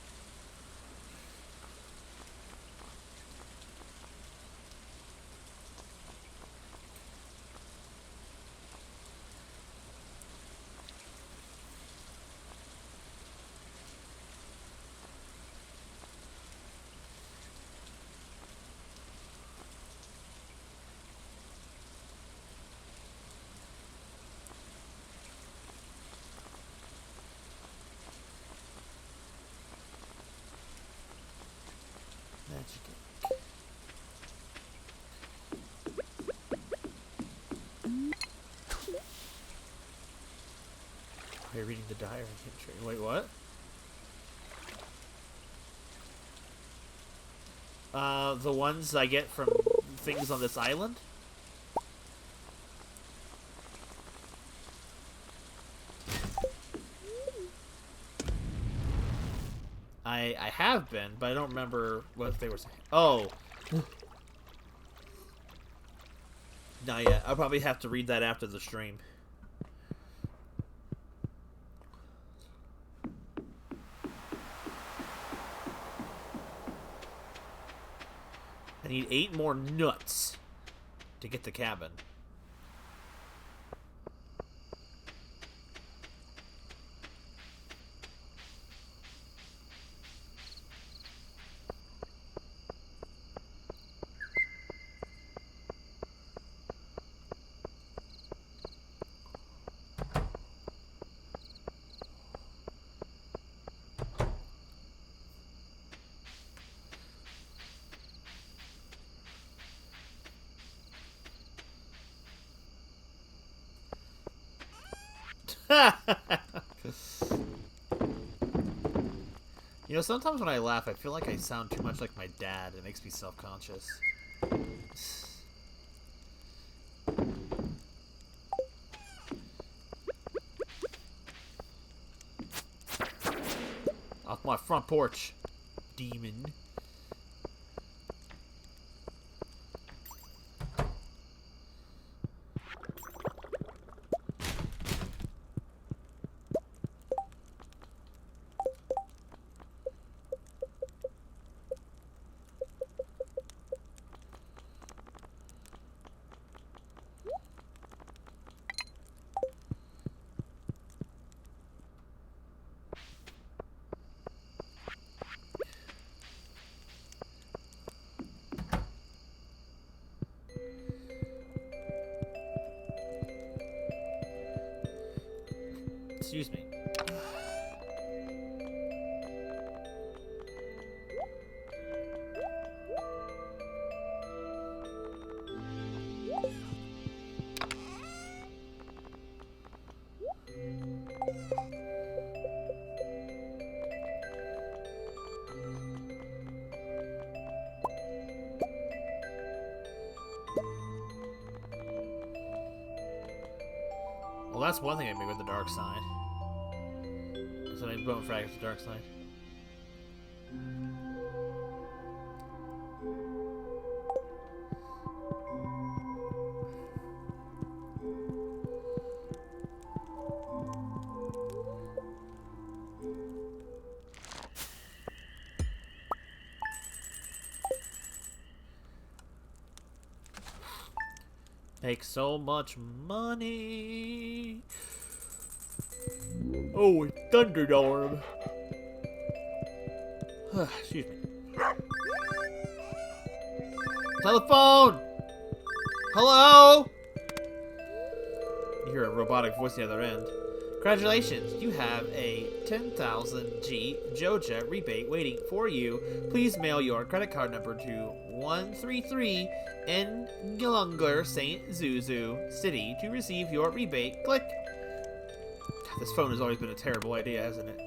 Are you reading the diary? Wait, what? The ones I get from things on this island? I have been, but I don't remember what they were saying. Oh. Not yet. I'll probably have to read that after the stream. I need 8 more nuts to get the cabin. You know, sometimes when I laugh, I feel like I sound too much like my dad. It makes me self-conscious. Off my front porch, demon. Excuse me. Well, that's one thing I made with the dark side. So I made bone fragments with the dark side. Make so much money. Oh, a Thunderdorm. Excuse me. Telephone! Hello? You hear a robotic voice on the other end. Congratulations, you have a 10,000 G Joja rebate waiting for you. Please mail your credit card number to 133 in Gilungler, St. Zuzu City to receive your rebate. Click. This phone has always been a terrible idea, hasn't it?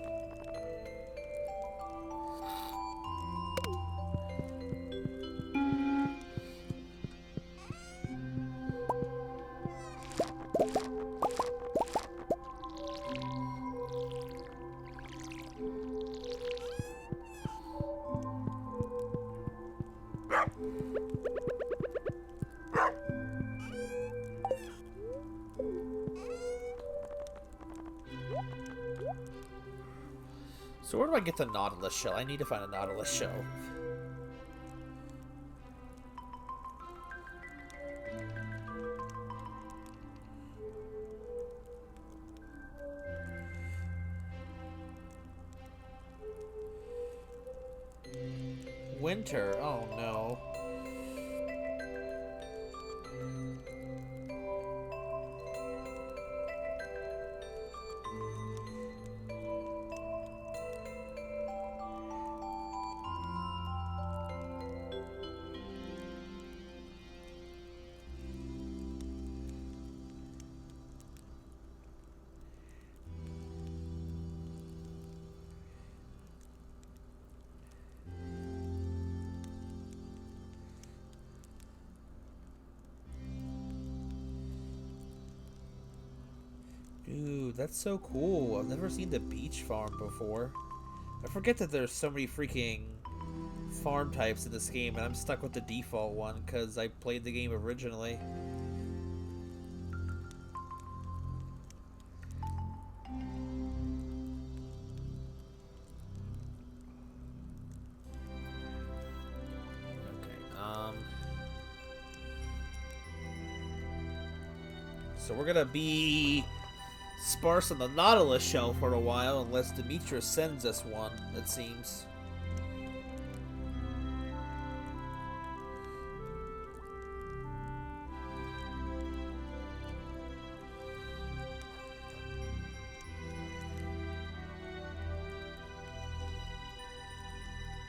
So where do I get the Nautilus shell? I need to find a Nautilus shell. Winter. Oh no. Dude, that's so cool. I've never seen the beach farm before. I forget that there's so many freaking farm types in this game, and I'm stuck with the default one because I played the game originally. So we're gonna be sparse on the Nautilus shell for a while, unless Demetrius sends us one, it seems.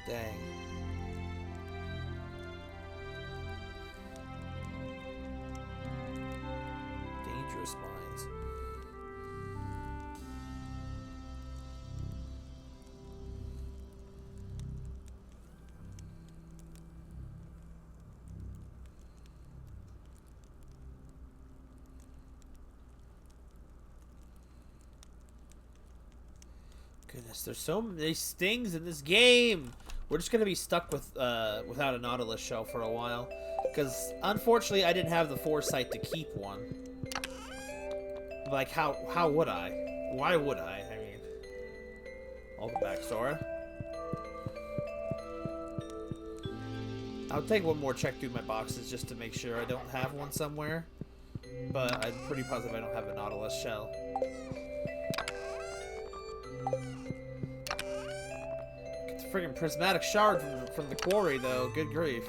Dang. Dangerous mines. Goodness, there's so many stings in this game. We're just gonna be stuck with without a Nautilus shell for a while, because unfortunately I didn't have the foresight to keep one. Like how would I? Why would I? I mean, welcome back, Sora. I'll take one more check through my boxes just to make sure I don't have one somewhere, but I'm pretty positive I don't have a Nautilus shell. Friggin' prismatic shard from the quarry, though. Good grief.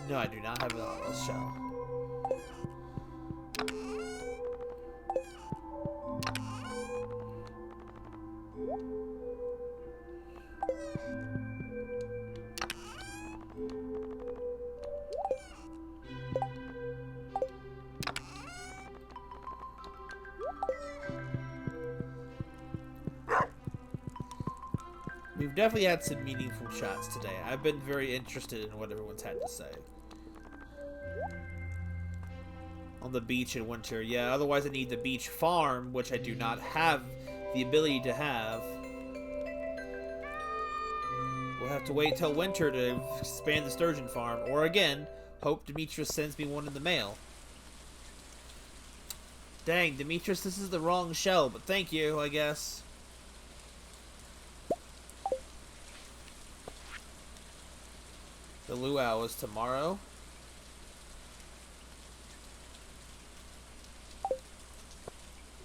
No, I do not have a shell. We've definitely had some meaningful chats today. I've been very interested in what everyone's had to say. On the beach in winter, yeah, otherwise I need the beach farm, which I do not have the ability to have. We'll have to wait till winter to expand the sturgeon farm, or again, hope Demetrius sends me one in the mail. Dang, Demetrius, this is the wrong shell, but thank you, I guess. The luau is tomorrow.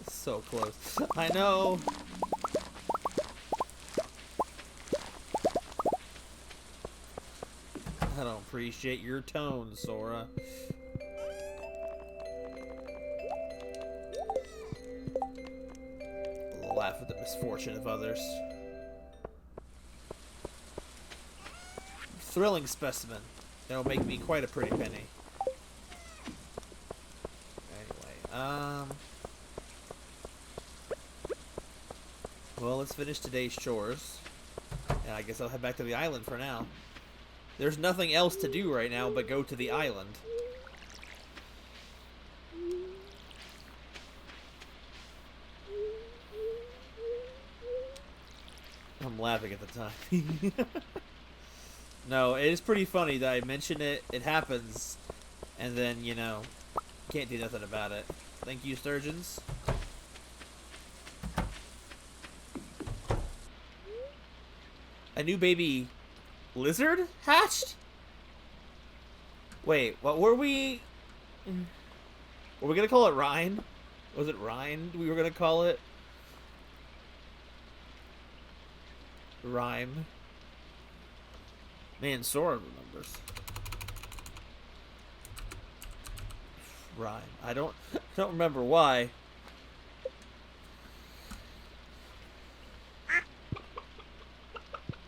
So close. I know. appreciate your tone, Sora. Laugh at the misfortune of others. Thrilling specimen. That'll make me quite a pretty penny. Anyway, well, let's finish today's chores. And I guess I'll head back to the island for now. There's nothing else to do right now but go to the island. I'm laughing at the time. No, it is pretty funny that I mention it, it happens, and then, you know, can't do nothing about it. Thank you, Sturgeons. A new baby lizard hatched? Wait, what were we... Were we gonna call it Rhine? Was it Rhine we were gonna call it? Rhyme. Man, Sora remembers. Rhyme. I don't remember why.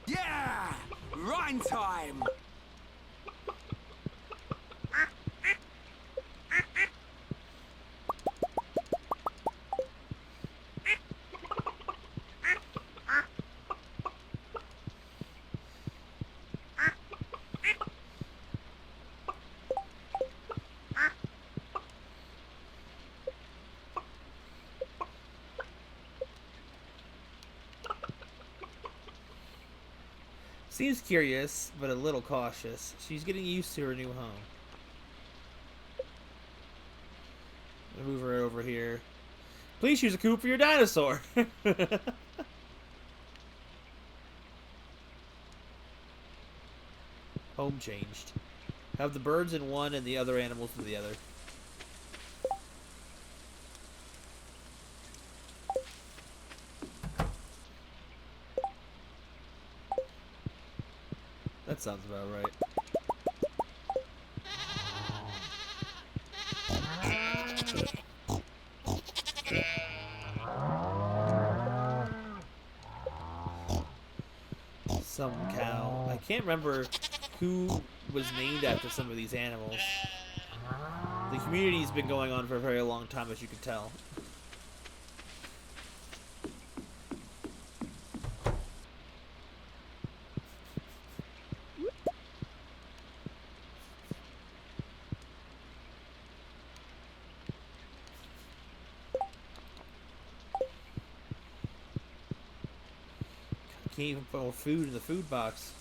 Yeah! Rhyme time! Seems curious, but a little cautious. She's getting used to her new home. I'll move her over here. Please use a coop for your dinosaur. Home changed. Have the birds in one and the other animals in the other. That sounds about right. Some cow. I can't remember who was named after some of these animals. The community's been going on for a very long time, as you can tell. Can't even put more food in the food box.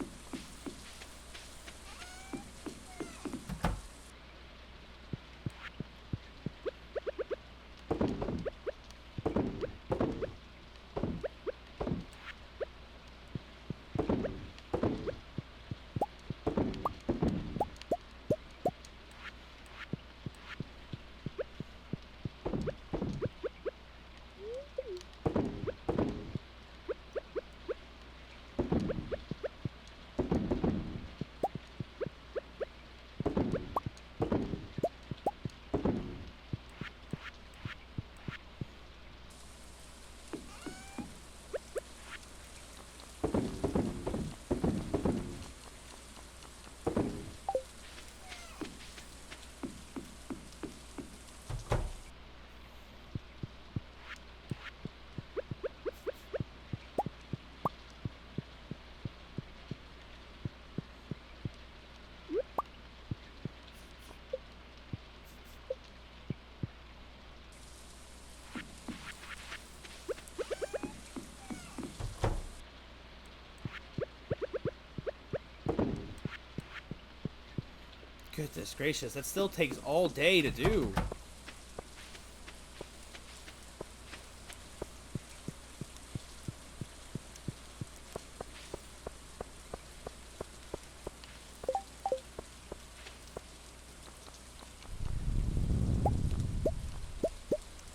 Goodness gracious, that still takes all day to do.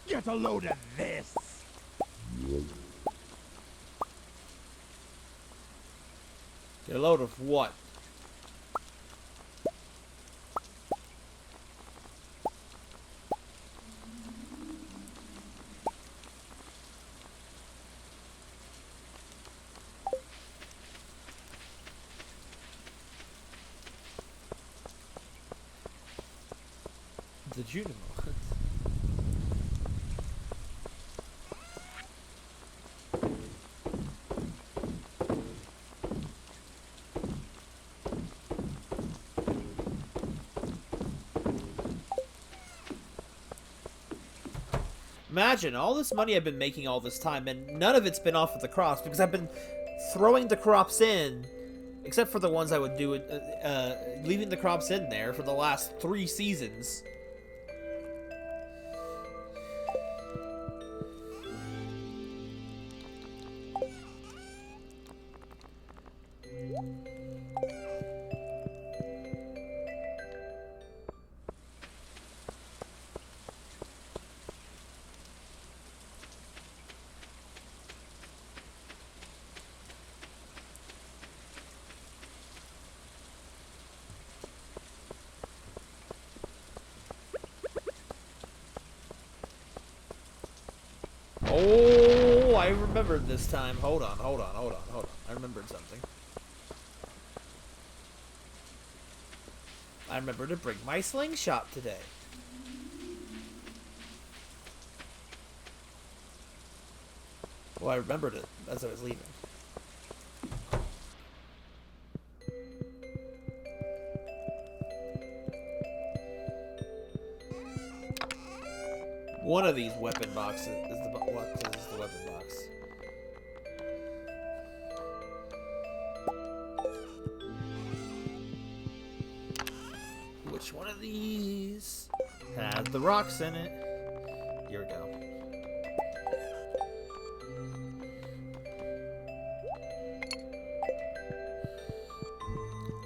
Get a load of this! Get a load of what? The Junimo. Imagine all this money I've been making all this time, and none of it's been off of the crops because I've been throwing the crops in, except for the ones I would do, leaving the crops in there for the last 3 seasons. Oh, I remembered this time. Hold on. I remembered something. I remember to bring my slingshot today. Well, I remembered it as I was leaving. One of these weapon boxes is the weapon box. Which one of these has the rocks in it? Here we go.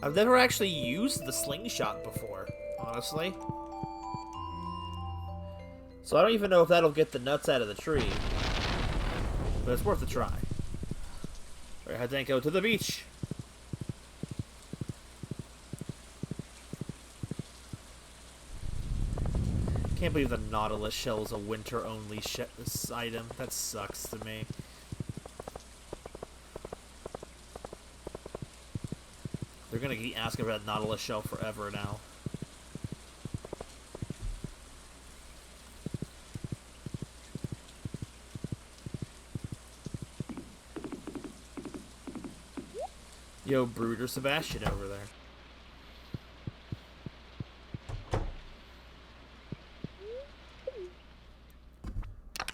I've never actually used the slingshot before, honestly. So I don't even know if that'll get the nuts out of the tree. But it's worth a try. Alright, head Danko to the beach. Can't believe the Nautilus shell is a winter-only item. That sucks to me. They're gonna keep asking about Nautilus shell forever now. Yo, Brooder Sebastian over there.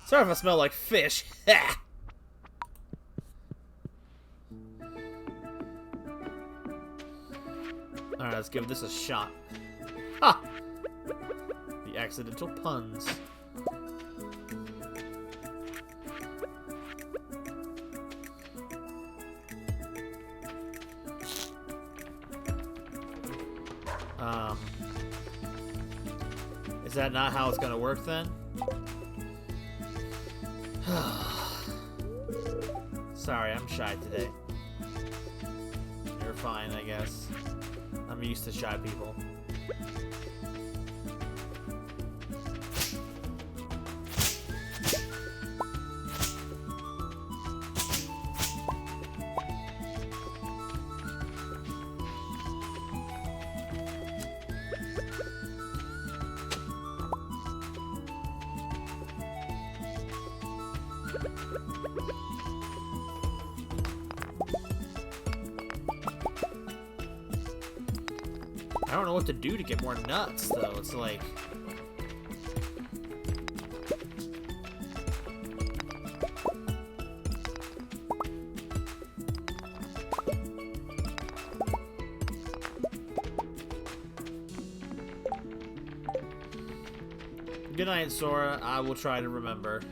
Sorry if I smell like fish. Alright, let's give this a shot. Ha! The accidental puns. Is that not how it's gonna work then? Sorry, I'm shy today. You're fine, I guess. I'm used to shy people. I don't know what to do to get more nuts, though. It's like... Good night, Sora. I will try to remember.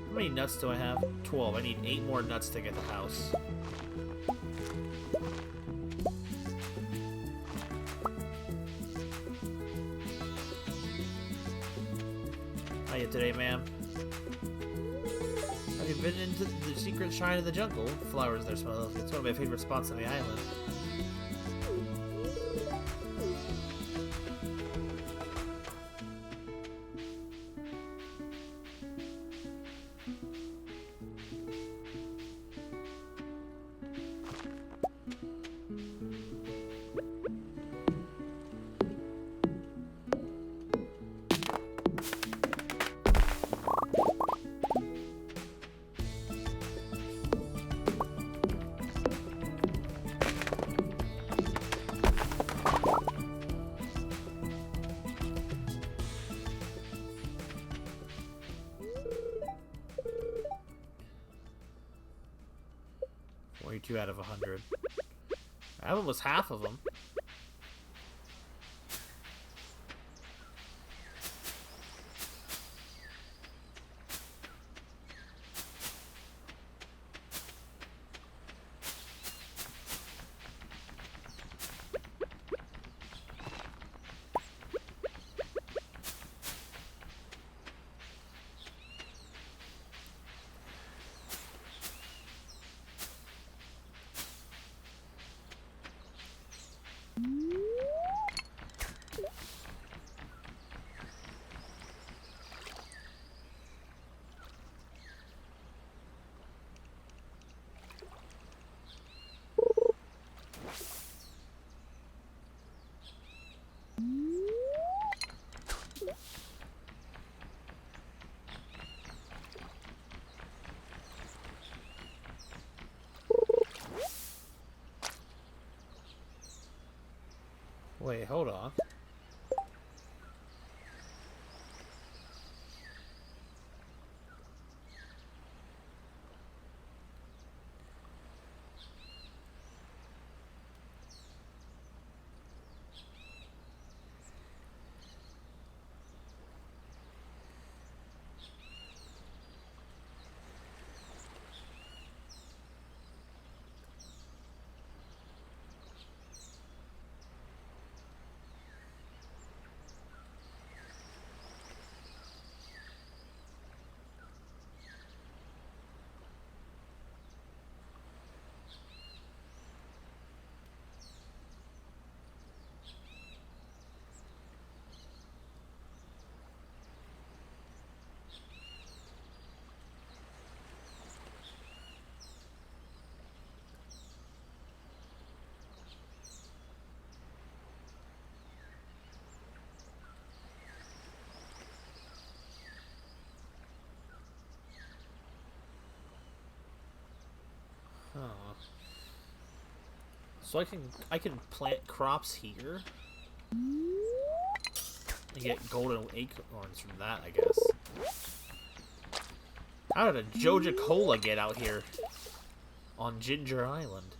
How many nuts do I have? 12. I need 8 more nuts to get the house. How you today, ma'am? Have you been into the secret shrine of the jungle? Flowers there smell lovely. It's one of my favorite spots on the island. 52 out of 100. That one was half of them. Wait, hold on. Huh. So I can plant crops here and get golden acorns from that, I guess. How did a Joja Cola get out here on Ginger Island?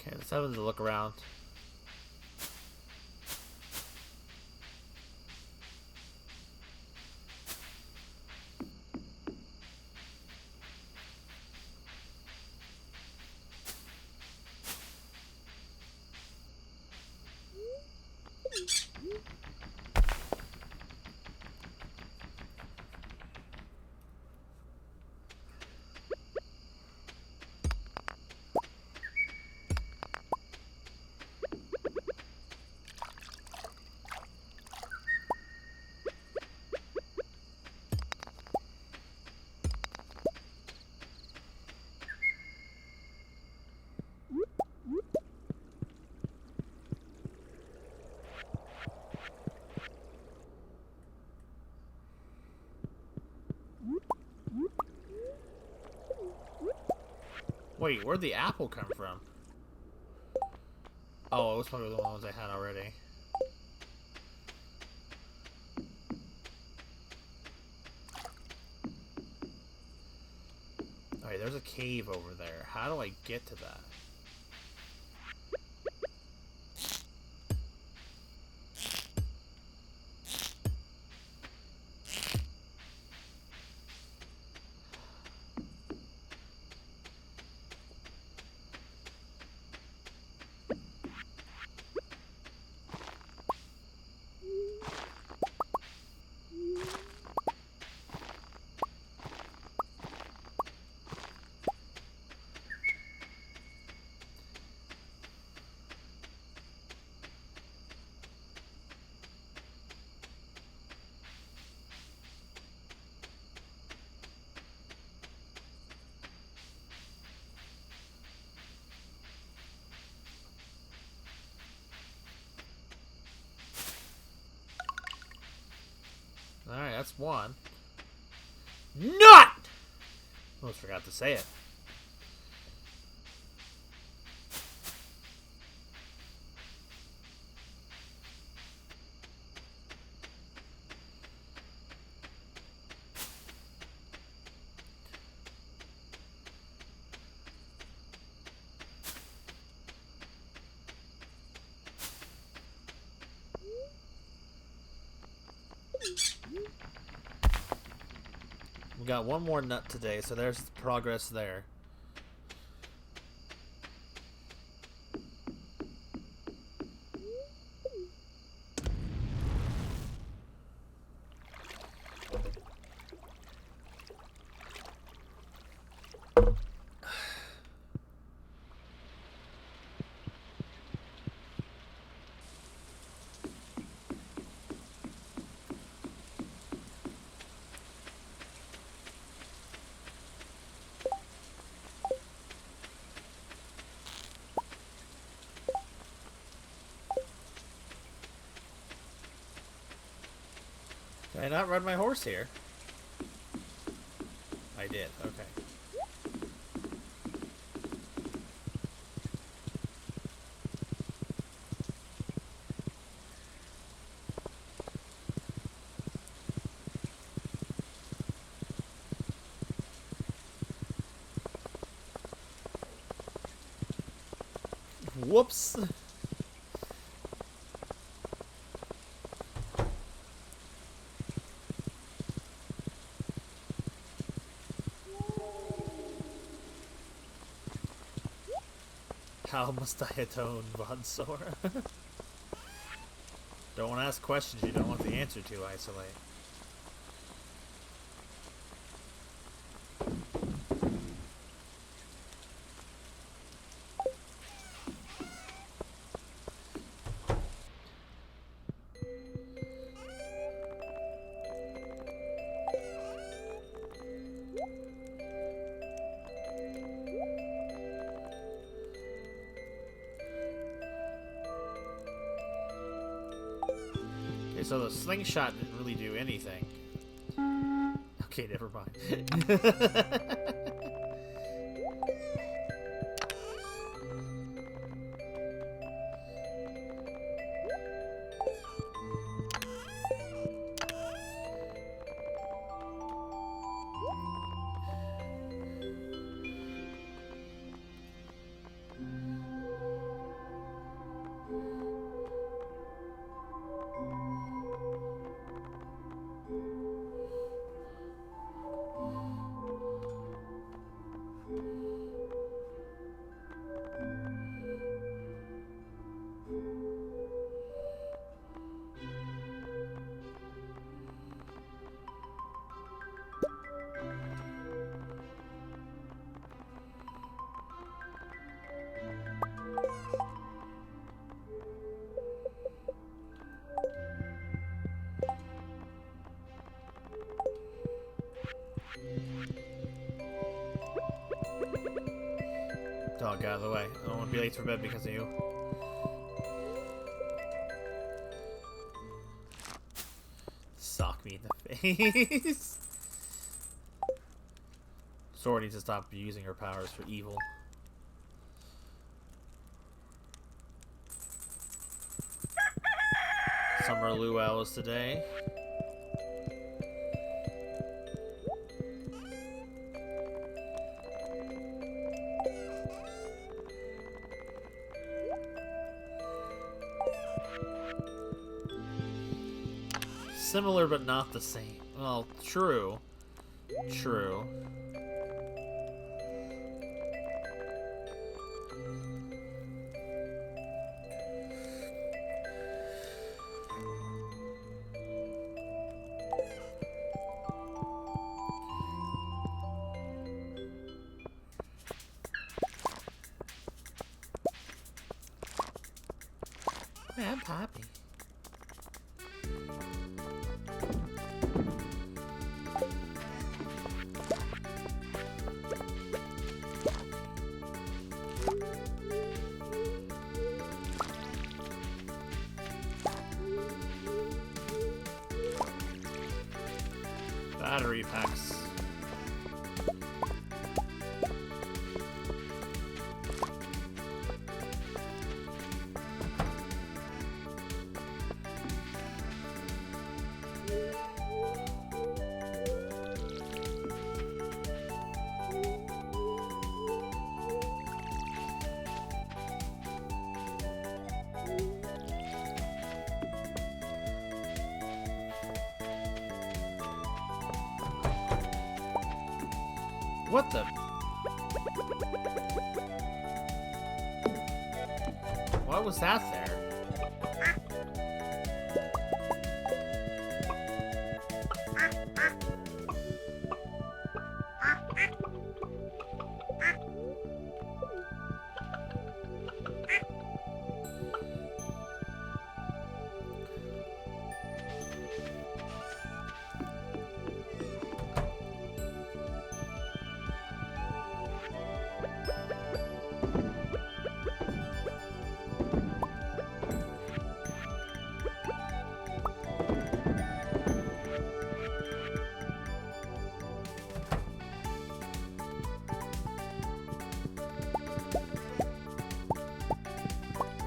Okay, let's have a look around. Wait, where'd the apple come from? Oh, it was probably the ones I had already. Alright, there's a cave over there. How do I get to that? that's one. Not! Almost forgot to say it. We got one more nut today, so there's progress there. Did I not ride my horse here? I did, okay. Whoops! How must I atone, Vonsor? Don't want to ask questions you don't want the answer to, Isolate. Okay, so the slingshot didn't really do anything. Okay, never mind. Dog, get out of the way. I don't want to be late for bed because of you. Sock me in the face. Sora needs to stop using her powers for evil. Summer luau's today. Similar, but not the same. Well, true. True. Man, I'm happy. Battery packs. What the? Why was that there?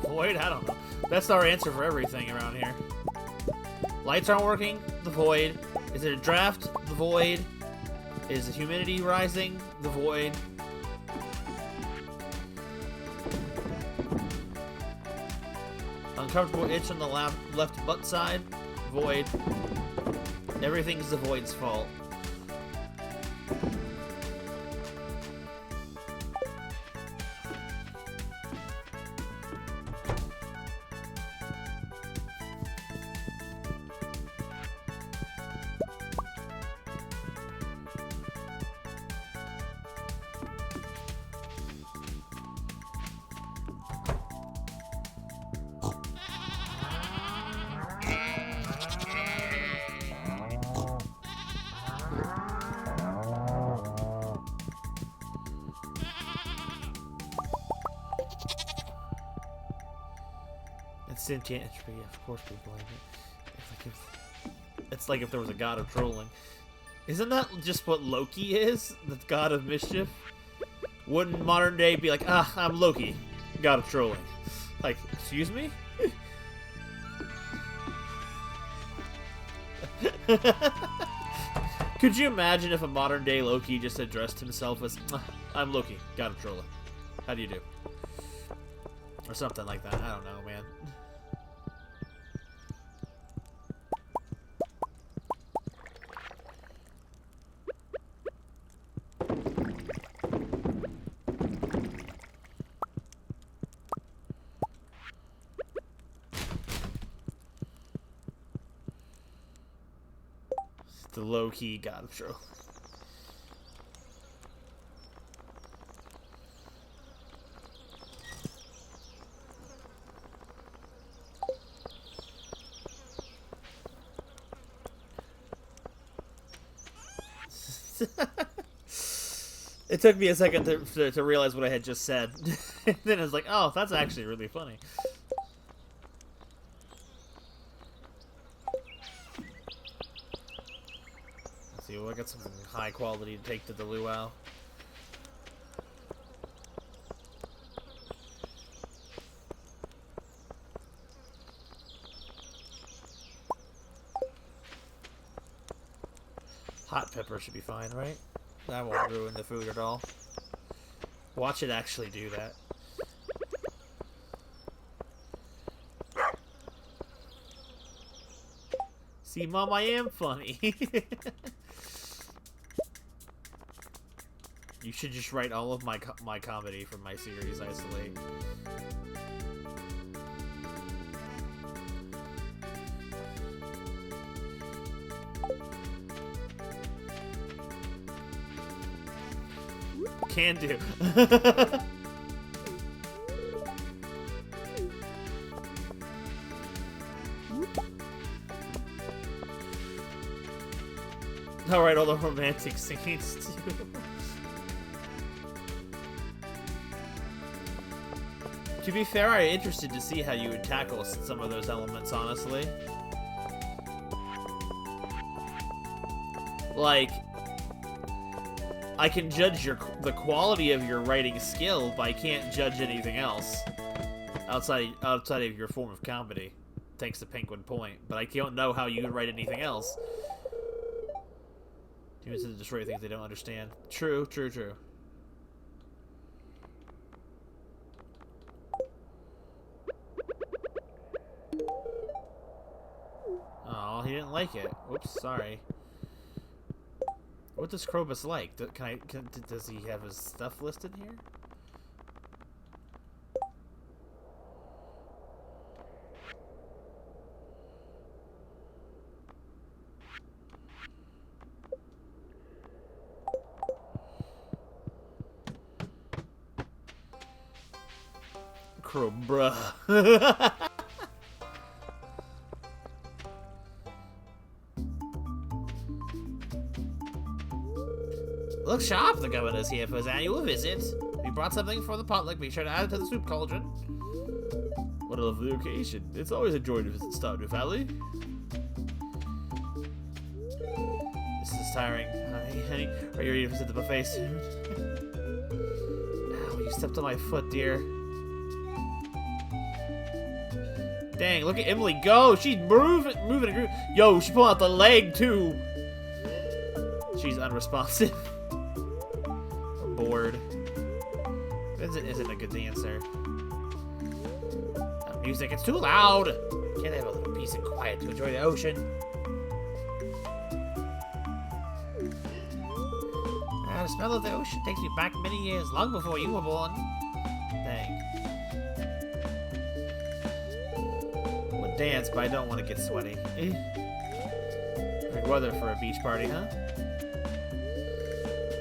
Void? I don't know. That's our answer for everything around here. Lights aren't working? The void. Is it a draft? The void. Is the humidity rising? The void. Uncomfortable itch on the left butt side? Void. Everything's the void's fault. Sentient entropy, of course we blame it. It's like if there was a god of trolling. Isn't that just what Loki is? The god of mischief? Wouldn't modern day be like, ah, I'm Loki, god of trolling? Like, excuse me? Could you imagine if a modern day Loki just addressed himself as, ah, I'm Loki, god of trolling? How do you do? Or something like that. I don't know, man. The low-key god of trolling. It took me a second to realize what I had just said. Then I was like, oh, that's actually really funny. Let's see, we'll get something high quality to take to the luau. Hot pepper should be fine, right? That won't ruin the food at all. Watch it actually do that. See, Mom, I am funny. You should just write all of my comedy from my series, Isolate. Can do. Alright, all the romantic scenes too. To be fair, I'm interested to see how you would tackle some of those elements, honestly. Like, I can judge the quality of your writing skill, but I can't judge anything else outside of your form of comedy. Thanks to Penguin Point, but I don't know how you would write anything else. Humans to destroy things they don't understand. True. Oh, he didn't like it. Whoops, sorry. What does Krobus like? Does he have his stuff listed here? Bruh. Look sharp, the governor's here for his annual visit. We brought something for the potluck. Be sure to add it to the soup cauldron. What a lovely occasion. It's always a joy to visit Stardew Valley. This is tiring. Honey, are you ready to visit the buffet soon? Ow, you stepped on my foot, dear. Dang, look at Emily go! She's moving. Yo, she pulled out the leg, too. She's unresponsive. I'm bored. Vincent isn't a good dancer. Music, it's too loud! Can't have a little peace and quiet to enjoy the ocean? The smell of the ocean takes me back many years, long before you were born. Dang. Would dance, but I don't want to get sweaty. Good weather for a beach party, huh?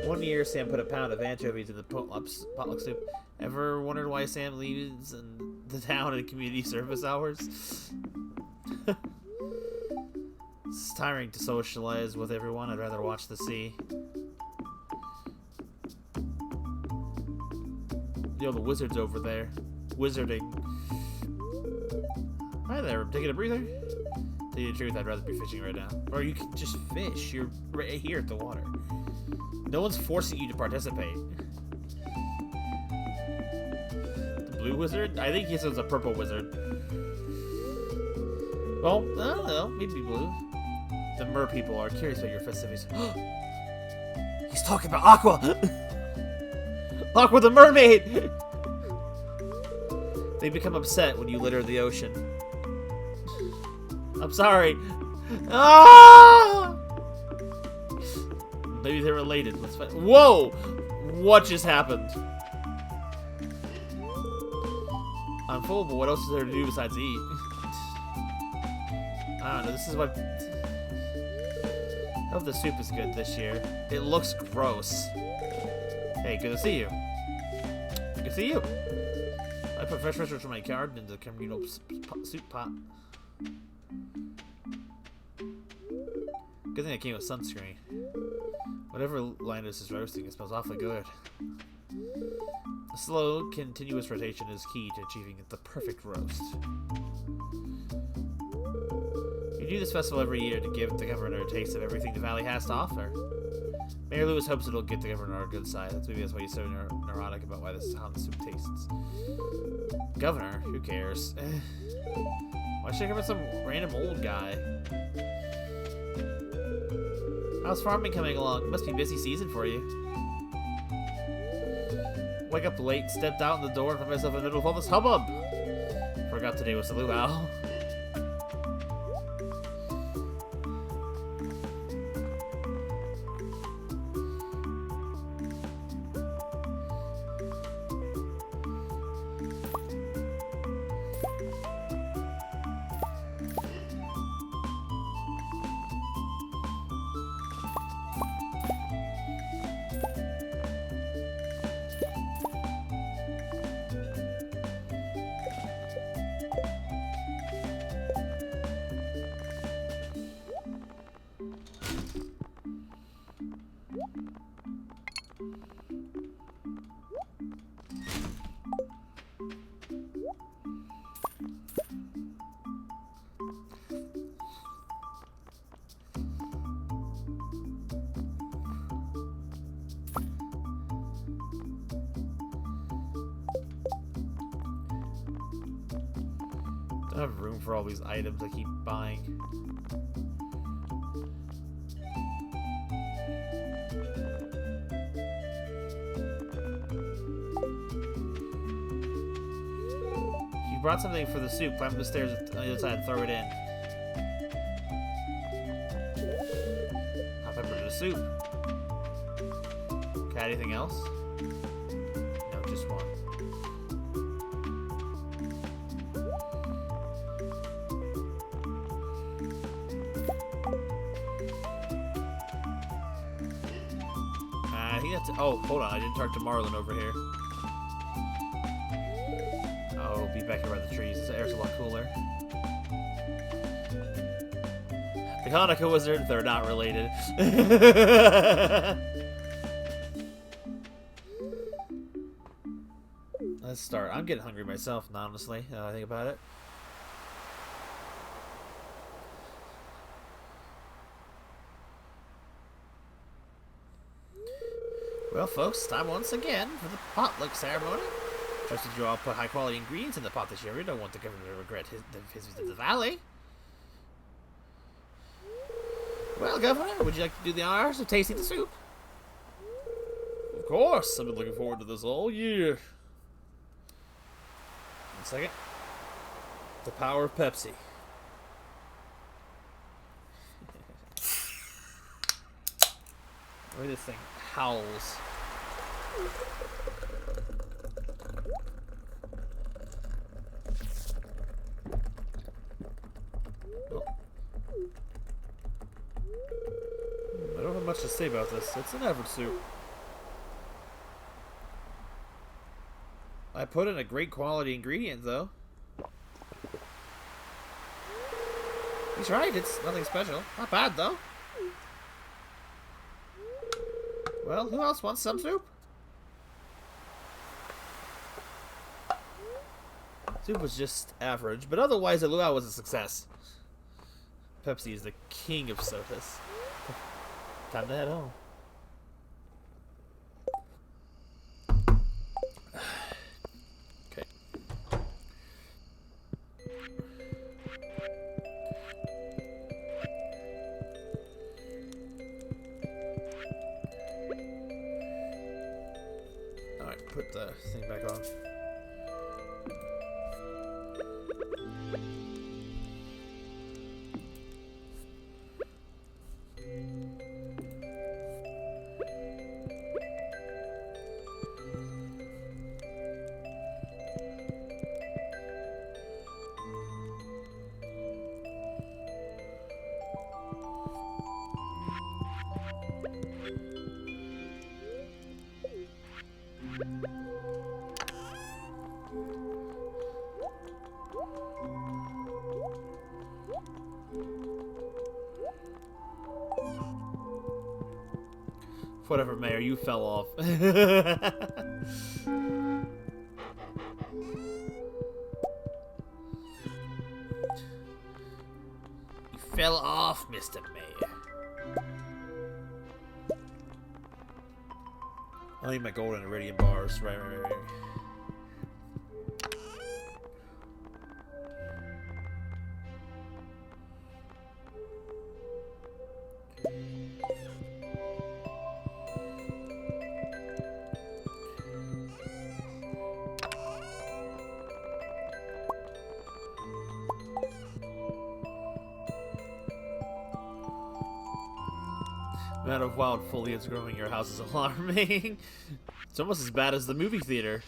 One year, Sam put a pound of anchovies in the potluck soup. Ever wondered why Sam leaves the town in community service hours? It's tiring to socialize with everyone. I'd rather watch the sea. Yo, the wizard's over there. Wizarding. Hi there, taking a breather? To tell you the truth, I'd rather be fishing right now. Or you can just fish. You're right here at the water. No one's forcing you to participate. The blue wizard? I think he says a purple wizard. Well, I don't know. Maybe blue. The mer people are curious about your festivities. He's talking about Aqua! Aqua the mermaid! They become upset when you litter the ocean. I'm sorry. Ah! Maybe they're related. Let's find. Whoa! What just happened? I'm full, but what else is there to do besides eat? I don't know. This is what. I hope the soup is good this year. It looks gross. Hey, good to see you. Good to see you. I put fresh vegetables from my garden into the communal soup pot. Good thing I came with sunscreen. Whatever Linus is roasting, it smells awfully good. A slow, continuous rotation is key to achieving the perfect roast. You do this festival every year to give the governor a taste of everything the valley has to offer. Mayor Lewis hopes it'll get the governor on our good side. Maybe that's why he's so neurotic about how the soup tastes. Governor? Who cares? Why should I care about some random old guy? How's farming coming along? Must be a busy season for you. Wake up late, stepped out in the door, and found myself in the middle of all this hubbub. Forgot today was the luau. don't have room for all these items I keep buying. You brought something for the soup. Climb up the stairs on the other side and throw it in. Hot pepper to the soup. Got anything else? No, just one. I think that's. Oh, hold on. I didn't talk to Marlon over here. Oh, be back here by the trees. The air's a lot cooler. The Hanukkah wizard, they're not related. Let's start. I'm getting hungry myself, honestly, now I think about it. Well, folks, time once again for the potluck ceremony. Trusted you all put high-quality ingredients in the pot this year. We don't want the governor to regret his visit to the valley. Well, Governor, would you like to do the honors of tasting the soup? Of course. I've been looking forward to this all year. 1 second. The power of Pepsi. Look at this thing. Howls. Oh. I don't have much to say about this. It's an average soup. I put in a great quality ingredient, though. He's right, it's nothing special. Not bad, though. Well, who else wants some soup? Soup was just average, but otherwise the luau was a success. Pepsi is the king of sodas. Time to head home. Okay. Alright, put the thing back on. Whatever, Mayor, you fell off. You fell off, Mr. Mayor. I need my gold and iridium bars. Right. The amount of wild foliage growing in your house is alarming. It's almost as bad as the movie theater.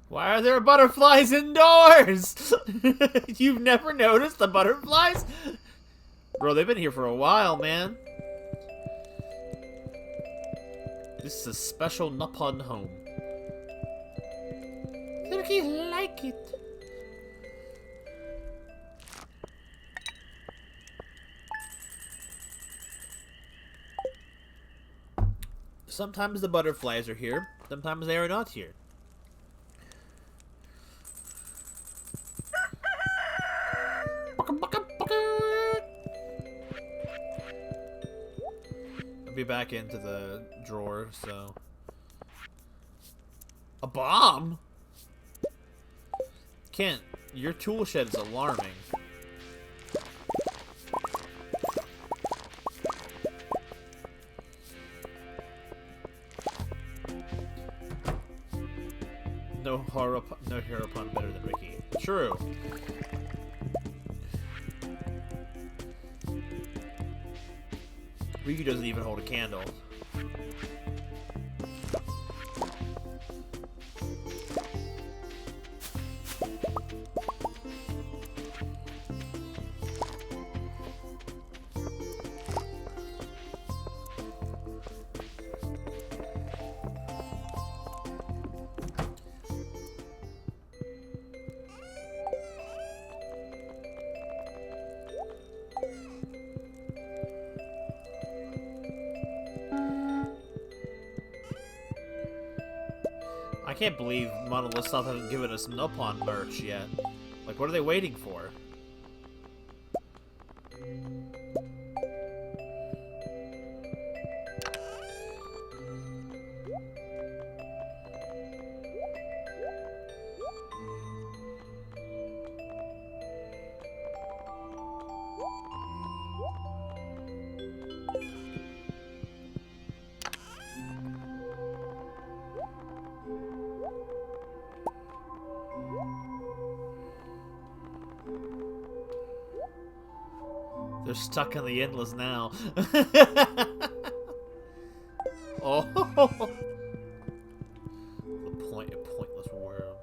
Why are there butterflies indoors? You've never noticed the butterflies? Bro, they've been here for a while, man. This is a special Nippon home. Turkeys like it. Sometimes the butterflies are here, sometimes they are not here. I'll be back into the drawer, so... A bomb? Kent, your tool shed is alarming. No hero pun better than Ricky. True. Ricky doesn't even hold a candle. I can't believe Monolith Soft hasn't given us Nopon merch yet. Like, what are they waiting for? They're stuck in the endless now. Oh, a pointless world.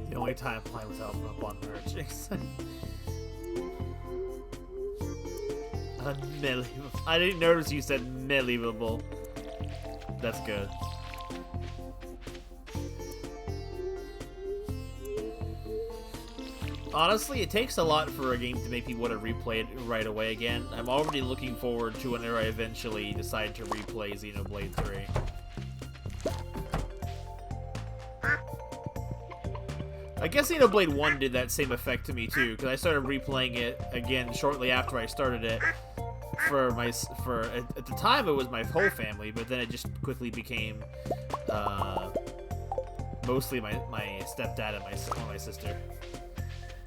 The only time playing without Nopon merch. Unbelievable. I didn't notice you said believable. That's good. Honestly, it takes a lot for a game to make me want to replay it right away again. I'm already looking forward to whenever I eventually decide to replay Xenoblade 3. I guess Xenoblade 1 did that same effect to me too, because I started replaying it again shortly after I started it. At the time it was my whole family, but then it just quickly became mostly my stepdad and my sister.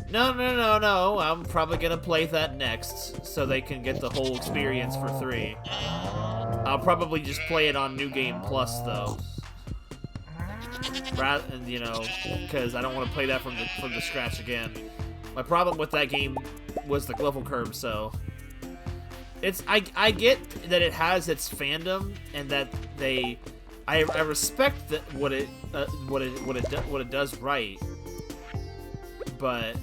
No. I'm probably gonna play that next so they can get the whole experience for 3. I'll probably just play it on New Game Plus though. Because I don't want to play that from the scratch again. My problem with that game was the level curve, so I get that it has its fandom and that I respect that what it does right, but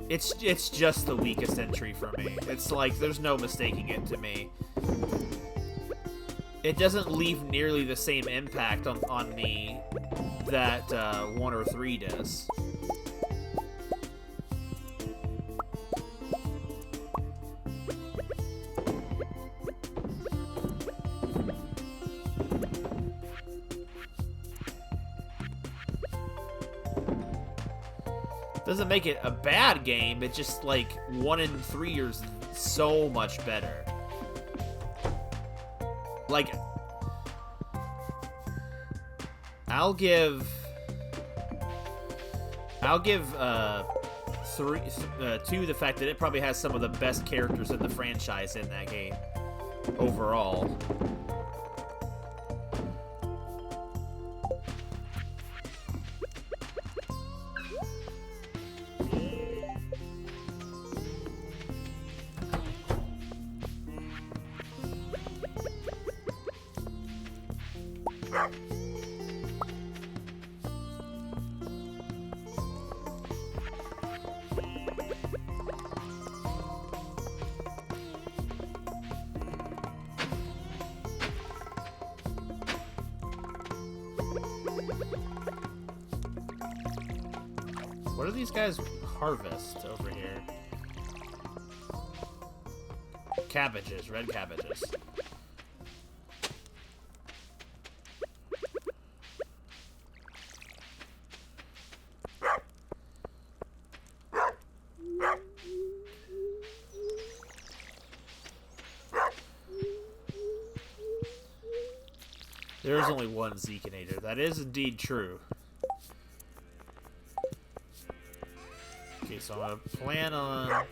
it's just the weakest entry for me. It's like there's no mistaking it to me. It doesn't leave nearly the same impact on me that 1 or 3 does. Doesn't make it a bad game, it's just like 1 in 3 is so much better. Like, I'll give 2 the fact that it probably has some of the best characters in the franchise in that game overall. What do these guys harvest over here? Cabbages, red cabbages. There is only one Zekinator. That is indeed true. Okay, so I'm gonna plan on...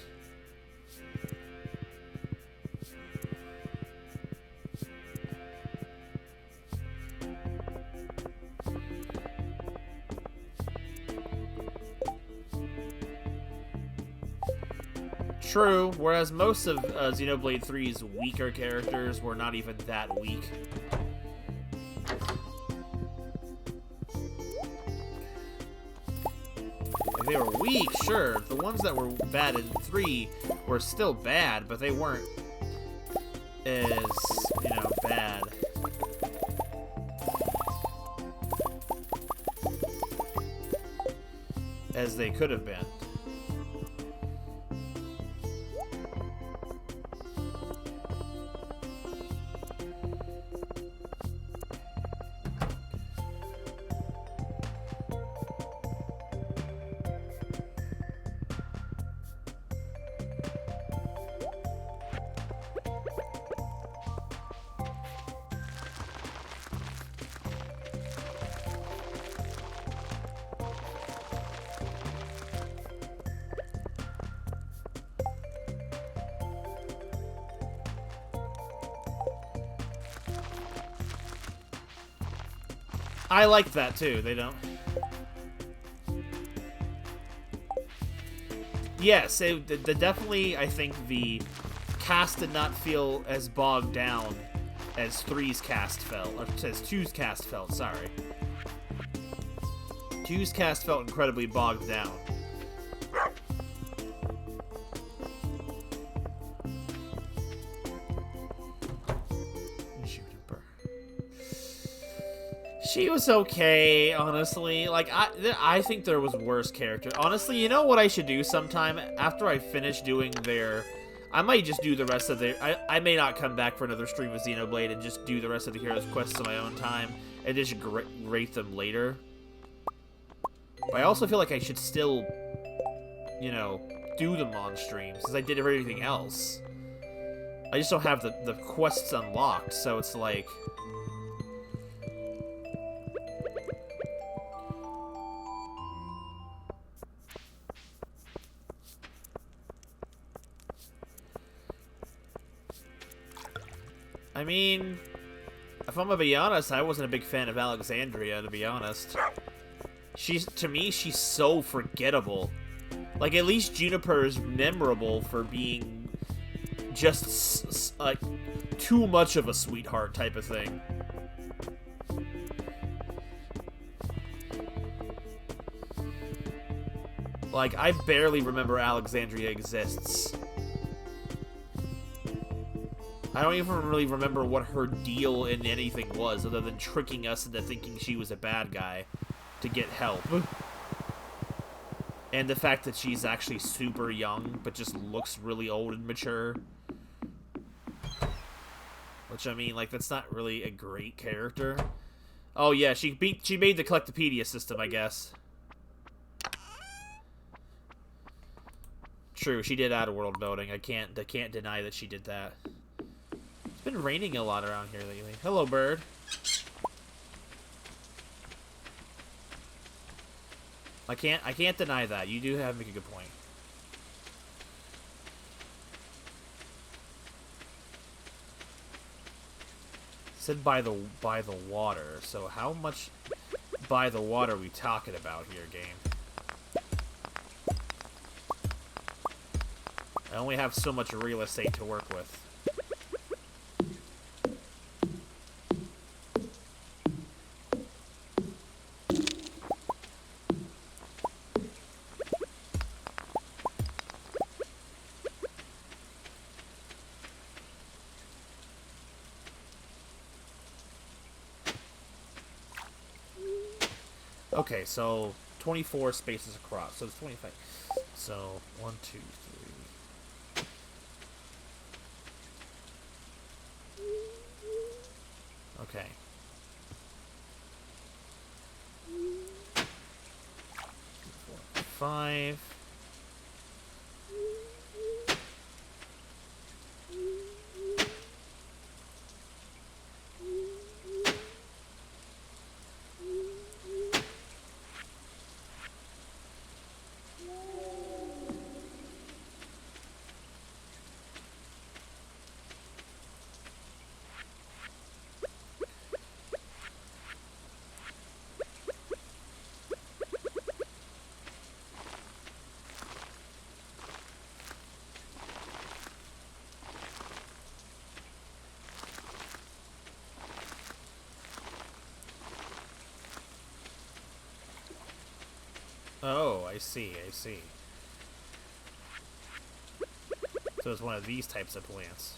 True, whereas most of Xenoblade 3's weaker characters were not even that weak. Like, they were weak, sure. The ones that were bad in 3 were still bad, but they weren't as, you know, bad. As they could have been. I like that too. They don't. Yes, definitely. I think the cast did not feel as bogged down as 3's cast felt, or as 2's cast felt. Sorry, 2's cast felt incredibly bogged down. She was okay, honestly. Like, I think there was worse characters. Honestly, you know what I should do sometime? After I finish doing their... I might just do the rest of their... I may not come back for another stream of Xenoblade and just do the rest of the Heroes Quests on my own time and just rate them later. But I also feel like I should still, you know, do them on stream, since I did everything else. I just don't have the quests unlocked, so it's like... I mean, if I'm gonna be honest, I wasn't a big fan of Alexandria, to be honest. To me, she's so forgettable. Like, at least Juniper is memorable for being just, like, too much of a sweetheart type of thing. Like, I barely remember Alexandria exists. I don't even really remember what her deal in anything was, other than tricking us into thinking she was a bad guy to get help. And the fact that she's actually super young, but just looks really old and mature. Which, I mean, like, that's not really a great character. Oh yeah, she made the Collectopedia system, I guess. True, she did add a world building. I can't deny that she did that. It's been raining a lot around here lately. Hello, bird. I can't deny that. You do make a good point. Said by the water. So how much by the water are we talking about here, game? I only have so much real estate to work with. Okay, so 24 spaces across. So it's 25. So 1, 2, 3. Okay. 4, 5. Oh, I see, I see. So it's one of these types of plants.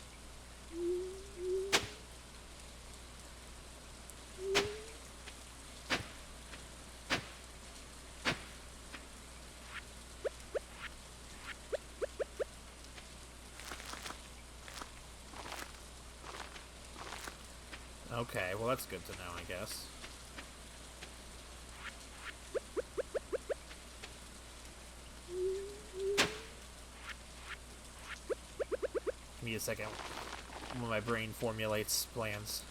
Okay, well that's good to know, I guess. Give me a second when my brain formulates plans.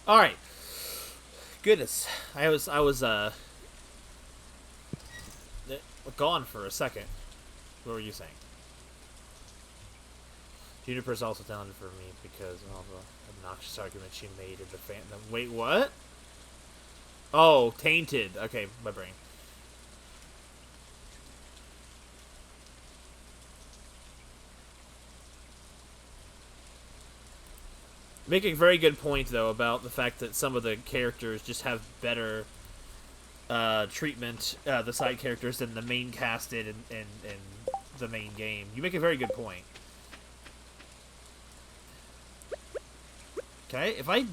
All right. Goodness, I was gone for a second. What were you saying? Juniper's also talented for me because of all the obnoxious arguments she made in the fandom. Wait, what? Oh, tainted. Okay, my brain. Making a very good point, though, about the fact that some of the characters just have better treatment, the side characters, than the main cast did in the main game. You make a very good point. Can I, if I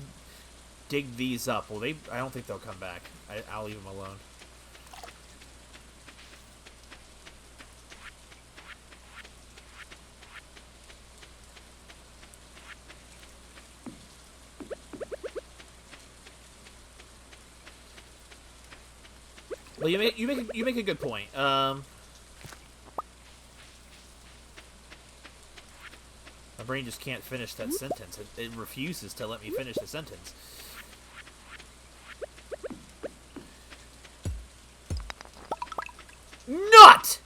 dig these up, will they? I don't think they'll come back. I'll leave them alone. Well, you make a good point. My brain just can't finish that sentence. It refuses to let me finish the sentence. Nut!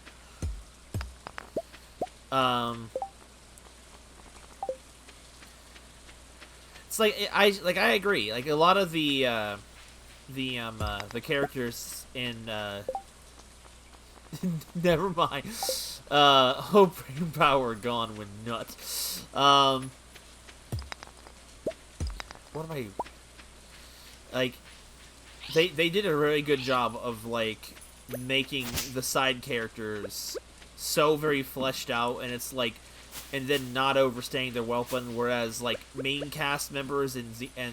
It's like I agree. Like a lot of the characters in never mind. Hope and power gone when nuts. What am I like? They did a really good job of like making the side characters so very fleshed out, and it's like, and then not overstaying their welcome. Whereas like main cast members in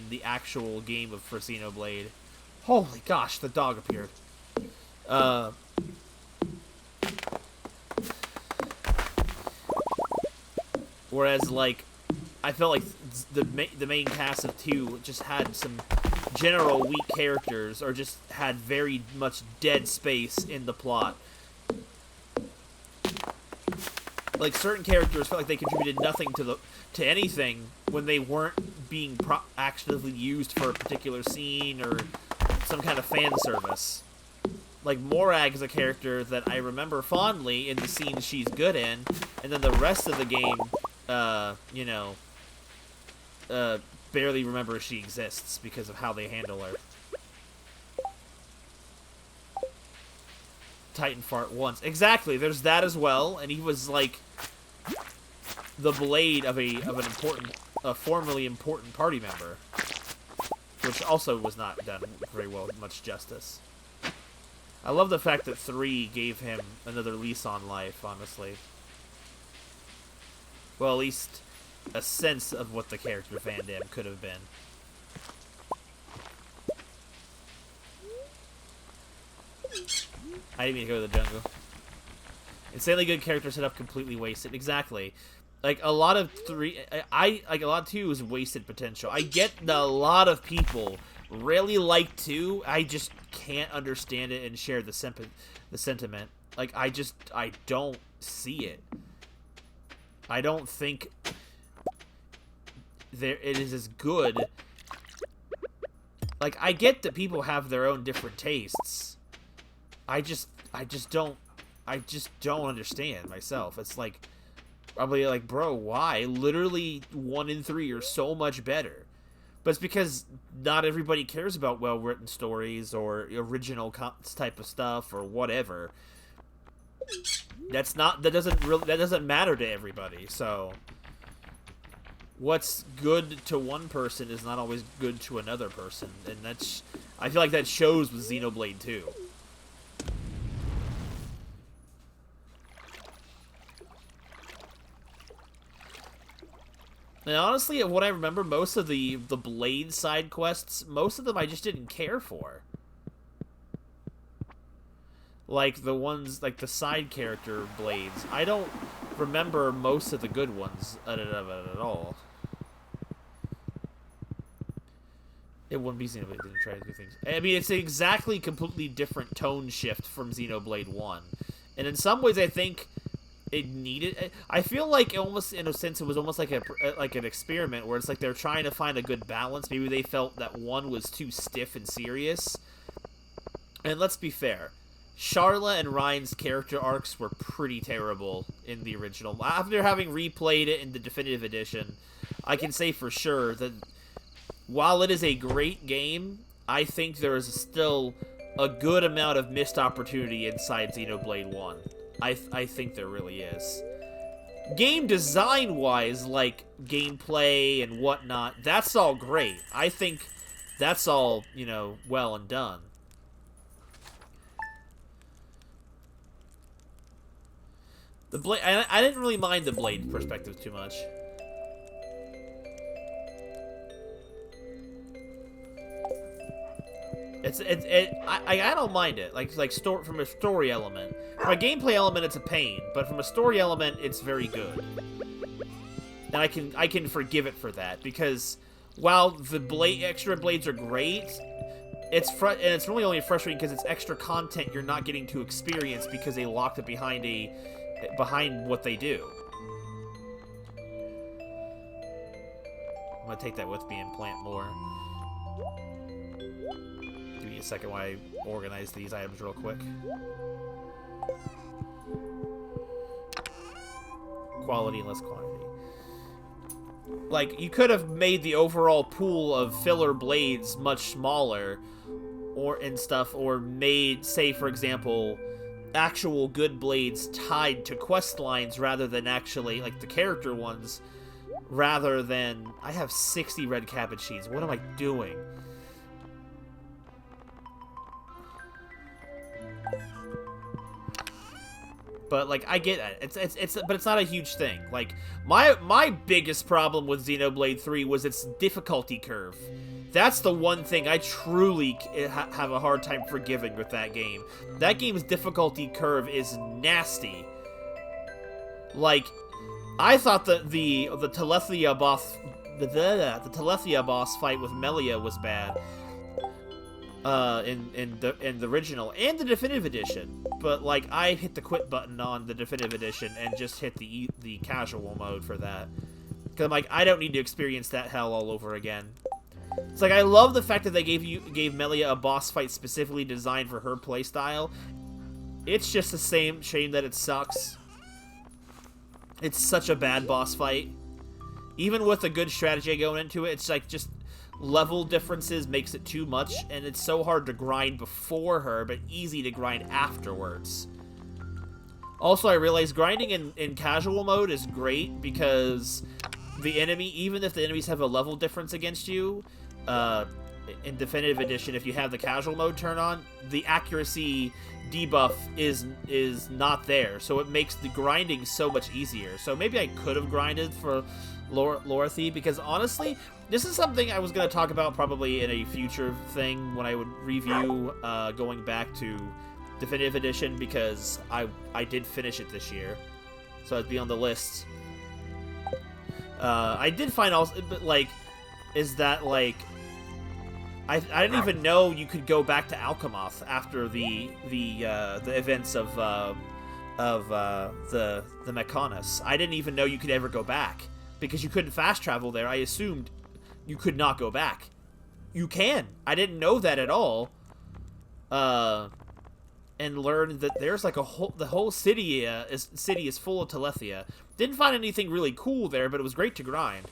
the actual game of Xenoblade, holy gosh, the dog appeared. Whereas like, I felt like the main cast of 2 just had some general weak characters, or just had very much dead space in the plot. Like certain characters felt like they contributed nothing to anything when they weren't being actively used for a particular scene or some kind of fan service. Like Morag is a character that I remember fondly in the scenes she's good in, and then the rest of the game, barely remember she exists because of how they handle her. Titan fart once. Exactly, there's that as well, and he was like the blade of a formerly important party member, which also was not done very well, much justice. I love the fact that 3 gave him another lease on life, honestly. Well, at least a sense of what the character Van Damme could have been. I didn't mean to go to the jungle. Insanely good character setup, completely wasted. Exactly. Like, a lot of 3... like, a lot of 2 is wasted potential. I get that a lot of people really like 2. I just can't understand it and share the sentiment. Like, I don't see it. I don't think it is as good. Like, I get that people have their own different tastes. I just don't understand myself. It's like, probably like, bro, why? Literally 1 and 3 are so much better. But it's because not everybody cares about well-written stories or original type of stuff or whatever. That doesn't matter to everybody. So what's good to one person is not always good to another person, and I feel like that shows with Xenoblade 2. And honestly, what I remember, most of the Blade side quests, most of them I just didn't care for. Like the ones, like the side character Blades, I don't remember most of the good ones at all. It wouldn't be Xenoblade didn't try to do things. I mean, it's an exactly completely different tone shift from Xenoblade 1. And in some ways, I think it needed... I feel like, almost in a sense, it was almost like an experiment, where it's like they're trying to find a good balance. Maybe they felt that 1 was too stiff and serious. And let's be fair. Charla and Ryan's character arcs were pretty terrible in the original. After having replayed it in the definitive edition, I can say for sure that while it is a great game, I think there is still a good amount of missed opportunity inside Xenoblade 1. I think there really is. Game design-wise, like gameplay and whatnot, that's all great. I think that's all, well and done. The Blade, I didn't really mind the Blade perspective too much. I don't mind it. From a story element, from a gameplay element, it's a pain, but from a story element, it's very good. And I can forgive it for that, because while the extra blades are great, it's really only frustrating because it's extra content you're not getting to experience because they locked it behind what they do. gonna take that with me and plant more. Give me a second while I organize these items real quick. Quality and less quantity. Like, you could have made the overall pool of filler blades much smaller, and stuff, or made, say, for example, actual good blades tied to quest lines rather than actually, like, the character ones, rather than... I have 60 red cabbage seeds. What am I doing? But, like, I get it. But it's not a huge thing. Like, my biggest problem with Xenoblade 3 was its difficulty curve. That's the one thing I truly have a hard time forgiving with that game. That game's difficulty curve is nasty. Like, I thought that the Telethia boss, the Telethia boss fight with Melia was bad. In the original and the definitive edition, but like I hit the quit button on the definitive edition and just hit the casual mode for that, because I'm like, I don't need to experience that hell all over again. It's like, I love the fact that they gave Melia a boss fight specifically designed for her playstyle. It's just the same shame that it sucks. It's such a bad boss fight. Even with a good strategy going into it, it's like just level differences makes it too much, and it's so hard to grind before her, but easy to grind afterwards. Also, I realized grinding in casual mode is great because the enemy, even if the enemies have a level difference against you, in Definitive Edition, if you have the casual mode turn on, the accuracy debuff is not there, so it makes the grinding so much easier. So maybe I could have grinded for Lorothy, because honestly, this is something I was going to talk about probably in a future thing when I would review going back to Definitive Edition, because I did finish it this year, so it'd be on the list. I did find also, but like, is that like, I didn't even know you could go back to Alchemoth after the events of the Mechonis. I didn't even know you could ever go back, because you couldn't fast travel there. I assumed you could not go back. You can. I didn't know that at all. And learned that there's like the whole city is full of Telethia. Didn't find anything really cool there, but it was great to grind.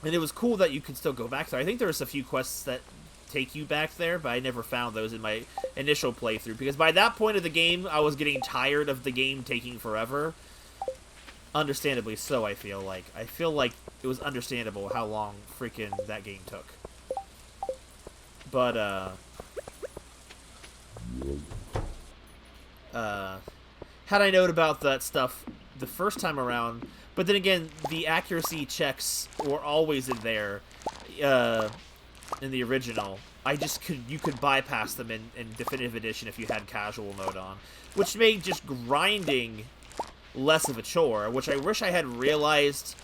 And it was cool that you could still go back there. I think there's a few quests that take you back there, but I never found those in my initial playthrough, because by that point of the game, I was getting tired of the game taking forever. Understandably so, I feel like. I feel like it was understandable how long freaking that game took. But, had I known about that stuff the first time around, but then again, the accuracy checks were always in there, in the original. You could bypass them in Definitive Edition if you had casual mode on, which made just grinding less of a chore, which I wish I had realized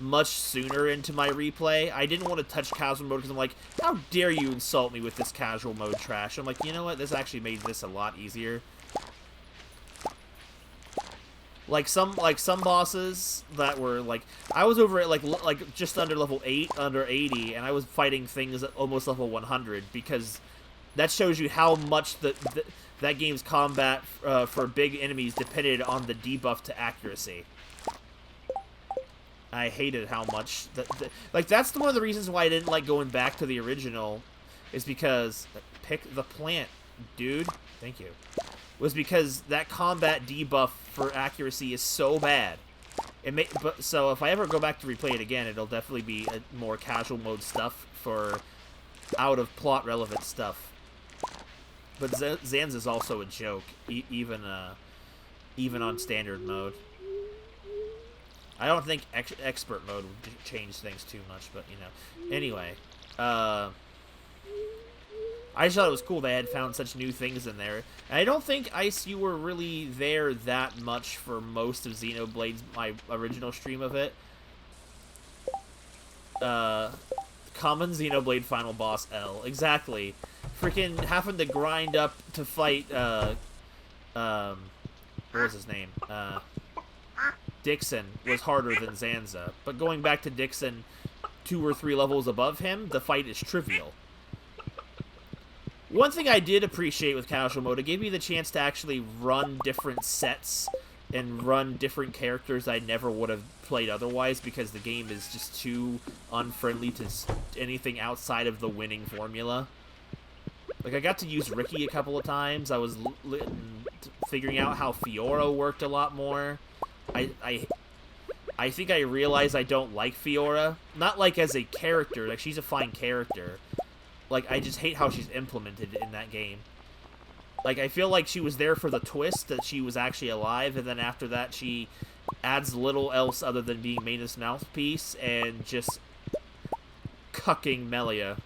much sooner into my replay. I didn't want to touch casual mode because I'm like, how dare you insult me with this casual mode trash? I'm like, you know what? This actually made this a lot easier. Like some bosses that were like, I was over at like just under level 8, under 80, and I was fighting things at almost level 100, because that shows you how much that game's combat for big enemies depended on the debuff to accuracy. I hated how much like, that's one of the reasons why I didn't like going back to the original, is because pick the plant, dude. Thank you. Was because that combat debuff for accuracy is so bad. So if I ever go back to replay it again, it'll definitely be a more casual mode stuff for out of plot relevant stuff. But Zanz is also a joke, even on standard mode. I don't think expert mode would change things too much, but you know. Anyway, I just thought it was cool they had found such new things in there. And I don't think Ice, you were really there that much for most of Xenoblade's, my original stream of it. Common Xenoblade final boss L. Exactly. Freaking having to grind up to fight, what was his name? Dixon was harder than Zanza, but going back to Dixon 2 or 3 levels above him, the fight is trivial. One thing I did appreciate with casual mode, it gave me the chance to actually run different sets and run different characters I never would have played otherwise, because the game is just too unfriendly to anything outside of the winning formula. Like, I got to use Ricky a couple of times. I was figuring out how Fiora worked a lot more. I think I realized I don't like Fiora. Not, like, as a character. Like, she's a fine character. Like, I just hate how she's implemented in that game. Like, I feel like she was there for the twist that she was actually alive, and then after that she adds little else other than being Maina's mouthpiece and just cucking Melia.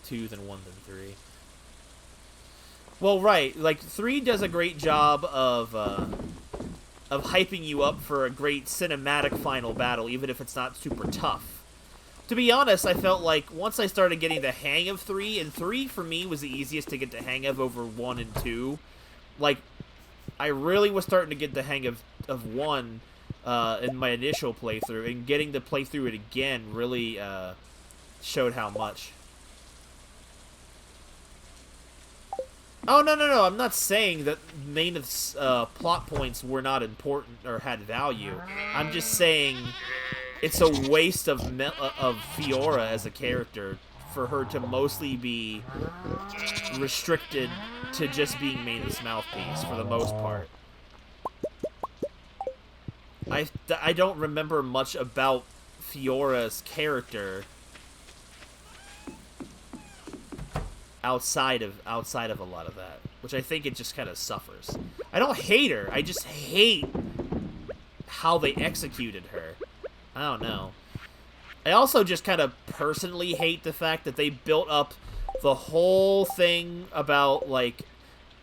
Two than 1 than 3. Well, right. Like, 3 does a great job of hyping you up for a great cinematic final battle, even if it's not super tough. To be honest, I felt like once I started getting the hang of 3, and 3 for me was the easiest to get the hang of over 1 and 2. Like, I really was starting to get the hang of 1 in my initial playthrough, and getting to play through it again really showed how much. Oh, no, I'm not saying that Maina's plot points were not important or had value. I'm just saying it's a waste of Fiora as a character for her to mostly be restricted to just being Maina's mouthpiece for the most part. I don't remember much about Fiora's character outside of a lot of that, which I think it just kind of suffers. I don't hate her. I just hate how they executed her. I don't know. I also just kind of personally hate the fact that they built up the whole thing about, like,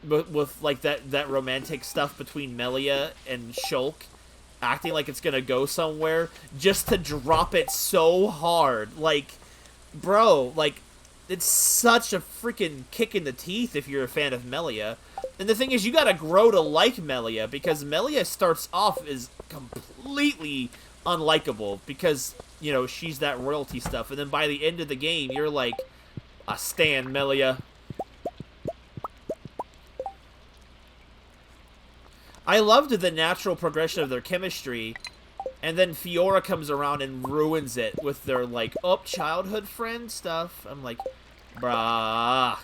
with like that romantic stuff between Melia and Shulk, acting like it's gonna go somewhere, just to drop it so hard. Like, bro, like, it's such a freaking kick in the teeth if you're a fan of Melia. And the thing is, you gotta grow to like Melia, because Melia starts off as completely unlikable, because, you know, she's that royalty stuff. And then by the end of the game, you're like, I stan Melia. I loved the natural progression of their chemistry, and then Fiora comes around and ruins it with their, like, childhood friend stuff. I'm like, bruh.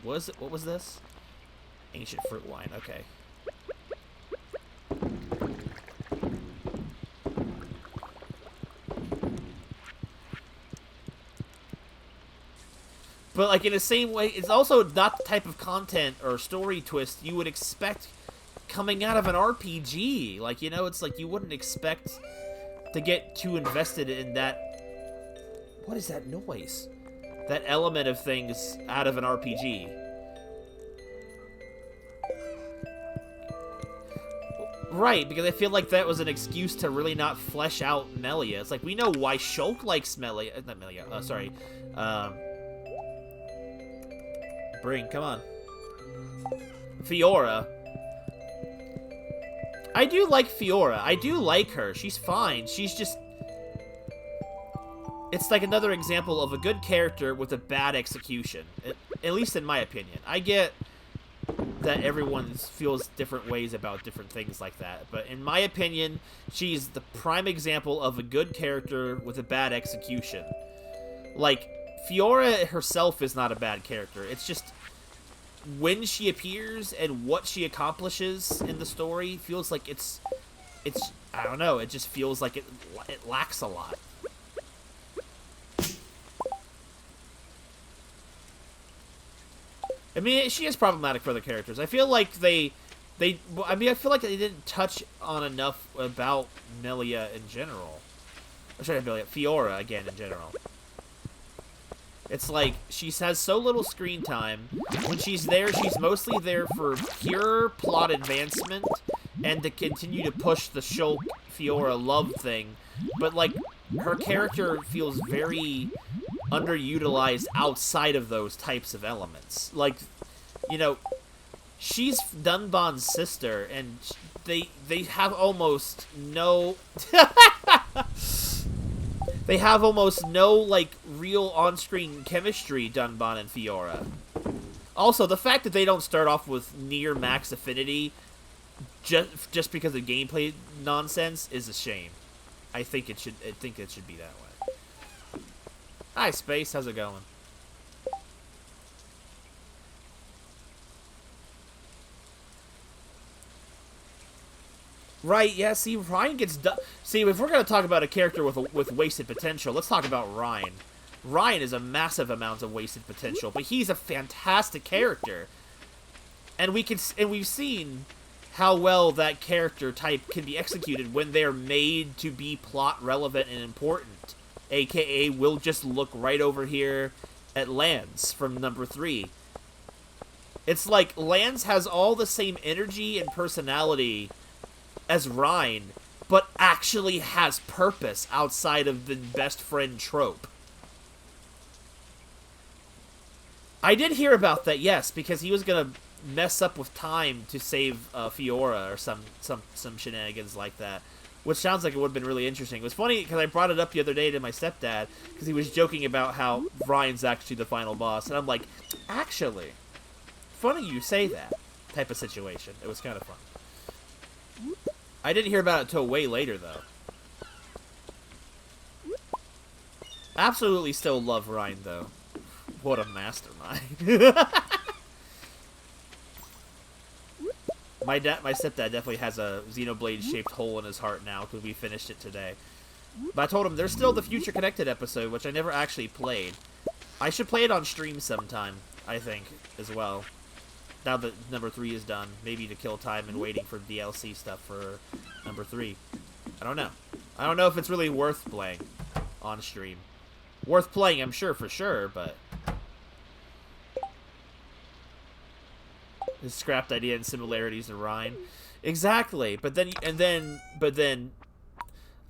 What was this? Ancient fruit wine, okay. But, like, in the same way, it's also not the type of content or story twist you would expect coming out of an RPG. Like, you know, it's like you wouldn't expect to get too invested in that. What is that noise? That element of things out of an RPG. Right, because I feel like that was an excuse to really not flesh out Melia. It's like, we know why Shulk likes Melia. Not Melia, sorry. Bring, come on. Fiora. I do like Fiora. I do like her. She's fine. She's just... It's like another example of a good character with a bad execution. At least in my opinion. I get that everyone feels different ways about different things like that. But in my opinion, she's the prime example of a good character with a bad execution. Like, Fiora herself is not a bad character. It's just when she appears and what she accomplishes in the story feels like it's I don't know, it just feels like it lacks a lot. I mean, she is problematic for the characters. I feel like I feel like they didn't touch on enough about Melia in general. Or sorry, Melia, Fiora again in general. It's like, she has so little screen time. When she's there, she's mostly there for pure plot advancement and to continue to push the Shulk Fiora love thing. But, like, her character feels very underutilized outside of those types of elements. Like, you know, she's Dunban's sister, and they have almost no they have almost no like real on-screen chemistry, Dunban and Fiora. Also, the fact that they don't start off with near max affinity just because of gameplay nonsense is a shame. I think it should be that way. Hi, Space. How's it going? Right, yeah, see, Ryan gets done. See, if we're going to talk about a character with wasted potential, let's talk about Ryan. Ryan is a massive amount of wasted potential, but he's a fantastic character. And we've seen how well that character type can be executed when they're made to be plot relevant and important. AKA, we'll just look right over here at Lance from number 3. It's like Lance has all the same energy and personality as Ryan, but actually has purpose outside of the best friend trope. I did hear about that, yes, because he was gonna mess up with time to save Fiora or some shenanigans like that, which sounds like it would have been really interesting. It was funny because I brought it up the other day to my stepdad because he was joking about how Ryan's actually the final boss, and I'm like, actually, funny you say that type of situation. It was kind of fun. I didn't hear about it until way later, though. Absolutely still love Ryan, though. What a mastermind. My stepdad definitely has a Xenoblade-shaped hole in his heart now, because we finished it today. But I told him, there's still the Future Connected episode, which I never actually played. I should play it on stream sometime, I think, as well. Now that number 3 is done, maybe to kill time and waiting for DLC stuff for number 3. I don't know. I don't know if it's really worth playing on stream. Worth playing, I'm sure, for sure, but his scrapped idea and similarities to Ryan. Exactly, but then I'm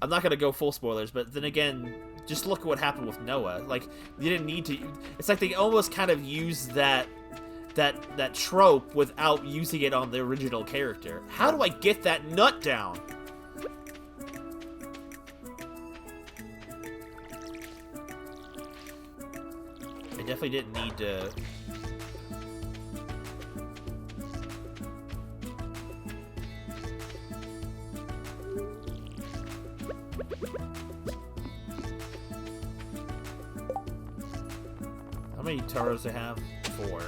not gonna go full spoilers, but then again, just look at what happened with Noah. Like, you didn't need to. It's like they almost kind of used that trope without using it on the original character. How do I get that nut down? I definitely didn't need to. How many Taros do I have? 4.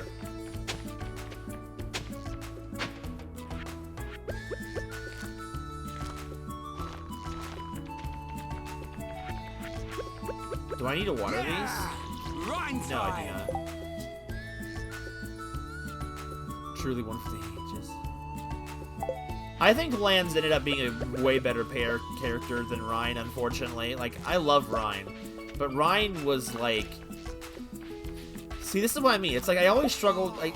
Do I need to water these? No, I do not. Truly one for the ages. I think Lance ended up being a way better character than Ryan, unfortunately. Like, I love Ryan, but Ryan was like... See, this is what I mean. It's like I always struggled, like...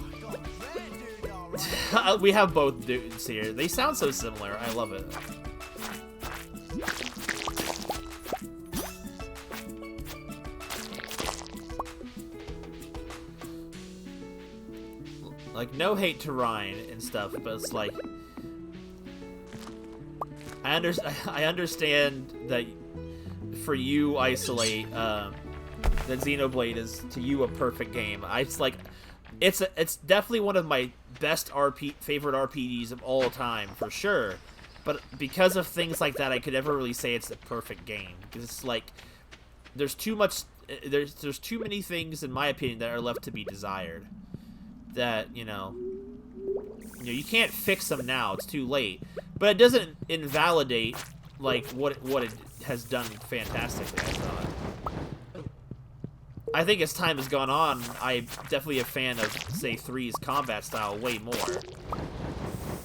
We have both dudes here. They sound so similar. I love it. Like, no hate to Ryan and stuff, but it's like... I understand that for you, Isolate, that Xenoblade is, to you, a perfect game. It's like... It's definitely one of my best favorite RPGs of all time, for sure. But because of things like that, I could never really say it's the perfect game. Because it's like... There's too much... There's too many things, in my opinion, that are left to be desired. That, you know, you can't fix them now. It's too late. But it doesn't invalidate, like, what it has done fantastically, I thought. I think as time has gone on, I'm definitely a fan of, say, 3's combat style way more.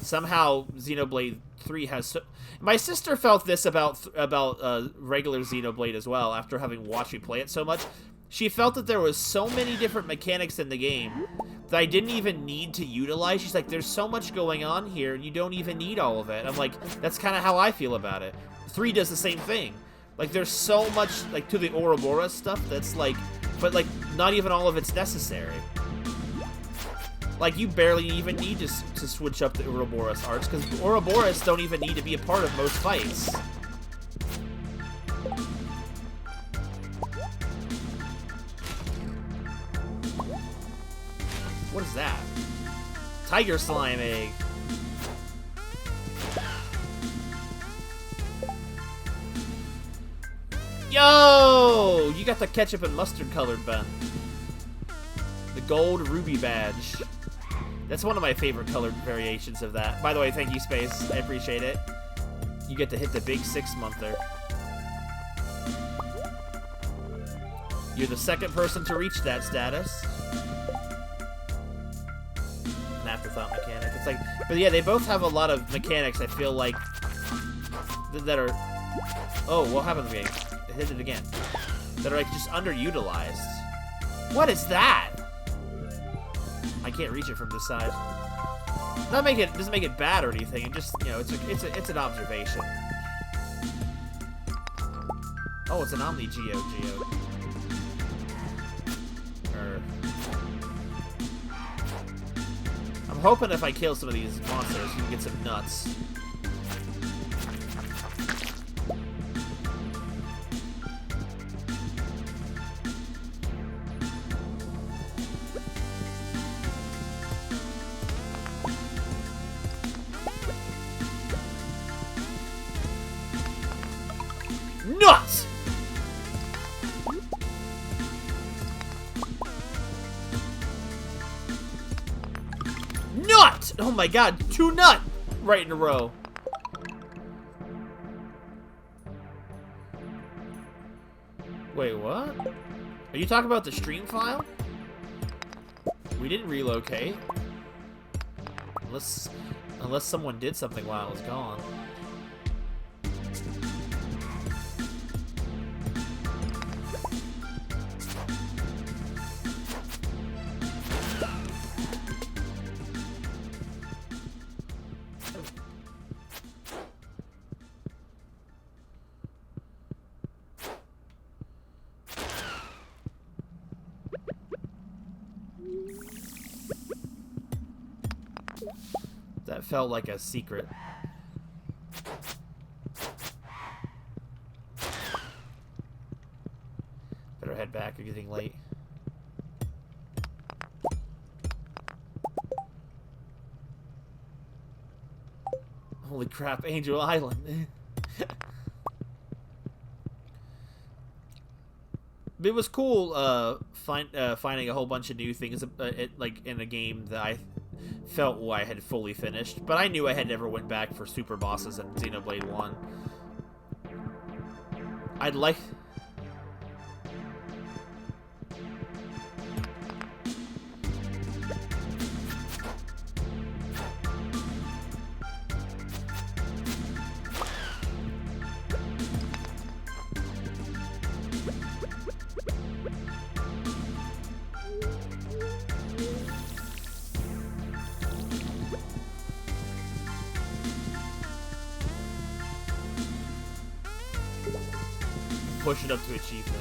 Somehow, Xenoblade 3 has... My sister felt this about regular Xenoblade as well, after having watched me play it so much. She felt that there was so many different mechanics in the game that I didn't even need to utilize. She's like, there's so much going on here, and you don't even need all of it. I'm like, that's kind of how I feel about it. 3 does the same thing. Like, there's so much, like, to the Ouroboros stuff that's, like, but like not even all of it's necessary. Like you barely even need to switch up the Ouroboros arts because Ouroboros don't even need to be a part of most fights. What is that? Tiger slime egg. Yo! You got the ketchup and mustard colored bun. The gold ruby badge. That's one of my favorite colored variations of that. By the way, thank you, Space. I appreciate it. You get to hit the big 6-monther. You're the second person to reach that status. An afterthought mechanic. It's like, but yeah, they both have a lot of mechanics. I feel like that are. Oh, what happened to the game? I hit it again. That are like just underutilized. What is that? I can't reach it from this side. Doesn't make it bad or anything. It just, you know, it's an observation. Oh, it's an Omni Geode. I'm hoping if I kill some of these monsters, you can get some nuts. Nuts! Nut! Oh my god, 2 nut right in a row. Wait, what? Are you talking about the stream file? We didn't relocate. Unless someone did something while I was gone. That felt like a secret. Better head back, you're getting late. Holy crap, Angel Island. It was cool finding a whole bunch of new things like in a game that I felt I had fully finished, but I knew I had never went back for super bosses in Xenoblade 1. I'd like... push it up to achieve that.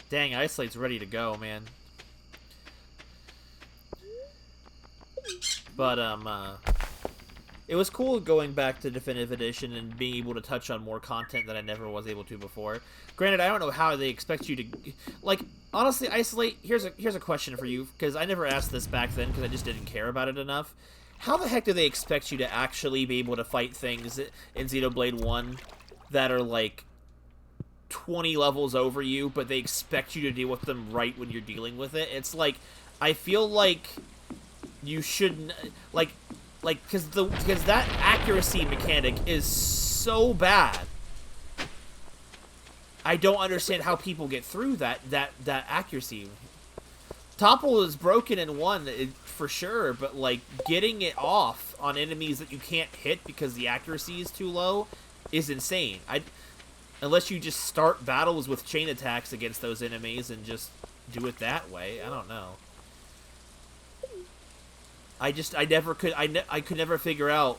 Dang, Isolate's ready to go, man. But, it was cool going back to Definitive Edition and being able to touch on more content that I never was able to before. Granted, I don't know how they expect you to... Like, honestly, Isolate, here's a question for you, because I never asked this back then because I just didn't care about it enough. How the heck do they expect you to actually be able to fight things in Xenoblade 1 that are, like, 20 levels over you, but they expect you to deal with them right when you're dealing with it? It's like, I feel like you shouldn't... because that accuracy mechanic is so bad. I don't understand how people get through that accuracy. Topple is broken in 1 for sure, but like getting it off on enemies that you can't hit because the accuracy is too low is insane. Unless you just start battles with chain attacks against those enemies and just do it that way. I don't know. I could never figure out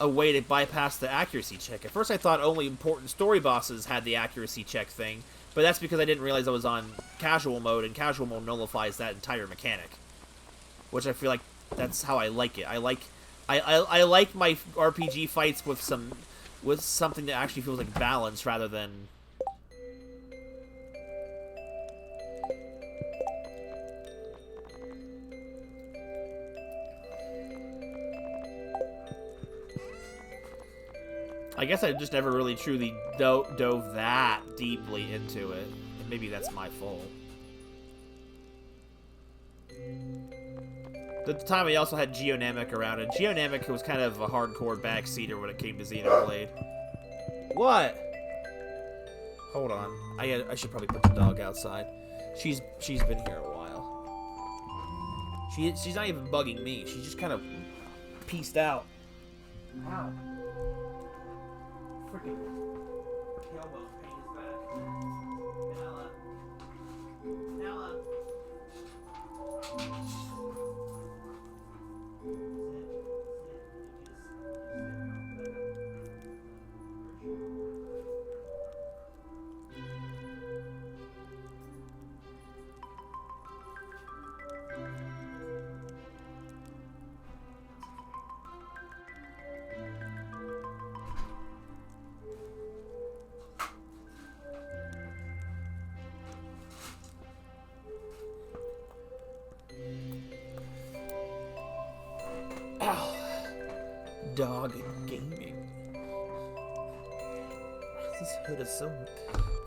a way to bypass the accuracy check. At first I thought only important story bosses had the accuracy check thing, but that's because I didn't realize I was on casual mode, and casual mode nullifies that entire mechanic. Which I feel like that's how I like it. I like my RPG fights with something that actually feels like balance rather than... I guess I just never really truly dove that deeply into it. Maybe that's my fault. At the time, I also had Geonamic around, and Geonamic was kind of a hardcore backseater when it came to Xenoblade. What? Hold on. I should probably put the dog outside. She's been here a while. She's not even bugging me. She's just kind of pieced out. Ow. Freaking tailbone pain is bad. Nella. Dog gaming. This hood is so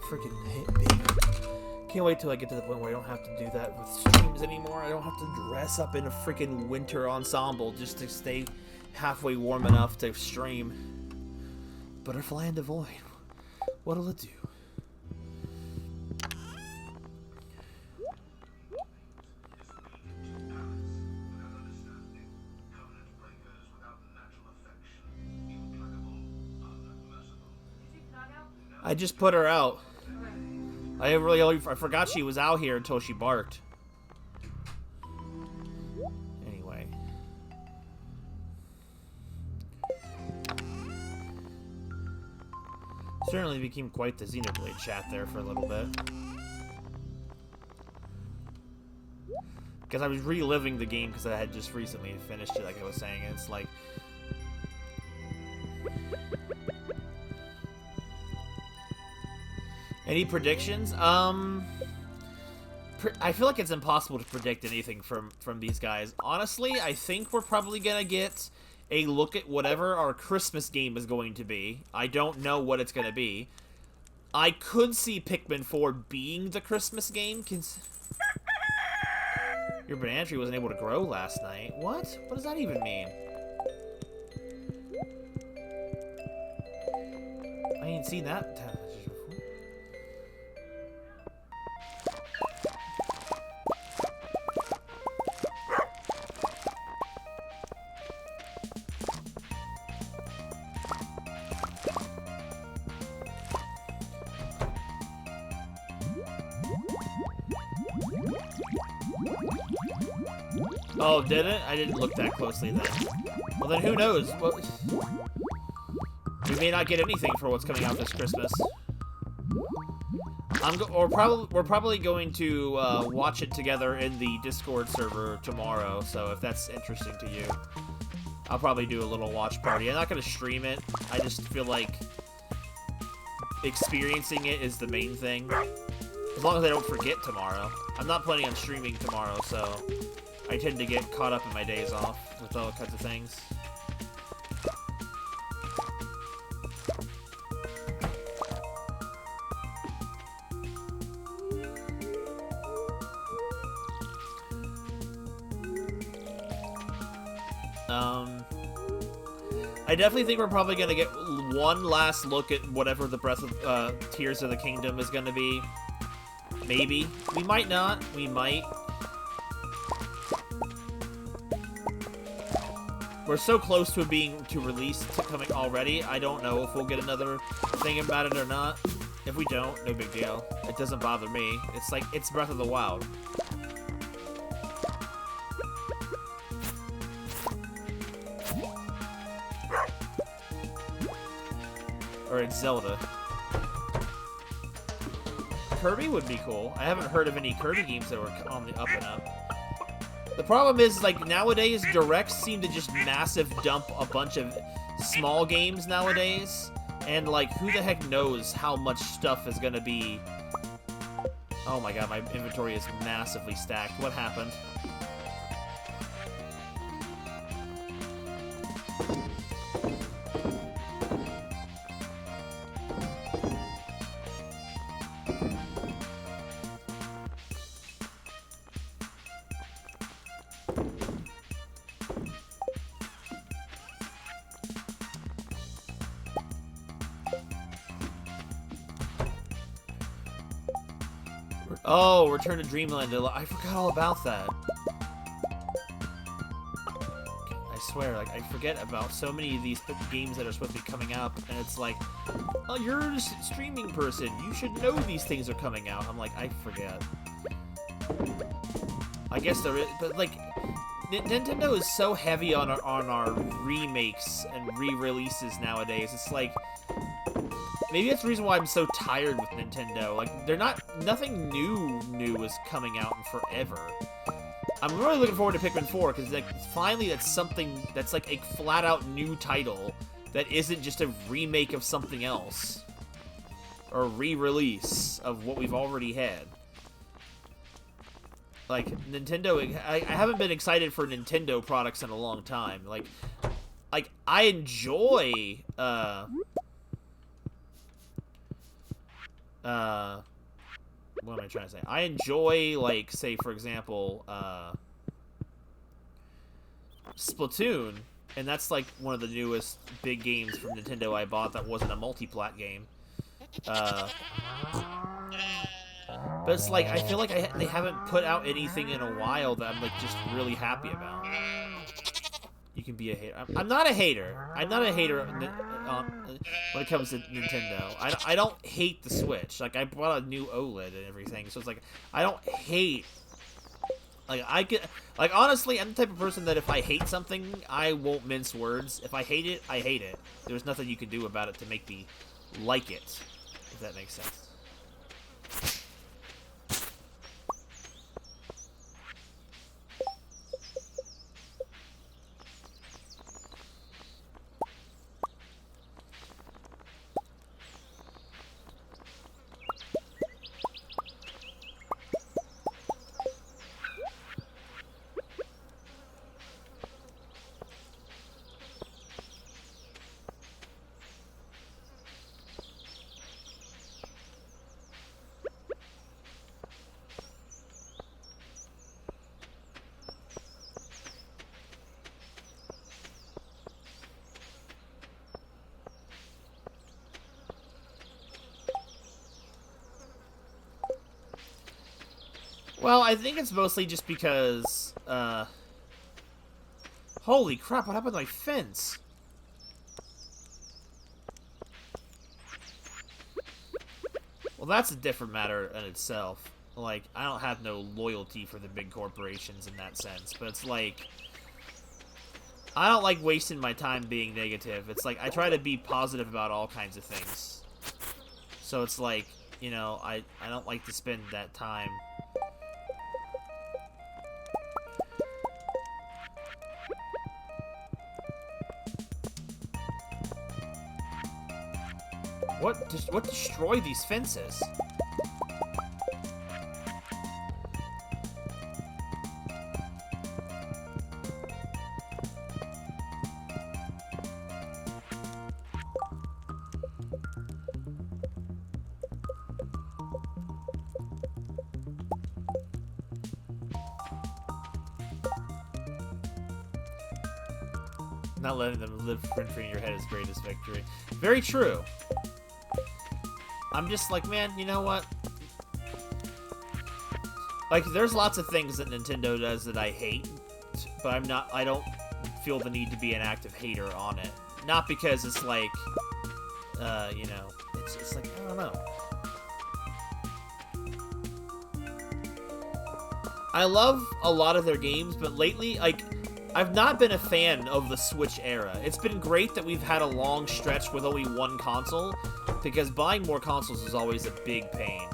freaking big. Can't wait till I get to the point where I don't have to do that with streams anymore. I don't have to dress up in a freaking winter ensemble just to stay halfway warm enough to stream. Butterfly and the Void. What'll it do? I just put her out. I forgot she was out here until she barked. Anyway. Certainly became quite the Xenoblade chat there for a little bit. Because I was reliving the game because I had just recently finished it, like I was saying, and it's like... Any predictions? I feel like it's impossible to predict anything from these guys. Honestly, I think we're probably gonna get a look at whatever our Christmas game is going to be. I don't know what it's gonna be. I could see Pikmin 4 being the Christmas game. Your banana tree wasn't able to grow last night. What? What does that even mean? I ain't seen that before. Oh, did it? I didn't look that closely then. Well, then who knows? Well, we may not get anything for what's coming out this Christmas. We're probably going to watch it together in the Discord server tomorrow. So if that's interesting to you, I'll probably do a little watch party. I'm not going to stream it. I just feel like experiencing it is the main thing. As long as I don't forget tomorrow. I'm not planning on streaming tomorrow, so I tend to get caught up in my days off with all kinds of things. I definitely think we're probably going to get one last look at whatever the Breath of Tears of the Kingdom is going to be. Maybe. We might not. We might. We're so close to it being release coming already. I don't know if we'll get another thing about it or not. If we don't, no big deal. It doesn't bother me. It's like, it's Breath of the Wild. Or it's Zelda. Kirby would be cool. I haven't heard of any Kirby games that were on the up and up. The problem is, like, nowadays, Directs seem to just massive dump a bunch of small games nowadays. And, like, who the heck knows how much stuff is gonna be... Oh my god, my inventory is massively stacked. What happened? Oh, Return to Dreamland. I forgot all about that. I swear, like, I forget about so many of these games that are supposed to be coming out, and it's like, oh, you're a streaming person. You should know these things are coming out. I'm like, I forget. I guess there is, but, like, Nintendo is so heavy on our remakes and re-releases nowadays. It's like... Maybe that's the reason why I'm so tired with Nintendo. Like, nothing new is coming out in forever. I'm really looking forward to Pikmin 4, because, like, finally that's something that's, like, a flat-out new title that isn't just a remake of something else. Or a re-release of what we've already had. Like, Nintendo, I haven't been excited for Nintendo products in a long time. Like, I enjoy, what am I trying to say? I enjoy, like, say, for example, Splatoon, and that's, like, one of the newest big games from Nintendo I bought that wasn't a multi-plat game. But it's like, I feel like they haven't put out anything in a while that I'm, like, just really happy about. You can be a hater. I'm not a hater. I'm not a hater when it comes to Nintendo. I don't hate the Switch. Like, I bought a new OLED and everything, so it's like, I don't hate... Like, honestly, I'm the type of person that if I hate something, I won't mince words. If I hate it, I hate it. There's nothing you can do about it to make me like it, if that makes sense. Well, I think it's mostly just because, holy crap, what happened to my fence? Well, that's a different matter in itself. Like, I don't have no loyalty for the big corporations in that sense, but it's like... I don't like wasting my time being negative. It's like, I try to be positive about all kinds of things. So it's like, you know, I don't like to spend that time... What destroyed these fences? Not letting them live rent-free in your head is greatest victory. Very true. I'm just like, man, you know what? Like, there's lots of things that Nintendo does that I hate, but I don't feel the need to be an active hater on it. Not because it's like, you know, it's like, I don't know. I love a lot of their games, but lately, like, I've not been a fan of the Switch era. It's been great that we've had a long stretch with only one console, because buying more consoles is always a big pain.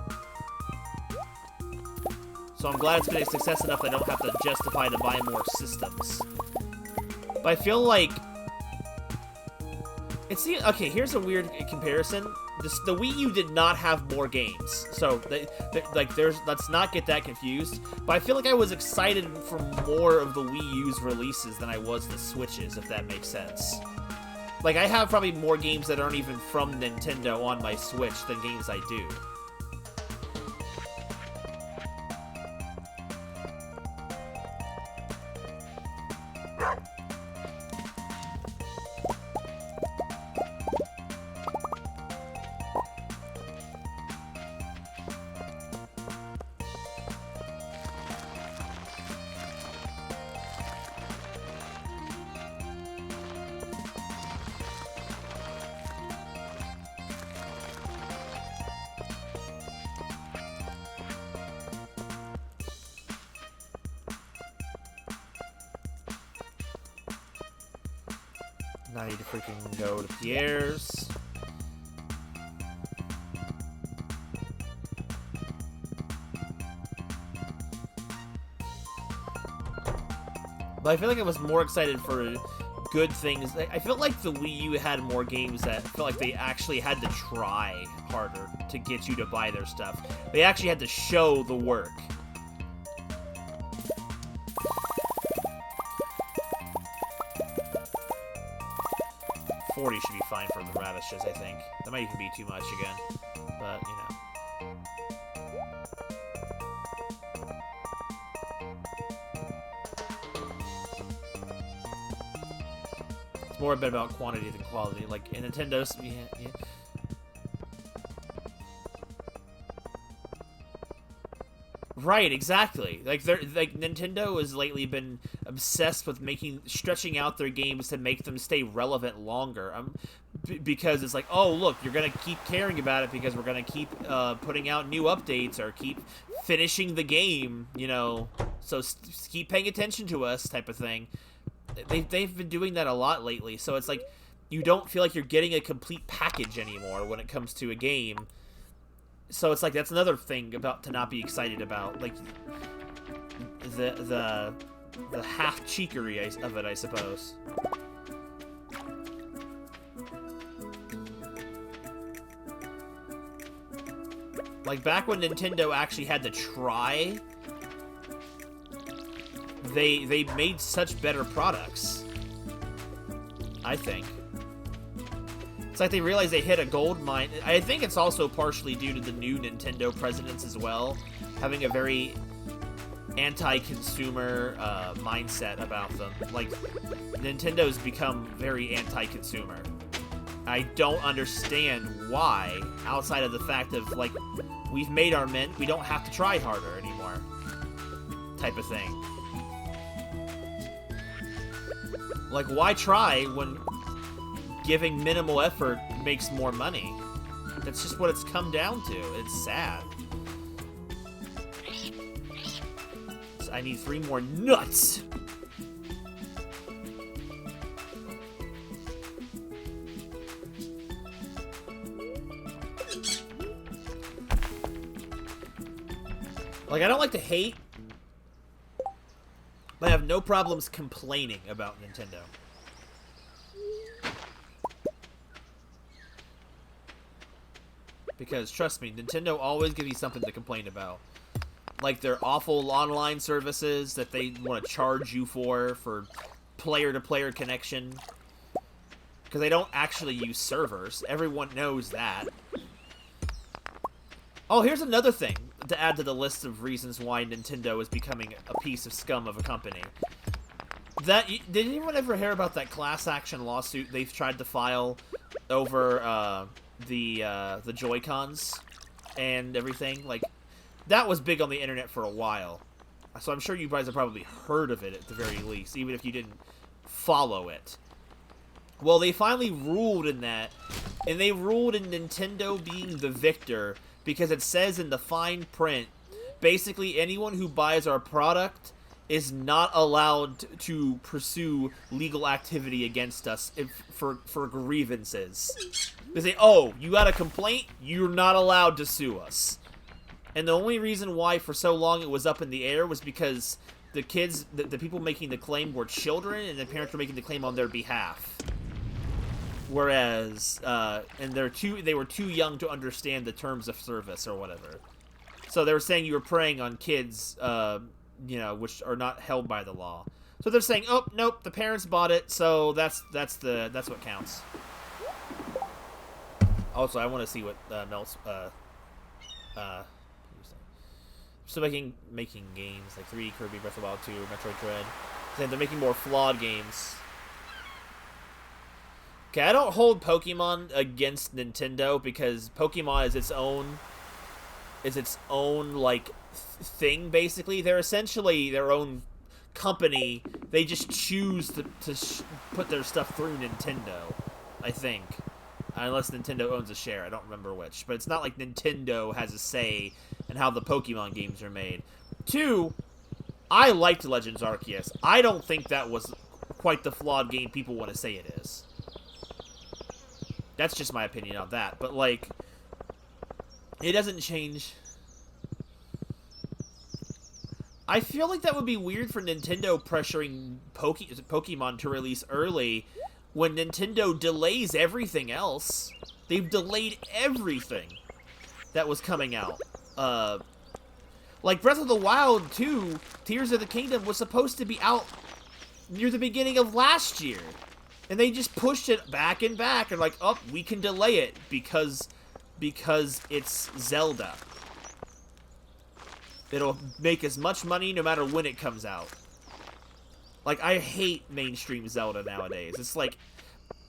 So I'm glad it's been a success enough that I don't have to justify to buy more systems. But I feel like... Okay, here's a weird comparison. The Wii U did not have more games. So, let's not get that confused. But I feel like I was excited for more of the Wii U's releases than I was the Switch's, if that makes sense. Like, I have probably more games that aren't even from Nintendo on my Switch than games I do. 90 to freaking go to Pierre's. But I feel like I was more excited for good things. I felt like the Wii U had more games that felt like they actually had to try harder to get you to buy their stuff. They actually had to show the work. $40 should be fine for the radishes, I think. That might even be too much again. But, you know. It's more a bit about quantity than quality. Like, in Nintendo's... Yeah. Right, exactly. Like Nintendo has lately been obsessed with stretching out their games to make them stay relevant longer. Because it's like, oh look, you're gonna keep caring about it because we're gonna keep putting out new updates or keep finishing the game, you know. So keep paying attention to us, type of thing. They've been doing that a lot lately. So it's like you don't feel like you're getting a complete package anymore when it comes to a game. So it's like that's another thing about to not be excited about, like the half cheekery of it, I suppose. Like back when Nintendo actually had to try, they made such better products, I think. It's like they realized they hit a gold mine. I think it's also partially due to the new Nintendo presidents as well, having a very anti-consumer mindset about them. Like, Nintendo's become very anti-consumer. I don't understand why, outside of the fact of, like, we've made our mint, we don't have to try harder anymore, type of thing. Like, why try when giving minimal effort makes more money? That's just what it's come down to. It's sad. So I need 3 more nuts! Like, I don't like to hate, but I have no problems complaining about Nintendo. Because, trust me, Nintendo always gives you something to complain about. Like their awful online services that they want to charge you for player-to-player connection. Because they don't actually use servers. Everyone knows that. Oh, here's another thing to add to the list of reasons why Nintendo is becoming a piece of scum of a company. Did anyone ever hear about that class action lawsuit they've tried to file over the Joy-Cons and everything? Like, that was big on the internet for a while. So I'm sure you guys have probably heard of it at the very least, even if you didn't follow it. Well, they finally ruled in that, and they ruled in Nintendo being the victor, because it says in the fine print, basically anyone who buys our product is not allowed to pursue legal activity against us for grievances. They say, oh, you got a complaint? You're not allowed to sue us. And the only reason why for so long it was up in the air was because the kids, the people making the claim were children, and the parents were making the claim on their behalf. Whereas, and they were too young to understand the terms of service or whatever. So they were saying you were preying on kids, which are not held by the law. So they're saying, oh, nope, the parents bought it, so that's what counts. Also, I want to see what Mel's still making games like 3, Kirby Breath of the Wild 2, Metroid Dread. Saying they're making more flawed games. Okay, I don't hold Pokemon against Nintendo because Pokemon is its own like thing. Basically, they're essentially their own company. They just choose to put their stuff through Nintendo, I think. Unless Nintendo owns a share. I don't remember which. But it's not like Nintendo has a say in how the Pokemon games are made. 2, I liked Legends Arceus. I don't think that was quite the flawed game people want to say it is. That's just my opinion on that. But, like, it doesn't change. I feel like that would be weird for Nintendo pressuring Pokemon to release early when Nintendo delays everything else. They've delayed everything that was coming out. Like Breath of the Wild 2, Tears of the Kingdom was supposed to be out near the beginning of last year. And they just pushed it back and back and like, oh, we can delay it because it's Zelda. It'll make as much money no matter when it comes out. Like, I hate mainstream Zelda nowadays. It's like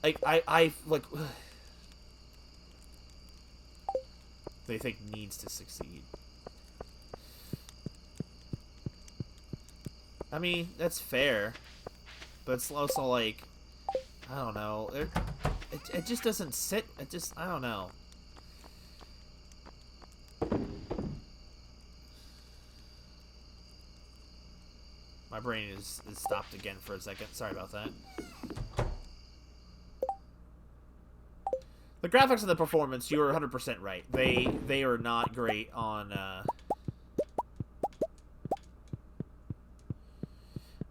I they think needs to succeed. I mean, that's fair. But it's also like, I don't know. It just doesn't sit. I don't know. My brain is stopped again for a second. Sorry about that. The graphics and the performance, you were 100% right. They are not great on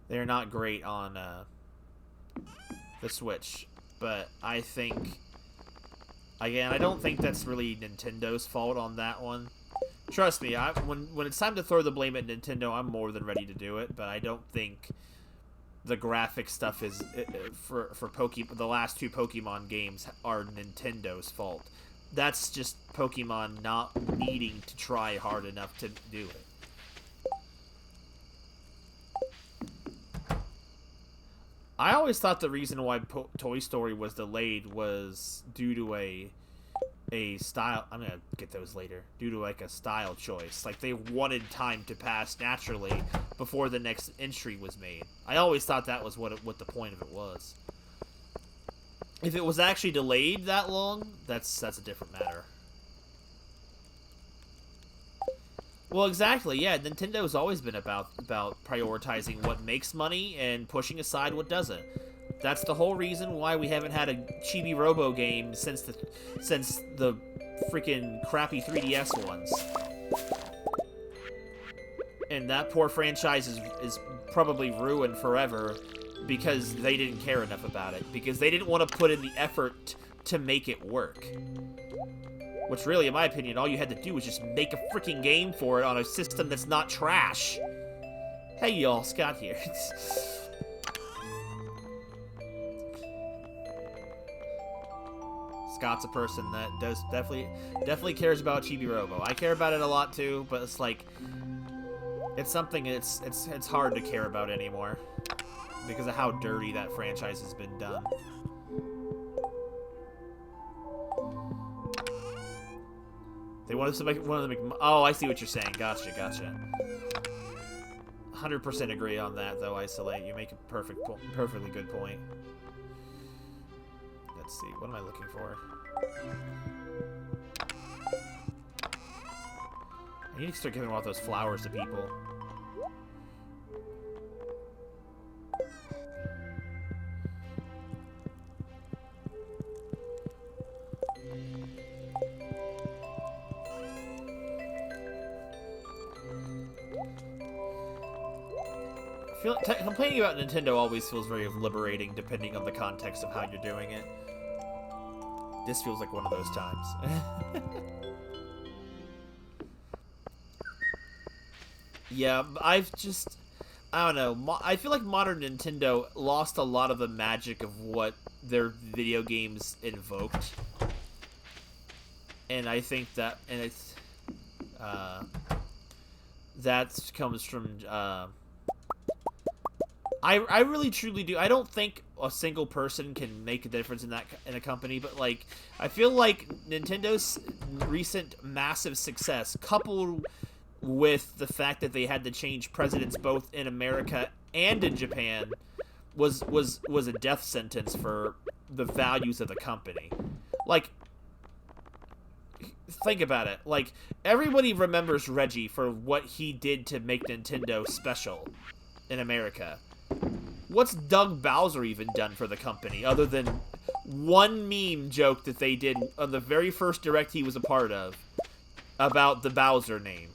they're not great on the Switch, but I think, again, I don't think that's really Nintendo's fault on that one. Trust me, when it's time to throw the blame at Nintendo, I'm more than ready to do it, but I don't think the graphic stuff is, for the last 2 Pokemon games are Nintendo's fault. That's just Pokemon not needing to try hard enough to do it. I always thought the reason why Toy Story was delayed was due to a style. I'm gonna get those later. Due to like a style choice, like they wanted time to pass naturally before the next entry was made. I always thought that was what the point of it was. If it was actually delayed that long, that's a different matter. Well, exactly, yeah. Nintendo's always been about prioritizing what makes money and pushing aside what doesn't. That's the whole reason why we haven't had a Chibi Robo game since the freaking crappy 3DS ones. And that poor franchise is probably ruined forever because they didn't care enough about it. Because they didn't want to put in the effort to make it work. Which really, in my opinion, all you had to do was just make a freaking game for it on a system that's not trash. Hey y'all, Scott here. Scott's a person that does definitely cares about Chibi Robo. I care about it a lot too, but it's like it's something it's hard to care about anymore because of how dirty that franchise has been done. They wanted to make oh, I see what you're saying. Gotcha. 100% agree on that, though. Isolate. You make a perfectly good point. Let's see. What am I looking for? I need to start giving all those flowers to people. Complaining about Nintendo always feels very liberating depending on the context of how you're doing it. This feels like one of those times. Yeah, I don't know. I feel like modern Nintendo lost a lot of the magic of what their video games invoked. And I think that, that comes from, I really truly do. I don't think a single person can make a difference in a company, but like I feel like Nintendo's recent massive success, coupled with the fact that they had to change presidents both in America and in Japan, was a death sentence for the values of the company. Like, think about it. Like, everybody remembers Reggie for what he did to make Nintendo special in America. What's Doug Bowser even done for the company, other than one meme joke that they did on the very first Direct he was a part of about the Bowser name?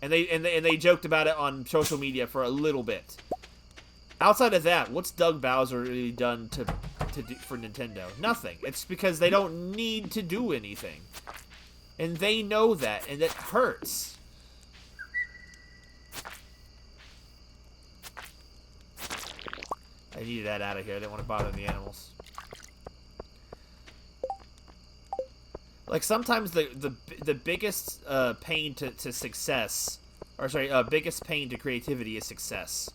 And they joked about it on social media for a little bit. Outside of that, what's Doug Bowser really done to do for Nintendo? Nothing. It's because they don't need to do anything. And they know that, and it hurts. I needed that out of here. I didn't want to bother the animals. Like, sometimes the biggest pain to success, or sorry, biggest pain to creativity is success.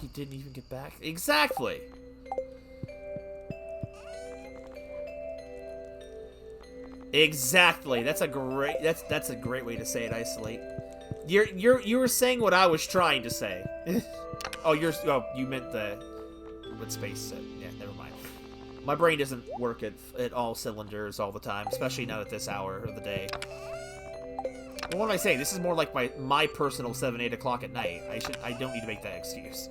He didn't even get back? Exactly! Exactly. That's a great way to say it, Isolate. You were saying what I was trying to say. Oh, you meant what Space said. Yeah, never mind. My brain doesn't work at all cylinders all the time, especially not at this hour of the day. Well, what am I saying? This is more like my personal 7, 8 o'clock at night. I don't need to make that excuse.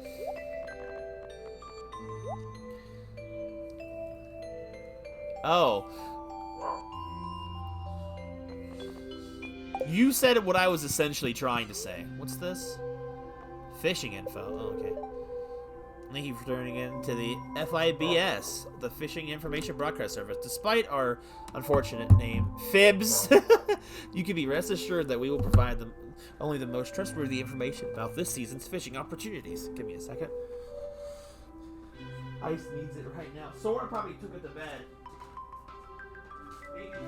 Oh. You said what I was essentially trying to say. What's this? Fishing info. Oh, okay. Thank you for turning in to the FIBS, the Fishing Information Broadcast Service. Despite our unfortunate name, FIBS, you can be rest assured that we will provide them only the most trustworthy information about this season's fishing opportunities. Give me a second. Ice needs it right now. Sora probably took it to bed. Maybe no.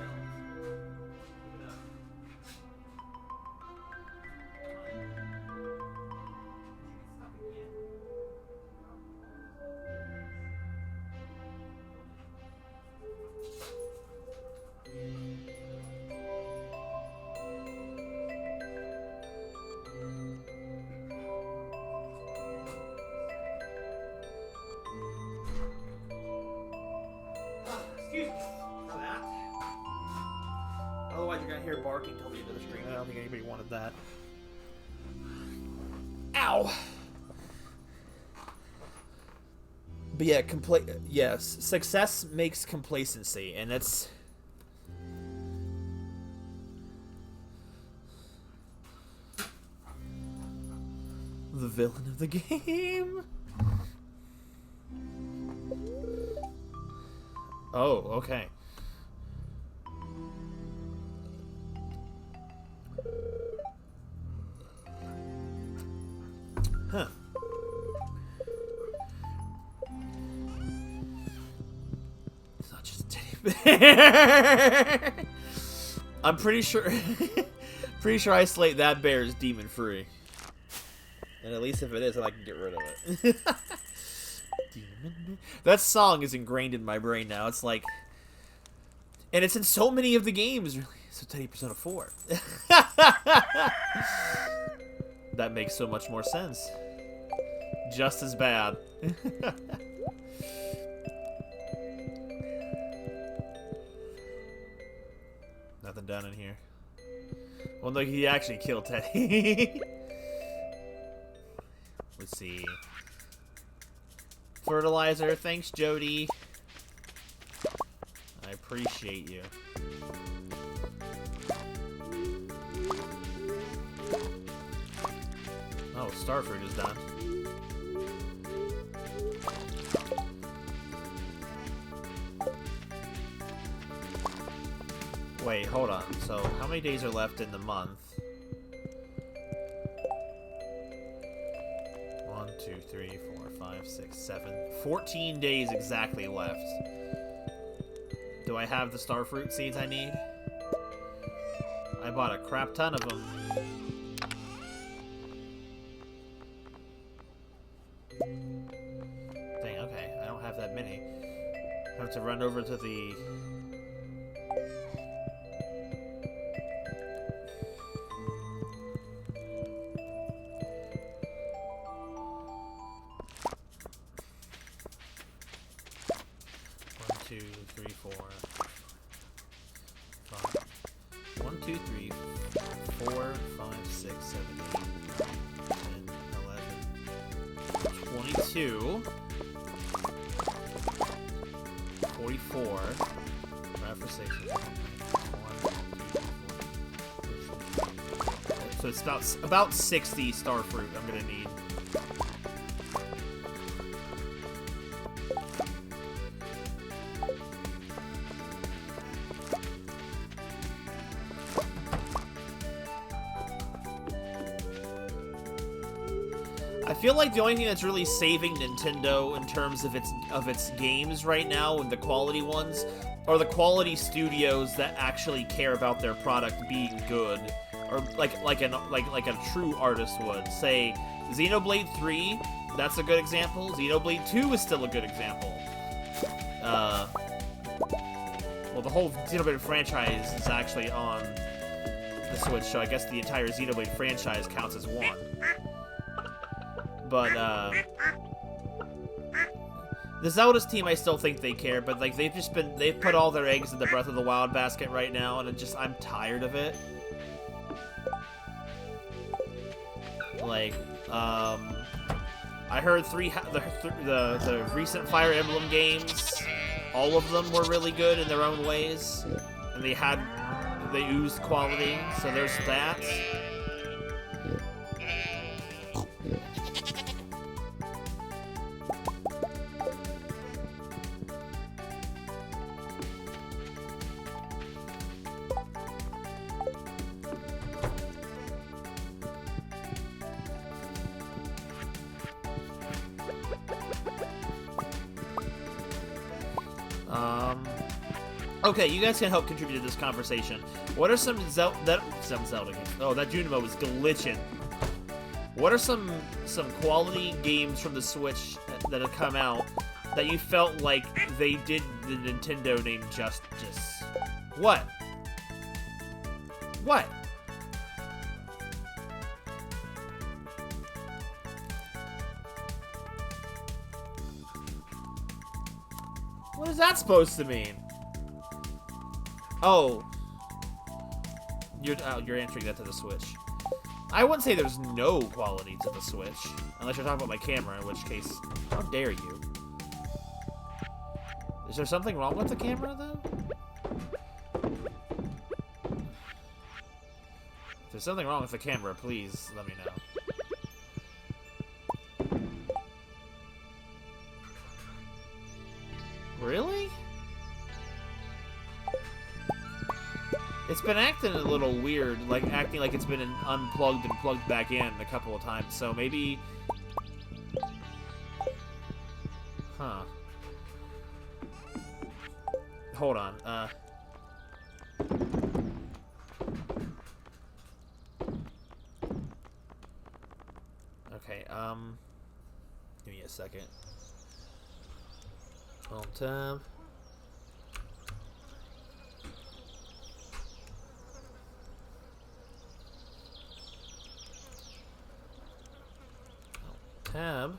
Excuse me for that. Otherwise, you're gonna hear barking till the end of the stream. I don't think anybody wanted that. Ow! But yeah, yes, success makes complacency, and it's the villain of the game. Oh, okay. Huh. It's not just a teddy bear. I'm pretty sure Isolate that bear is demon free. And at least if it is, then I can get rid of it. That song is ingrained in my brain now. It's like, and it's in so many of the games. Really, so Teddy Persona 4. That makes so much more sense. Just as bad. done in here. Well, no, he actually killed Teddy. Let's see. Fertilizer, thanks, Jody. I appreciate you. Oh, starfruit is done. Wait, hold on. So, how many days are left in the month? 1, 2, 3, 4, 5, 6, 7. 14 days exactly left. Do I have the starfruit seeds I need? I bought a crap ton of them. Dang, okay. I don't have that many. I have to run over to the... So it's about 60 starfruit I'm gonna need. I feel like the only thing that's really saving Nintendo in terms of its games right now, and the quality ones, are the quality studios that actually care about their product being good, or like a true artist would. Say Xenoblade 3, that's a good example. Xenoblade 2 is still a good example. Well, the whole Xenoblade franchise is actually on the Switch, so I guess the entire Xenoblade franchise counts as one. But, the Zelda's team, I still think they care, but, like, they've put all their eggs in the Breath of the Wild basket right now, and I'm tired of it. Like, I heard the recent Fire Emblem games, all of them were really good in their own ways, and they oozed quality, so there's that. Okay, you guys can help contribute to this conversation. What are some Zelda games? Oh, that Junimo is glitching. What are some quality games from the Switch that have come out that you felt like they did the Nintendo name justice? What? What? What is that supposed to mean? Oh. You're answering that to the Switch. I wouldn't say there's no quality to the Switch. Unless you're talking about my camera, in which case, how dare you? Is there something wrong with the camera, though? If there's something wrong with the camera, please let me know. Really? It's been acting a little weird, like acting like it's been unplugged and plugged back in a couple of times, so maybe... Huh. Hold on, Okay, give me a second. Home tab. Tab.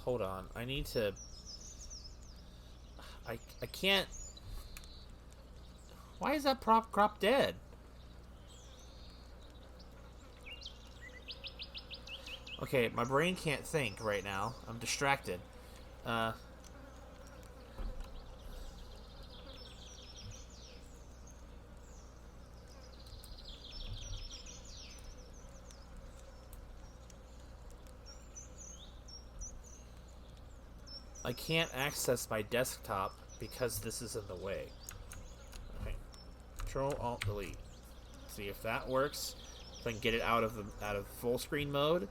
Hold on. I need to. I can't. Why is that crop dead? Okay, my brain can't think right now. I'm distracted. I can't access my desktop because this is in the way. Okay. Control-Alt-Delete. See if that works. If I can get it out of full screen mode.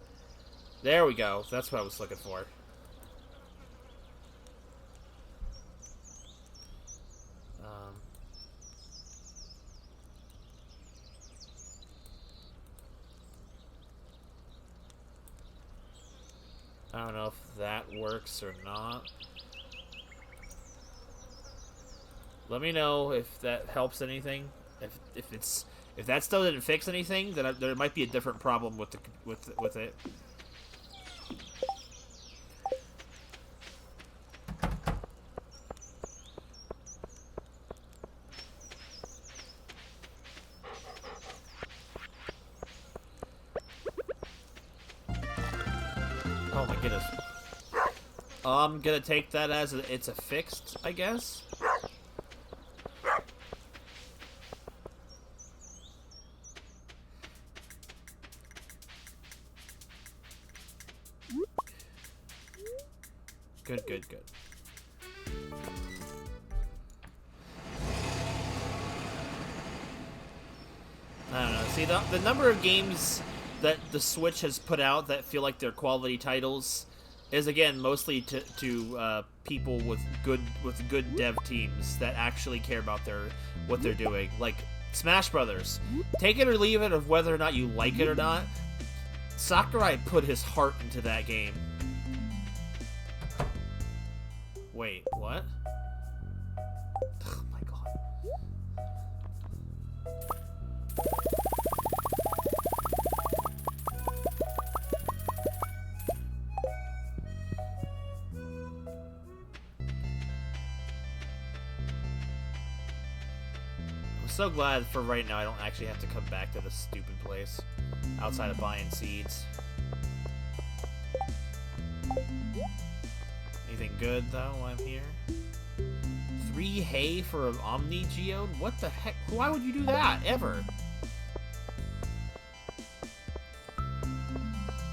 There we go. That's what I was looking for. I don't know if that works or not. Let me know if that helps anything. If that still didn't fix anything, then there might be a different problem with it. Oh my goodness. I'm gonna take that as it's a fixed, I guess. Good, good, good. I don't know. See, the number of games that the Switch has put out that feel like they're quality titles is, again, mostly to people with good dev teams that actually care about what they're doing. Like Smash Brothers. Take it or leave it of whether or not you like it or not. Sakurai put his heart into that game. Wait, what? Oh my god. I'm so glad for right now I don't actually have to come back to this stupid place outside of buying seeds. Anything good, though, while I'm here? 3 hay for an Omni Geode? What the heck? Why would you do that, ever?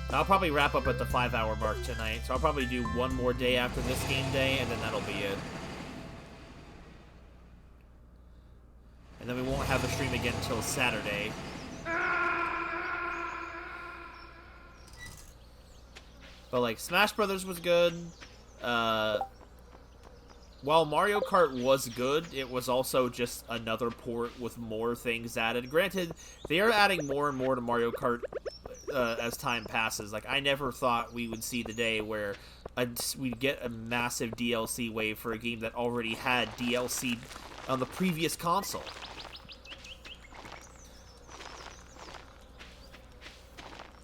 I'll probably wrap up at the 5-hour mark tonight, so I'll probably do one more day after this game day, and then that'll be it. And then we won't have a stream again until Saturday. But, like, Smash Brothers was good. While Mario Kart was good, it was also just another port with more things added. Granted, they are adding more and more to Mario Kart as time passes. Like, I never thought we would see the day where we'd get a massive DLC wave for a game that already had DLC on the previous console.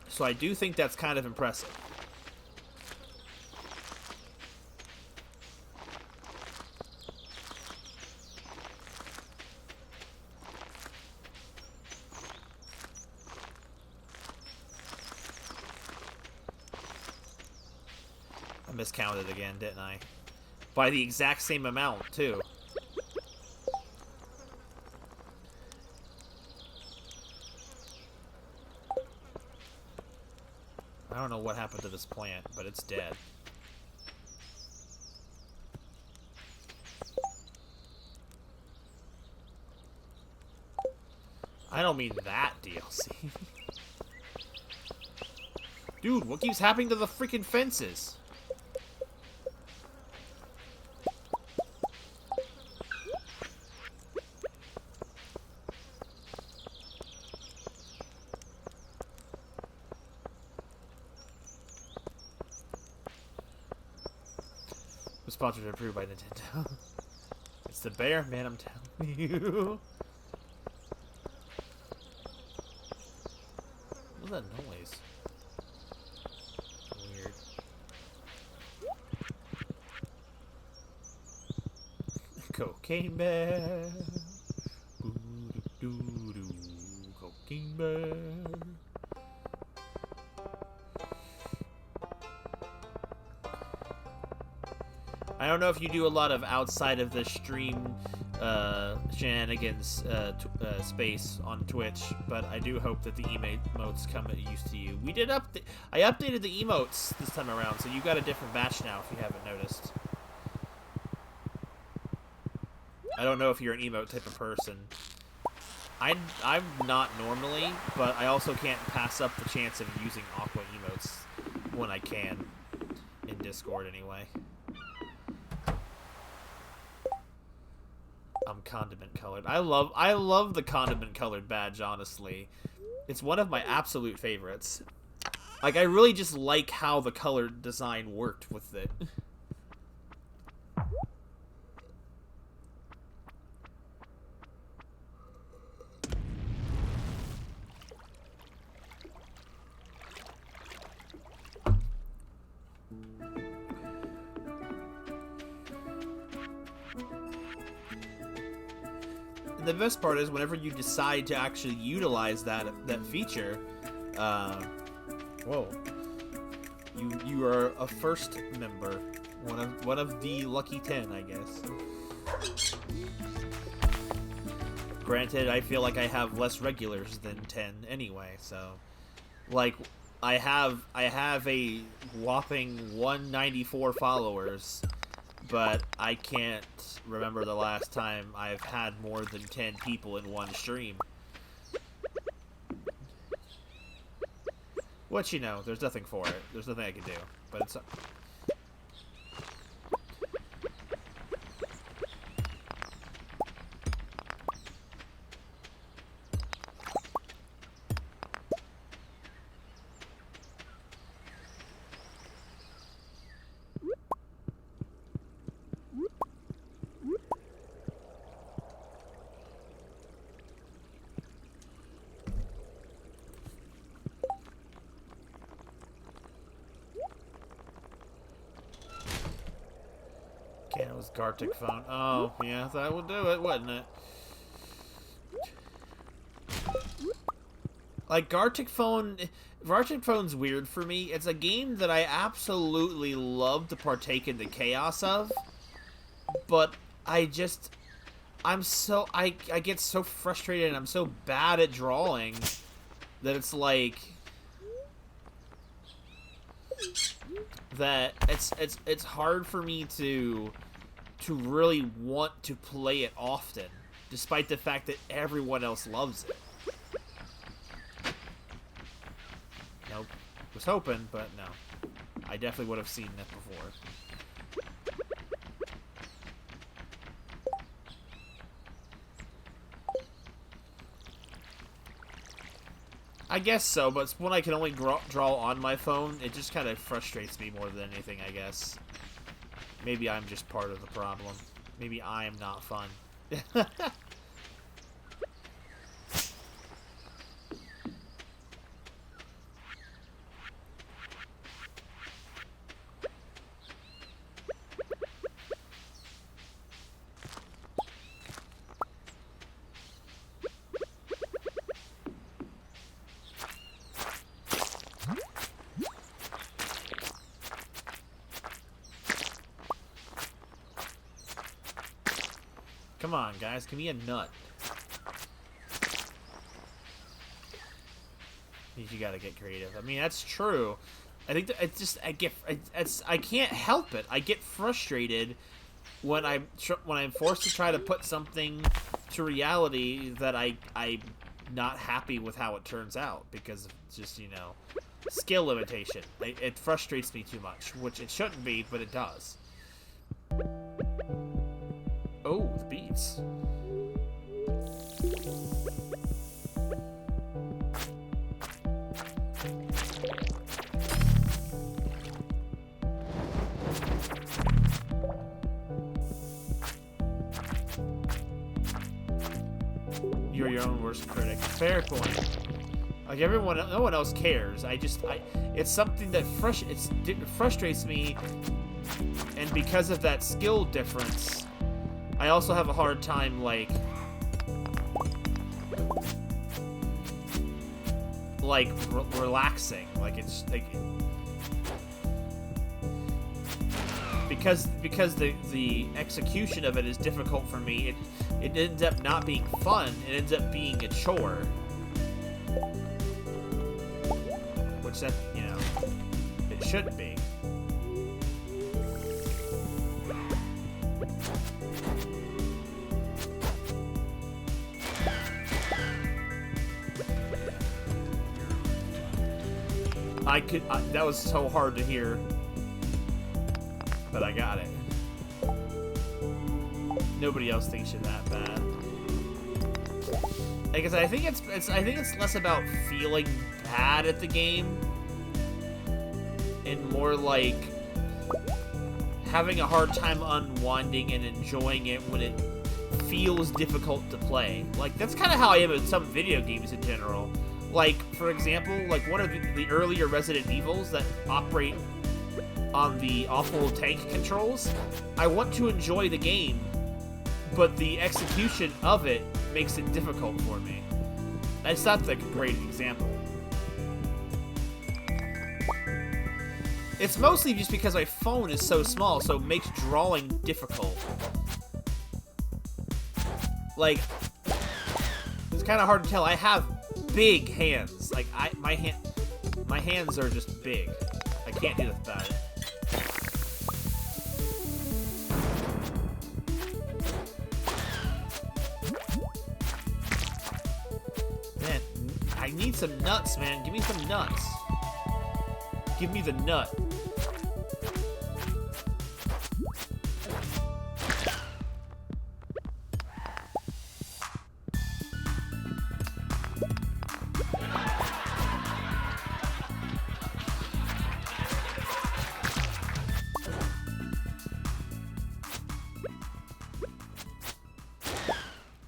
So I do think that's kind of impressive. Miscounted again, didn't I? By the exact same amount, too. I don't know what happened to this plant, but it's dead. I don't mean that DLC. Dude, what keeps happening to the freaking fences? Sponsored and approved by Nintendo. It's the bear, man, I'm telling you. What's that noise? Weird. Cocaine bear. Boo Doo-doo, Cocaine Bear. I don't know if you do a lot of outside of the stream shenanigans space on Twitch, but I do hope that the emotes come used to you. We did I updated the emotes this time around, so you got a different batch now if you haven't noticed. I don't know if you're an emote type of person. I'm not normally, but I also can't pass up the chance of using Aqua emotes when I can. In Discord, anyway. I'm condiment colored. I love the condiment colored badge, honestly. It's one of my absolute favorites. Like, I really just like how the color design worked with it. The best part is whenever you decide to actually utilize that feature, whoa, you are a first member, one of the lucky 10, I guess. Granted, I feel like I have less regulars than 10 anyway, so like I have a whopping 194 followers. But I can't remember the last time I've had more than 10 people in one stream. Which, you know, there's nothing for it. There's nothing I can do. But it's... it was Gartic Phone. Oh, yeah, that would do it, wouldn't it? Like, Gartic Phone's weird for me. It's a game that I absolutely love to partake in the chaos of, but I get so frustrated and I'm so bad at drawing that it's like... that it's hard for me to really want to play it often, despite the fact that everyone else loves it. Nope. Was hoping, but no. I definitely would have seen that before. I guess so, but when I can only draw on my phone, it just kind of frustrates me more than anything, I guess. Maybe I'm just part of the problem. Maybe I am not fun. Come on, guys, give me a nut. You gotta get creative. I mean, that's true. I think that I can't help it. I get frustrated when I'm forced to try to put something to reality that I'm not happy with how it turns out because of just, you know, skill limitation. It frustrates me too much, which it shouldn't be, but it does. Oh, the beats. You're your own worst critic. Fair point. Like no one else cares. It's something that frustrates me, and because of that skill difference, I also have a hard time, like, like relaxing. Like it's like because the execution of it is difficult for me. It ends up not being fun. It ends up being a chore. Which that, you know, it shouldn't be. That was so hard to hear, but I got it. Nobody else thinks you're that bad. I guess I think it's less about feeling bad at the game and more like having a hard time unwinding and enjoying it when it feels difficult to play. Like, that's kind of how I am with some video games in general. Like, for example, like one of the earlier Resident Evils that operate on the awful tank controls. I want to enjoy the game, but the execution of it makes it difficult for me. That's not like a great example. It's mostly just because my phone is so small, so it makes drawing difficult. Like, it's kind of hard to tell. I have big hands. Like, my hands are just big. I can't do this about it. Man, I need some nuts, man. Give me some nuts. Give me the nut.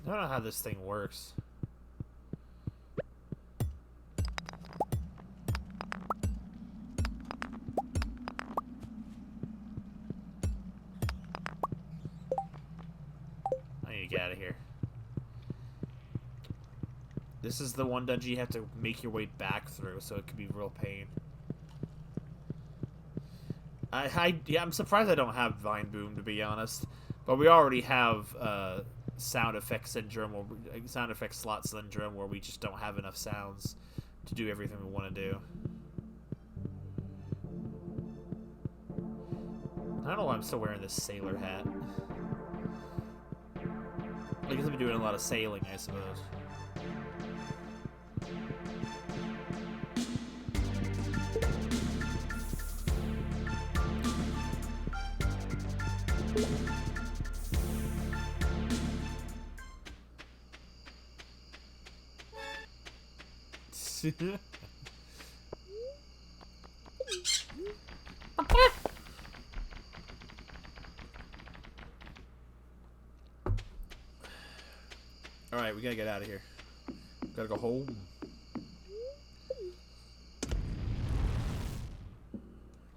I don't know how this thing works. I need to get out of here. This is the one dungeon you have to make your way back through, so it could be real pain. Yeah, I'm surprised I don't have Vine Boom, to be honest. But we already have sound effect syndrome, or sound effect slot syndrome, where we just don't have enough sounds to do everything we want to do. I don't know why I'm still wearing this sailor hat. I guess I've been doing a lot of sailing, I suppose. Alright, we gotta get out of here. Gotta go home.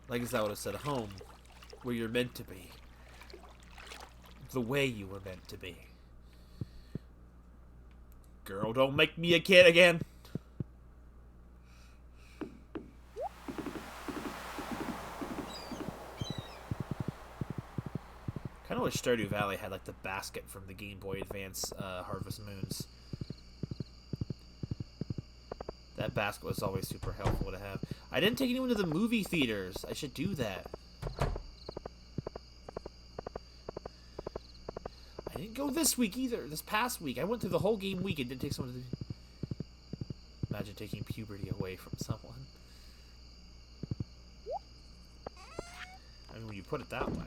Like I would have said, home. Where you're meant to be. The way you were meant to be. Girl, don't make me a kid again. I wish Stardew Valley had like the basket from the Game Boy Advance Harvest Moons. That basket was always super helpful to have. I didn't take anyone to the movie theaters. I should do that. I didn't go this week either. This past week. I went through the whole game week and didn't take someone to the... Imagine taking puberty away from someone. I mean, when you put it that way.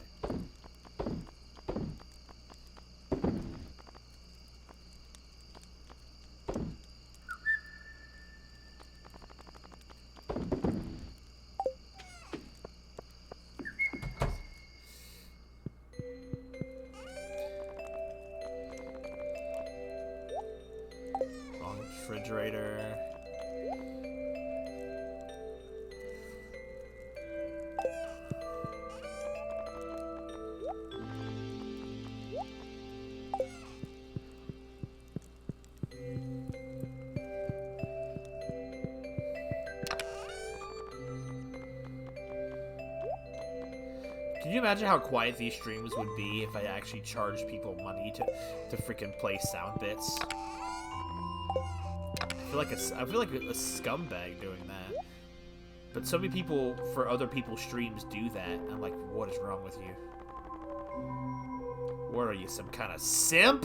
Refrigerator. you imagine how quiet these streams would be if I actually charged people money to freaking play sound bits? I feel like a scumbag doing that. But so many people for other people's streams do that. I'm like, what is wrong with you? What are you, some kind of simp?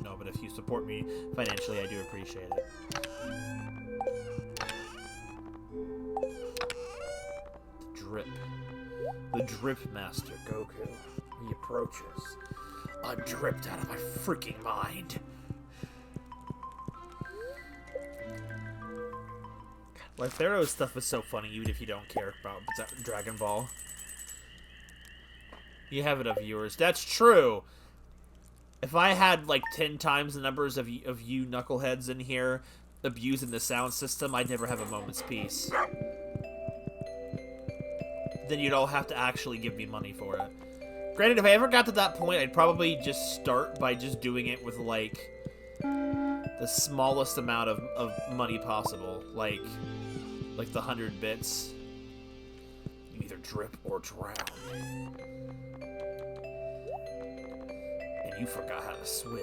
No, but if you support me financially, I do appreciate it. Drip. The Drip Master, Goku. He approaches. I'm dripped out of my freaking mind. Lythero's stuff is so funny, even if you don't care about Dragon Ball. You have enough viewers. That's true! If I had, like, 10 times the numbers of you knuckleheads in here abusing the sound system, I'd never have a moment's peace. Then you'd all have to actually give me money for it. Granted, if I ever got to that point, I'd probably just start by just doing it with, like, the smallest amount of money possible. Like the 100 bits. You either drip or drown. And you forgot how to swim.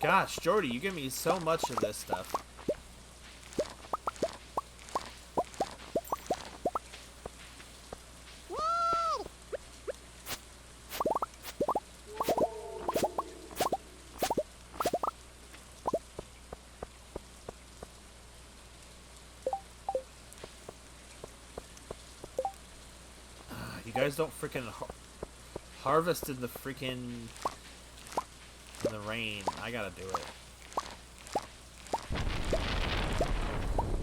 Gosh, Jordy, you give me so much of this stuff. You guys don't freaking harvest in the freaking... in the rain. I gotta do it.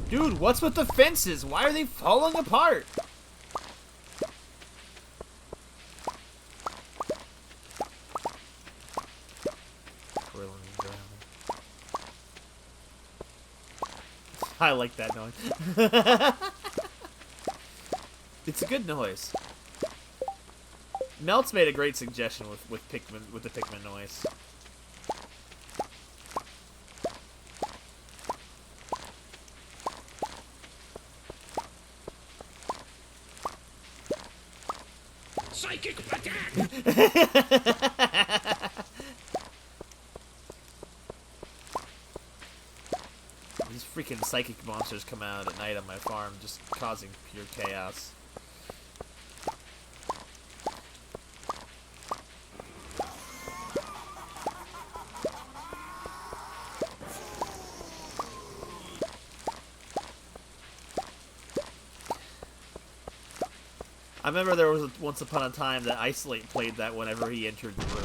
Dude, what's with the fences? Why are they falling apart? I like that noise. It's a good noise. Melt's made a great suggestion with the Pikmin noise. Psychic attack! These freaking psychic monsters come out at night on my farm, just causing pure chaos. I remember there was once upon a time that Isolate played that whenever he entered the room.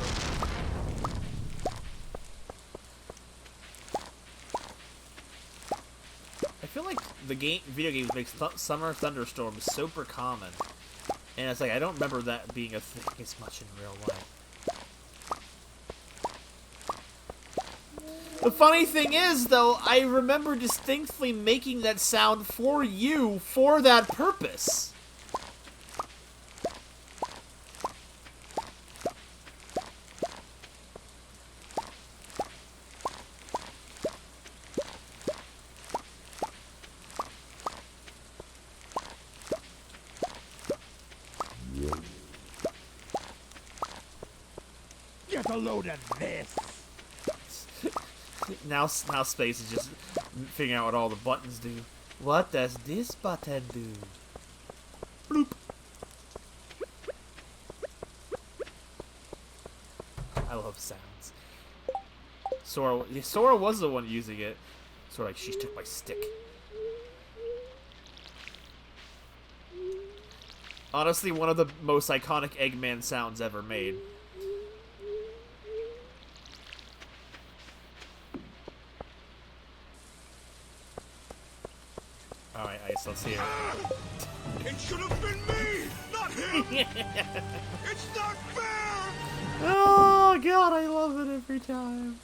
I feel like the video games make summer thunderstorms super common, and it's like I don't remember that being a thing as much in real life. The funny thing is, though, I remember distinctly making that sound for you for that purpose. Get a load of this! Now Space is just figuring out what all the buttons do. What does this button do? Bloop. I love sounds. Sora was the one using it. Sort of like, she took my stick. Honestly, one of the most iconic Eggman sounds ever made. Alright, Ice, let's hear it. It should have been me, not him! It's not fair! Oh god, I love it every time.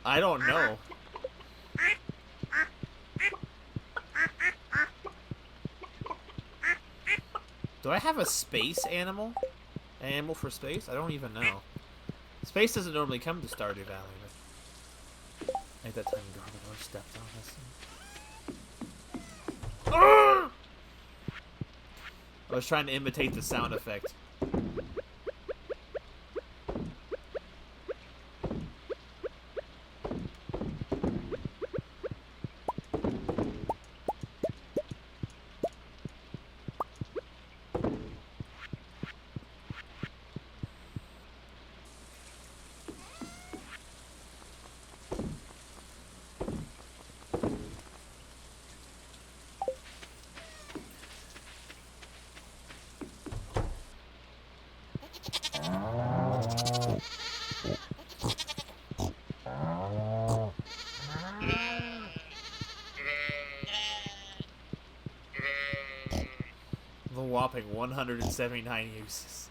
I don't know. Do I have a space animal? An animal for space? I don't even know. Space doesn't normally come to Stardew Valley, but... Like that time Garbodor stepped on us. I was trying to imitate the sound effect. The whopping 179 uses.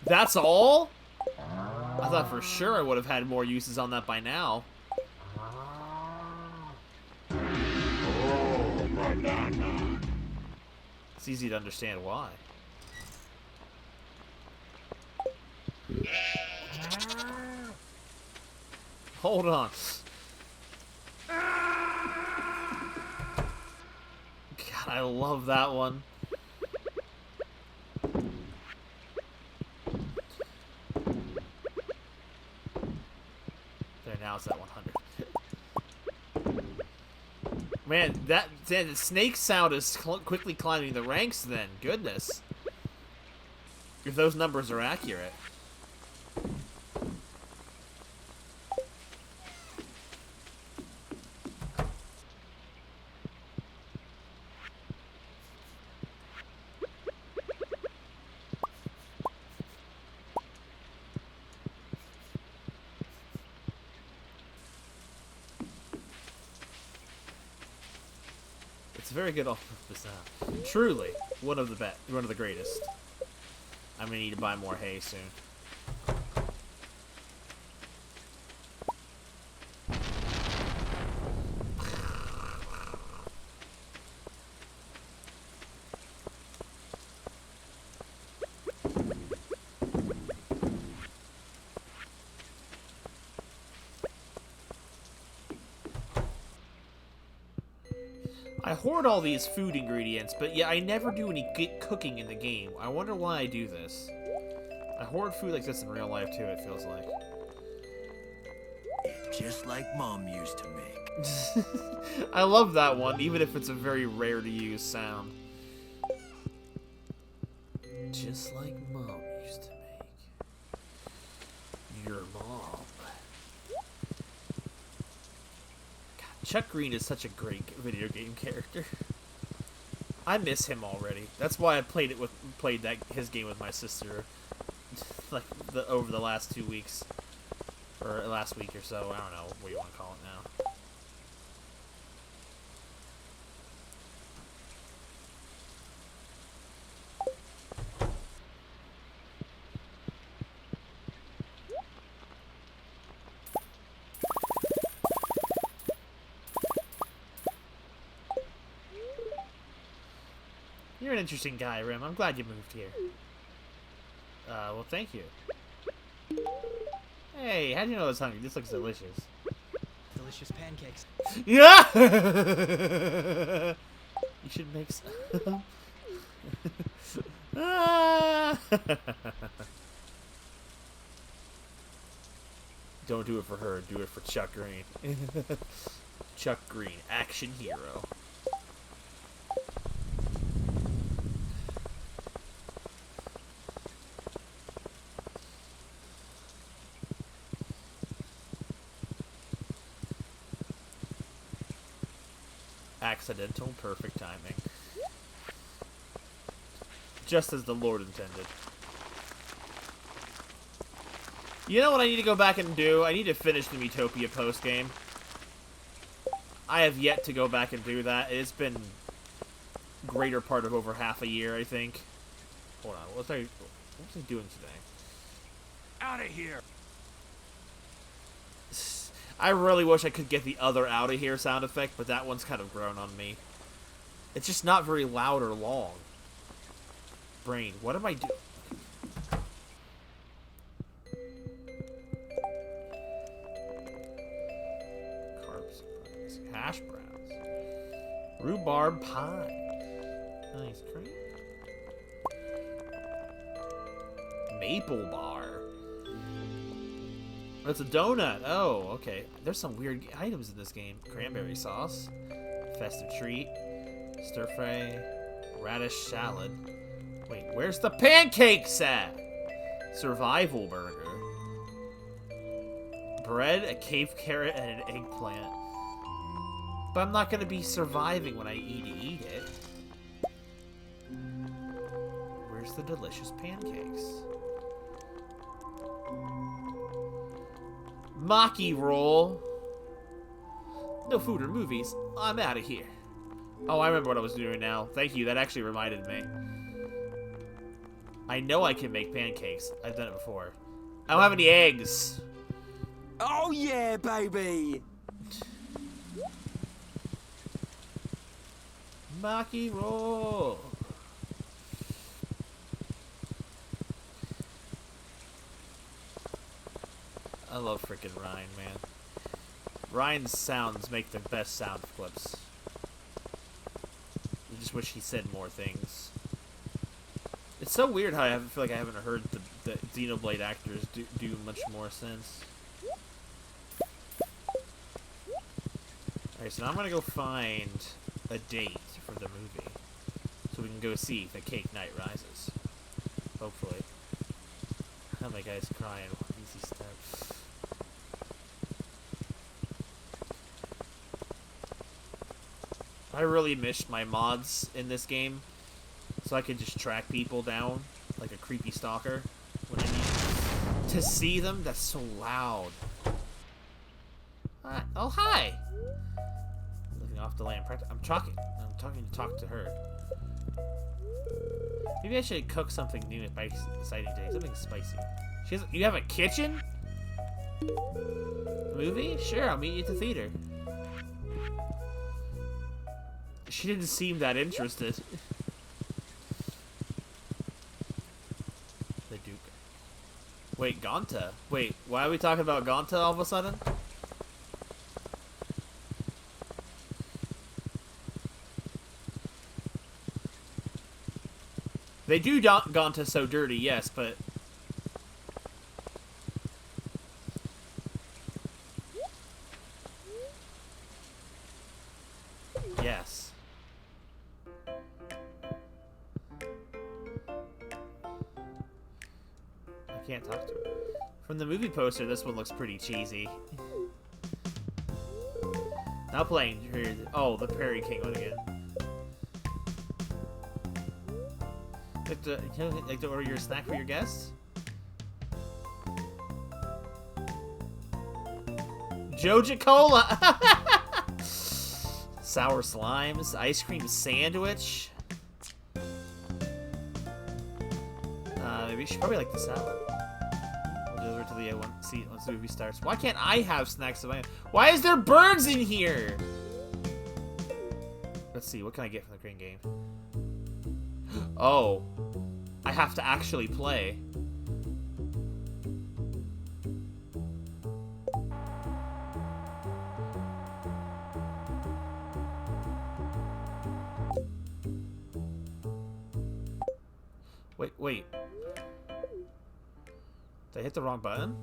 That's all? I thought for sure I would have had more uses on that by now. It's easy to understand why. Hold on. God, I love that one. There, now it's at 100. Man, that snake sound is quickly climbing the ranks then. Goodness. If those numbers are accurate. It's a very good all-purpose sound. Truly, one of the greatest. I'm gonna need to buy more hay soon. I hoard all these food ingredients, but yet I never do any cooking in the game. I wonder why I do this. I hoard food like this in real life too, it feels like. Just like Mom used to make. I love that one, even if it's a very rare to use sound. Just like Mom used to make. Your mom. Chuck Green is such a great video game character. I miss him already. That's why I played his game with my sister, like over the last 2 weeks, or last week or so. I don't know what you want to call it now. You're an interesting guy, Rim. I'm glad you moved here. Well, thank you. Hey, how do you know I was hungry? This looks delicious. Delicious pancakes. Yeah! You should make some. Don't do it for her. Do it for Chuck Green. Chuck Green, action hero. Accidental perfect timing. Just as the Lord intended. You know what I need to go back and do? I need to finish the Utopia post-game. I have yet to go back and do that. It's been greater part of over half a year, I think. Hold on, what was I doing today? Out of here! I really wish I could get the other out of here sound effect, but that one's kind of grown on me. It's just not very loud or long. Brain, what am I doing? Carbs, hash browns, rhubarb pie, nice cream, maple bar. That's a donut. Oh, okay. There's some weird items in this game. Cranberry sauce, festive treat, stir fry, radish salad. Wait, where's the pancakes at? Survival burger. Bread, a cave carrot, and an eggplant. But I'm not gonna be surviving when I eat it. Where's the delicious pancakes? Maki roll. No food or movies. I'm out of here. Oh, I remember what I was doing now. Thank you. That actually reminded me. I know I can make pancakes. I've done it before. I don't have any eggs. Oh yeah, baby! Maki roll. I love freaking Ryan, man. Ryan's sounds make the best sound clips. I just wish he said more things. It's so weird how I feel like I haven't heard the Xenoblade actors do much more since. Alright, so now I'm gonna go find a date for the movie. So we can go see The Cake Night Rises. Hopefully. Oh, my guy's crying. Easy step. I really missed my mods in this game. So I could just track people down like a creepy stalker when I need to see them. That's so loud. Oh, hi! Living off the land. I'm talking to talk to her. Maybe I should cook something new at Bike's exciting day. Something spicy. You have a kitchen? Movie? Sure, I'll meet you at the theater. She didn't seem that interested. The Duke. Wait, Gonta. Wait, why are we talking about Gonta all of a sudden? They do Gonta so dirty, yes, but... Yes. I can't talk to her. From the movie poster, this one looks pretty cheesy. Now playing her... Oh, the Prairie King one again. Like to order your snack for your guests? Joja Cola! Sour slimes, ice cream sandwich. Maybe you should probably like the salad. We'll deliver to the seat once the movie starts. Why can't I have snacks of my own? Why is there birds in here? Let's see, what can I get from the green game? Oh, I have to actually play. Wait. Did I hit the wrong button?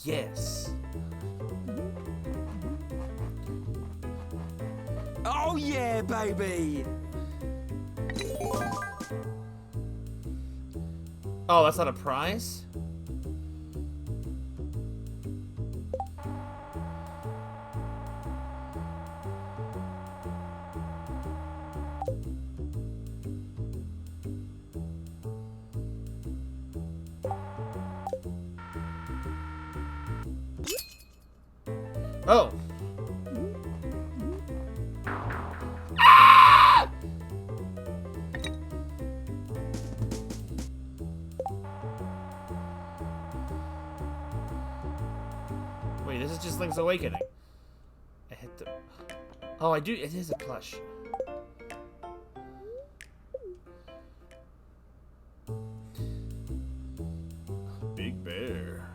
Yes. Oh yeah, baby! Oh, that's not a prize? Oh. this is just Link's Awakening. I hit the... Oh, I do... It is a plush. Big bear.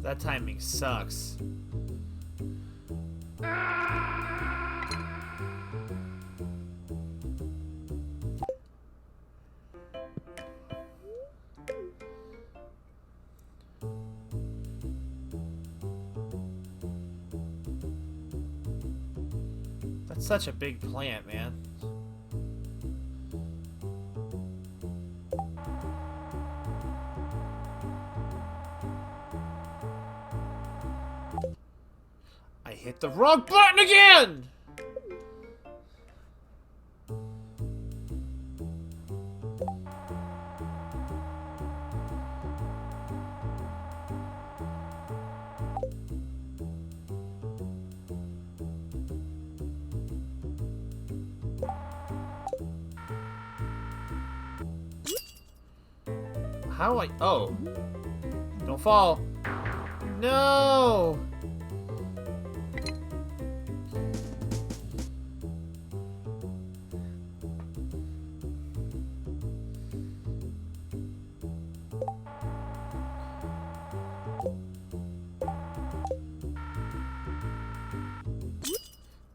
That timing sucks. That's such a big plant, man. I hit the wrong button again! How I... Oh. Don't fall. No!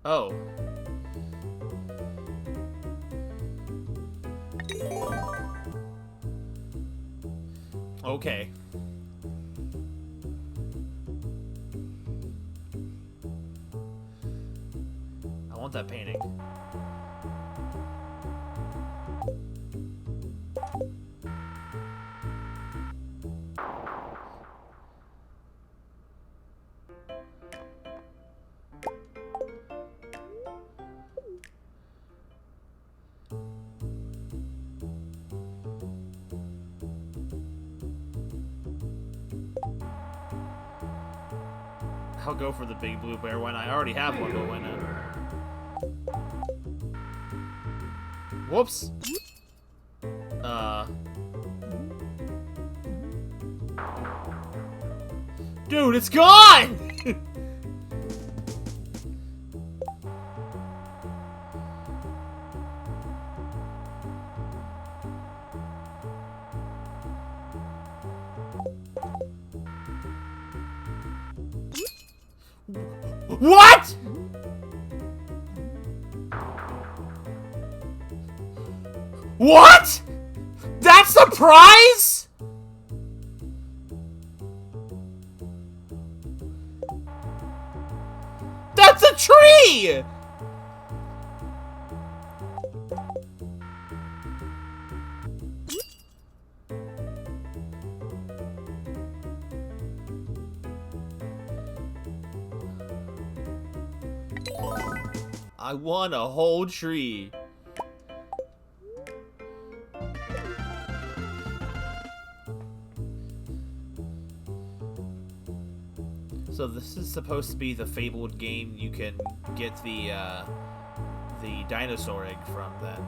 Oh. Okay. I want that painting. I'll go for the big blue bear when I already have one, but why not? Whoops. Dude, it's gone! What?! What?! That's the prize?! That's a tree!! I won a whole tree. So this is supposed to be the fabled game you can get the dinosaur egg from then.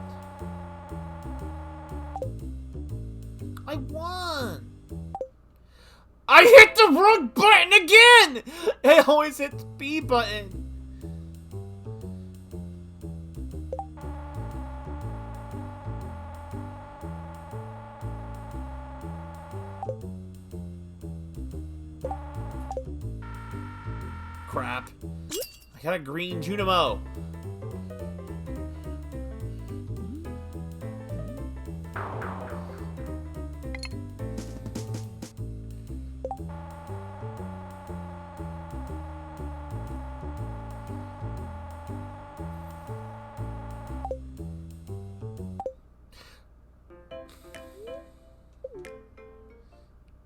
I won! I hit the wrong button again! I always hit the B button. Crap. I got a green Junimo.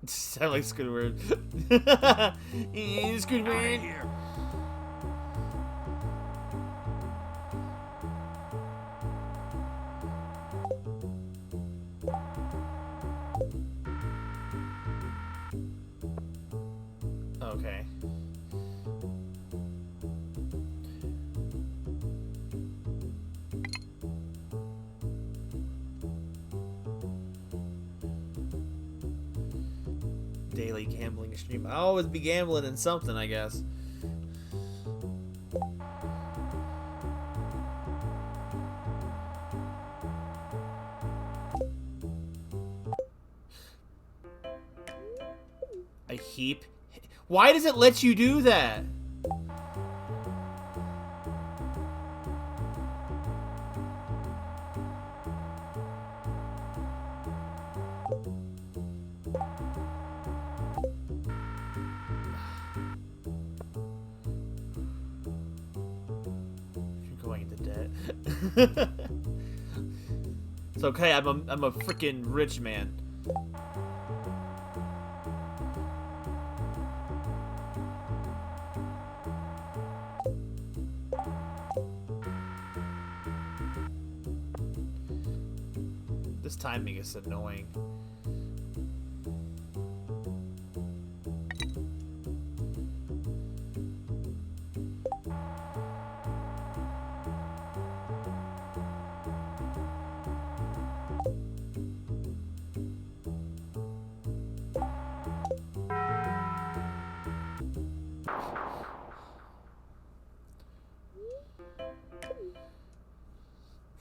Sound like Squidward. Squidward. Here. Okay. Daily gambling stream. I always be gambling in something, I guess. A heap. Why does it let you do that? You're going into debt. It's okay. I'm a freaking rich man. This timing is annoying.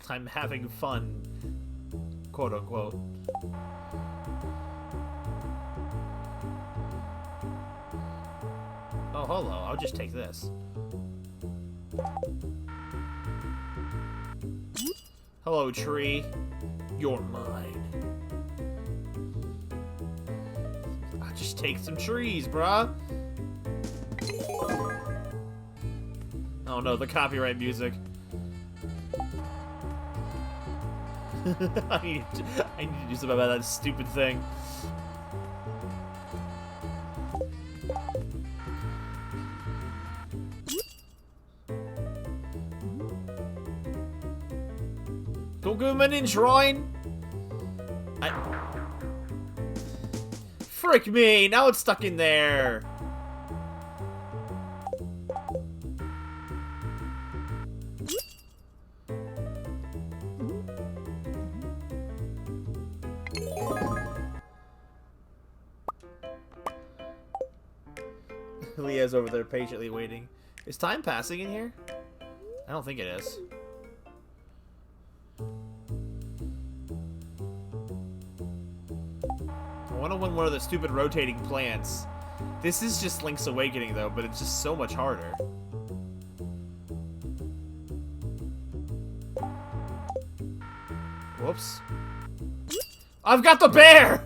I'm having fun, quote unquote. Oh, hello. I'll just take this. Hello, tree. You're mine. I'll just take some trees, bruh. Oh no, the copyright music. I need to do something about that stupid thing. Don't go in shrine. Frick me! Now it's stuck in there. Leah's over there patiently waiting. Is time passing in here? I don't think it is. I want to win one of the stupid rotating plants. This is just Link's Awakening though, but it's just so much harder. Whoops. I've got the bear!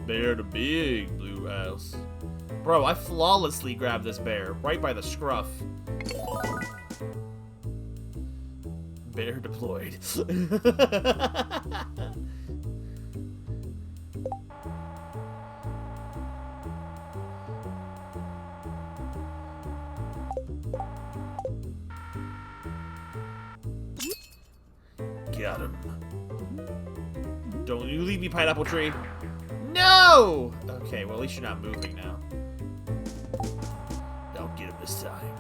Bear the big blue house. Bro, I flawlessly grabbed this bear right by the scruff. Bear deployed. Got him. Don't you leave me, pineapple tree. No! Okay, well at least you're not moving now. Don't get him this time.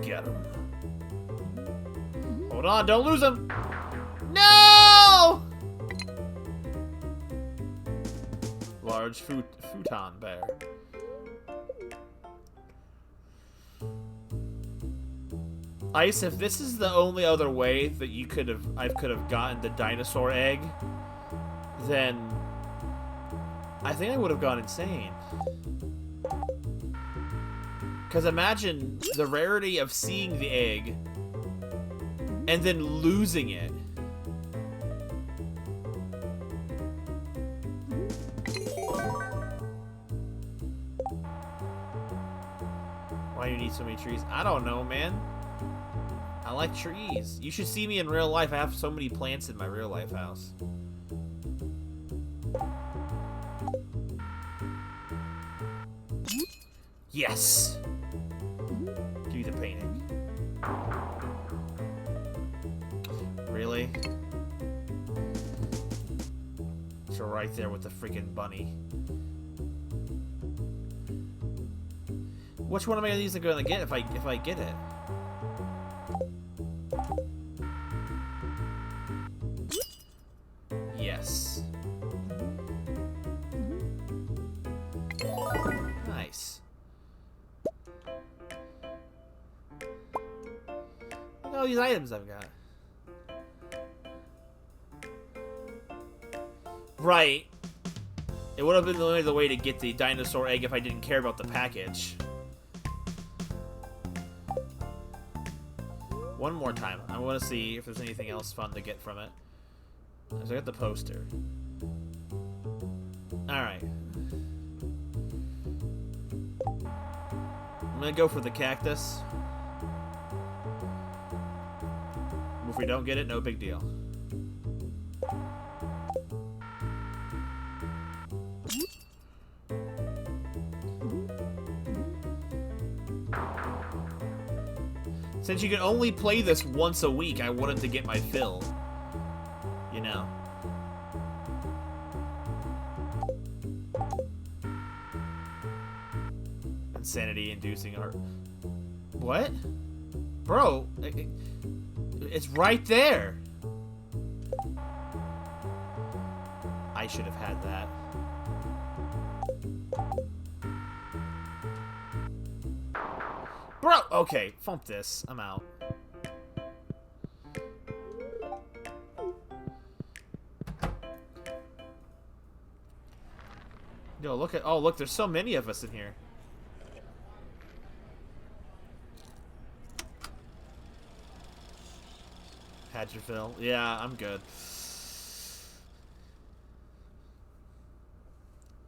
Get him. Hold on, don't lose him. No! Large futon bear. Ice, if this is the only other way that I could have gotten the dinosaur egg, then I think I would have gone insane. Because imagine the rarity of seeing the egg and then losing it. Why do you need so many trees? I don't know, man. I like trees. You should see me in real life. I have so many plants in my real life house. Yes! Give me the painting. Really? So right there with the freaking bunny. Which one am I gonna get if I get it? Yes. Nice. Look at all these items I've got. Right. It would have been the only other way to get the dinosaur egg if I didn't care about the package. One more time. I want to see if there's anything else fun to get from it. So I got the poster. Alright. I'm gonna go for the cactus. If we don't get it, no big deal. Since you can only play this once a week, I wanted to get my fill. You know. Insanity-inducing art. What? Bro, it's right there. I should have had that. Bro, okay, fump this. I'm out. Yo, look at, oh look, there's so many of us in here. Had your fill? Yeah, I'm good.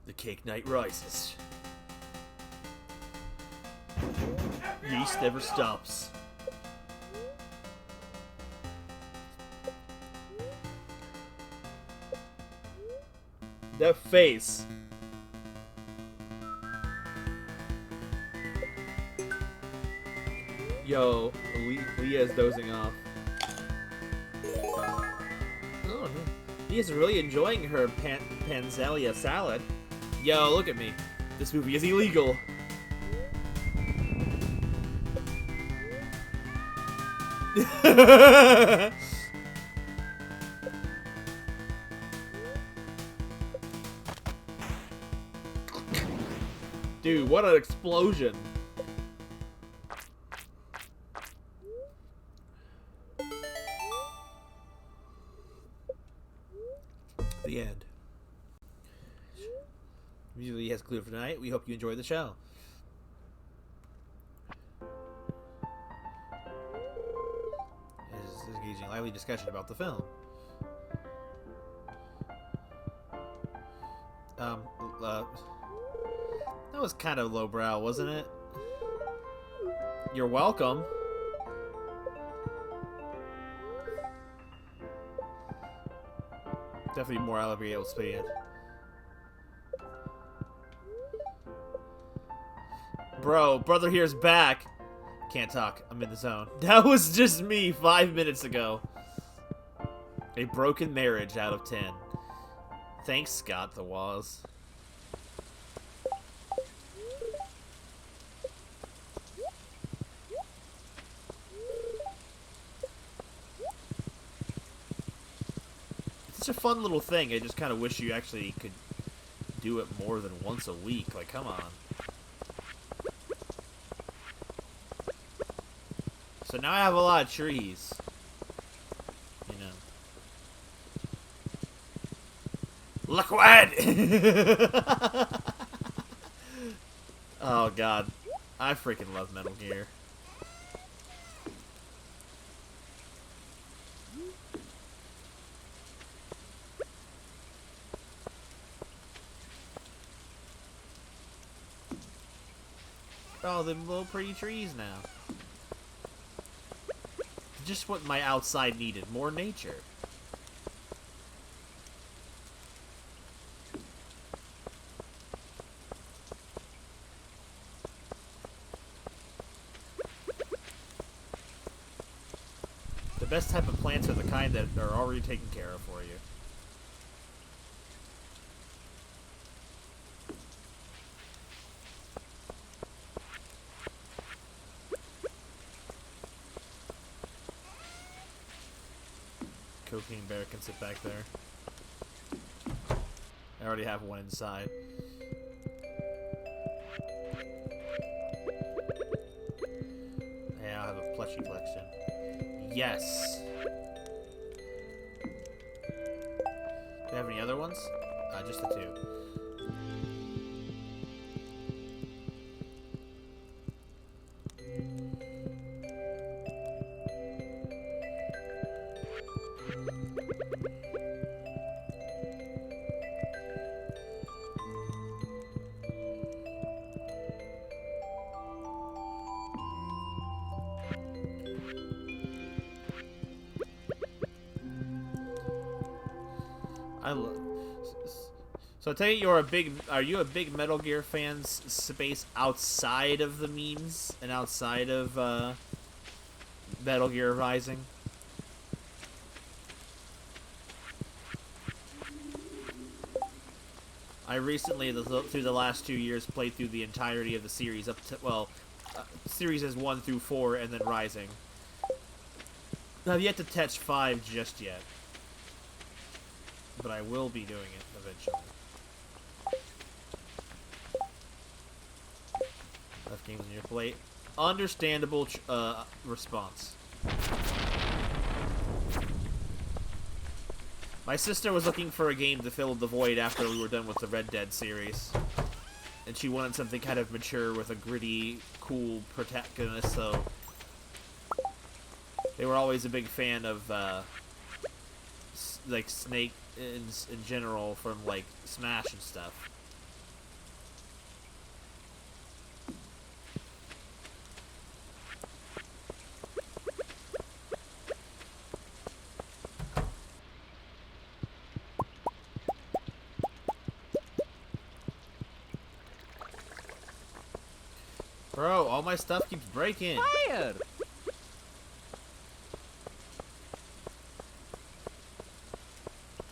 The cake night rises. Yeast never stops. That face. Yo, Leah's dozing off. Oh, Leah's really enjoying her panzania salad. Yo, look at me. This movie is illegal. Dude, what an explosion. The end. Usually has concluded for tonight. We hope you enjoyed the show. This is engaging lively discussion about the film. That was kind of lowbrow, wasn't it? You're welcome. Definitely more elevated speed. Bro, brother here's back. Can't talk. I'm in the zone. That was just me 5 minutes ago. A broken marriage out of 10. Thanks, Scott the Waz. It's a fun little thing. I just kind of wish you actually could do it more than once a week. Like, come on. So now I have a lot of trees. You know. Liquid! Oh, God. I freaking love Metal Gear. Oh, them little pretty trees now. just what my outside needed. More nature. The best type of plants are the kind that are already taken care of for you. Cocaine Bear can sit back there. I already have one inside. Yeah, I have a plushie collection. Yes! Do you have any other ones? Just the two. So I tell you, are you a big Metal Gear fan space outside of the memes and outside of Metal Gear Rising? I recently, through the last 2 years, played through the entirety of the series up to, well, series is 1 through 4 and then Rising. I've yet to touch 5 just yet, but I will be doing it eventually. Left games on your plate. Understandable response. My sister was looking for a game to fill the void after we were done with the Red Dead series. And she wanted something kind of mature with a gritty, cool protagonist, so... They were always a big fan of, like, Snake in general from, like, Smash and stuff. Bro, all my stuff keeps breaking. Fired!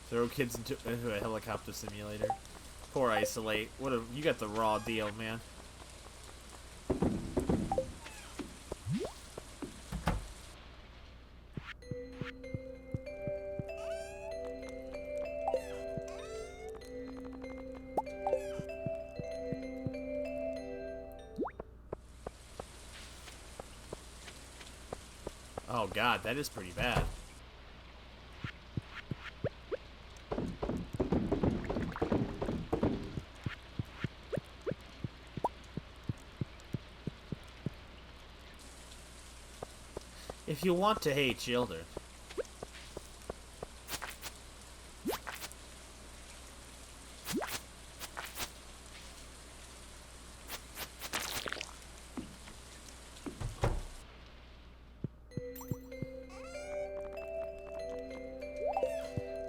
Throw kids into a helicopter simulator. Poor Isolate. You got the raw deal, man. Oh god, that is pretty bad. If you want to hate children.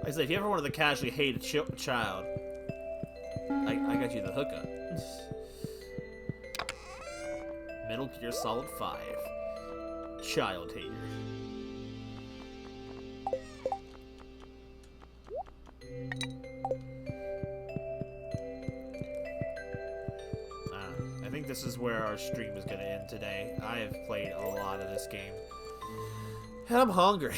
I said, if you ever wanted to casually hate a child, I got you the hookup. Metal Gear Solid 5. Child hater. I think this is where our stream is going to end today. I have played a lot of this game. And I'm hungry.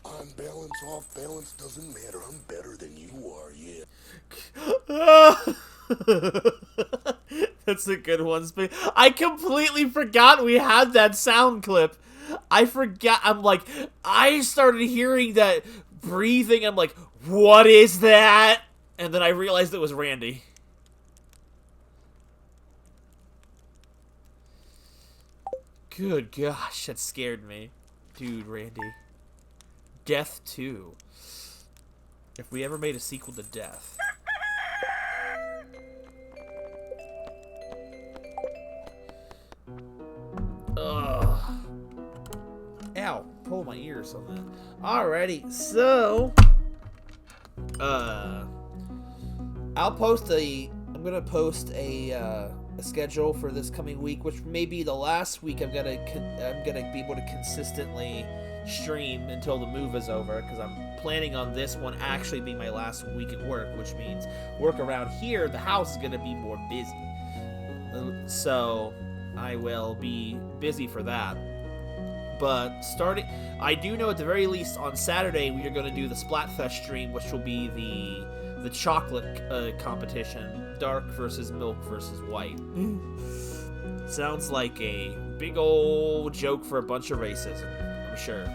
On balance, off balance, doesn't matter. I'm better than you are, yeah. That's a good one. I completely forgot we had that sound clip. I forgot. I started hearing that breathing. I'm like, what is that? And then I realized it was Randy. Good gosh, that scared me. Dude, Randy. Death 2. If we ever made a sequel to Death. Ugh. worse on that. Alrighty, so I'm gonna post a schedule for this coming week, which may be the last week I'm gonna be able to consistently stream until the move is over, because I'm planning on this one actually being my last week at work, which means work around here, the house is gonna be more busy. So I will be busy for that. But I do know at the very least on Saturday we are going to do the Splatfest stream, which will be the chocolate competition, dark versus milk versus white. Sounds like a big old joke for a bunch of racism, I'm sure.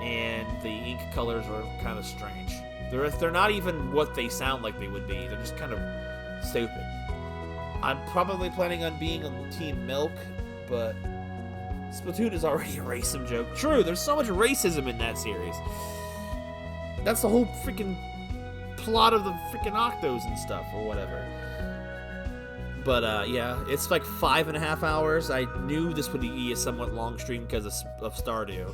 And the ink colors are kind of strange. They're not even what they sound like they would be. They're just kind of stupid. I'm probably planning on being on Team Milk, but Splatoon is already a racism joke. True, there's so much racism in that series. That's the whole freaking plot of the freaking Octos and stuff, or whatever. But, yeah, it's like 5.5 hours. I knew this would be a somewhat long stream because of Stardew.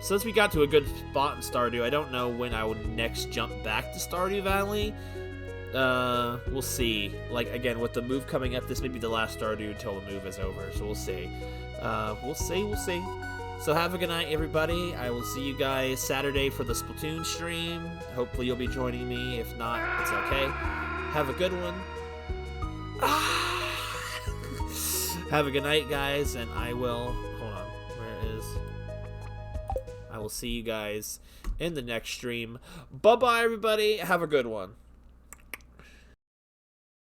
Since we got to a good spot in Stardew, I don't know when I would next jump back to Stardew Valley. We'll see. Like, again, with the move coming up, this may be the last Stardew until the move is over, so we'll see. We'll see. So have a good night, everybody. I will see you guys Saturday for the Splatoon stream. Hopefully you'll be joining me. If not, it's okay. Have a good one. Have a good night, guys, and I will... Hold on. Where is... I will see you guys in the next stream. Bye-bye, everybody. Have a good one.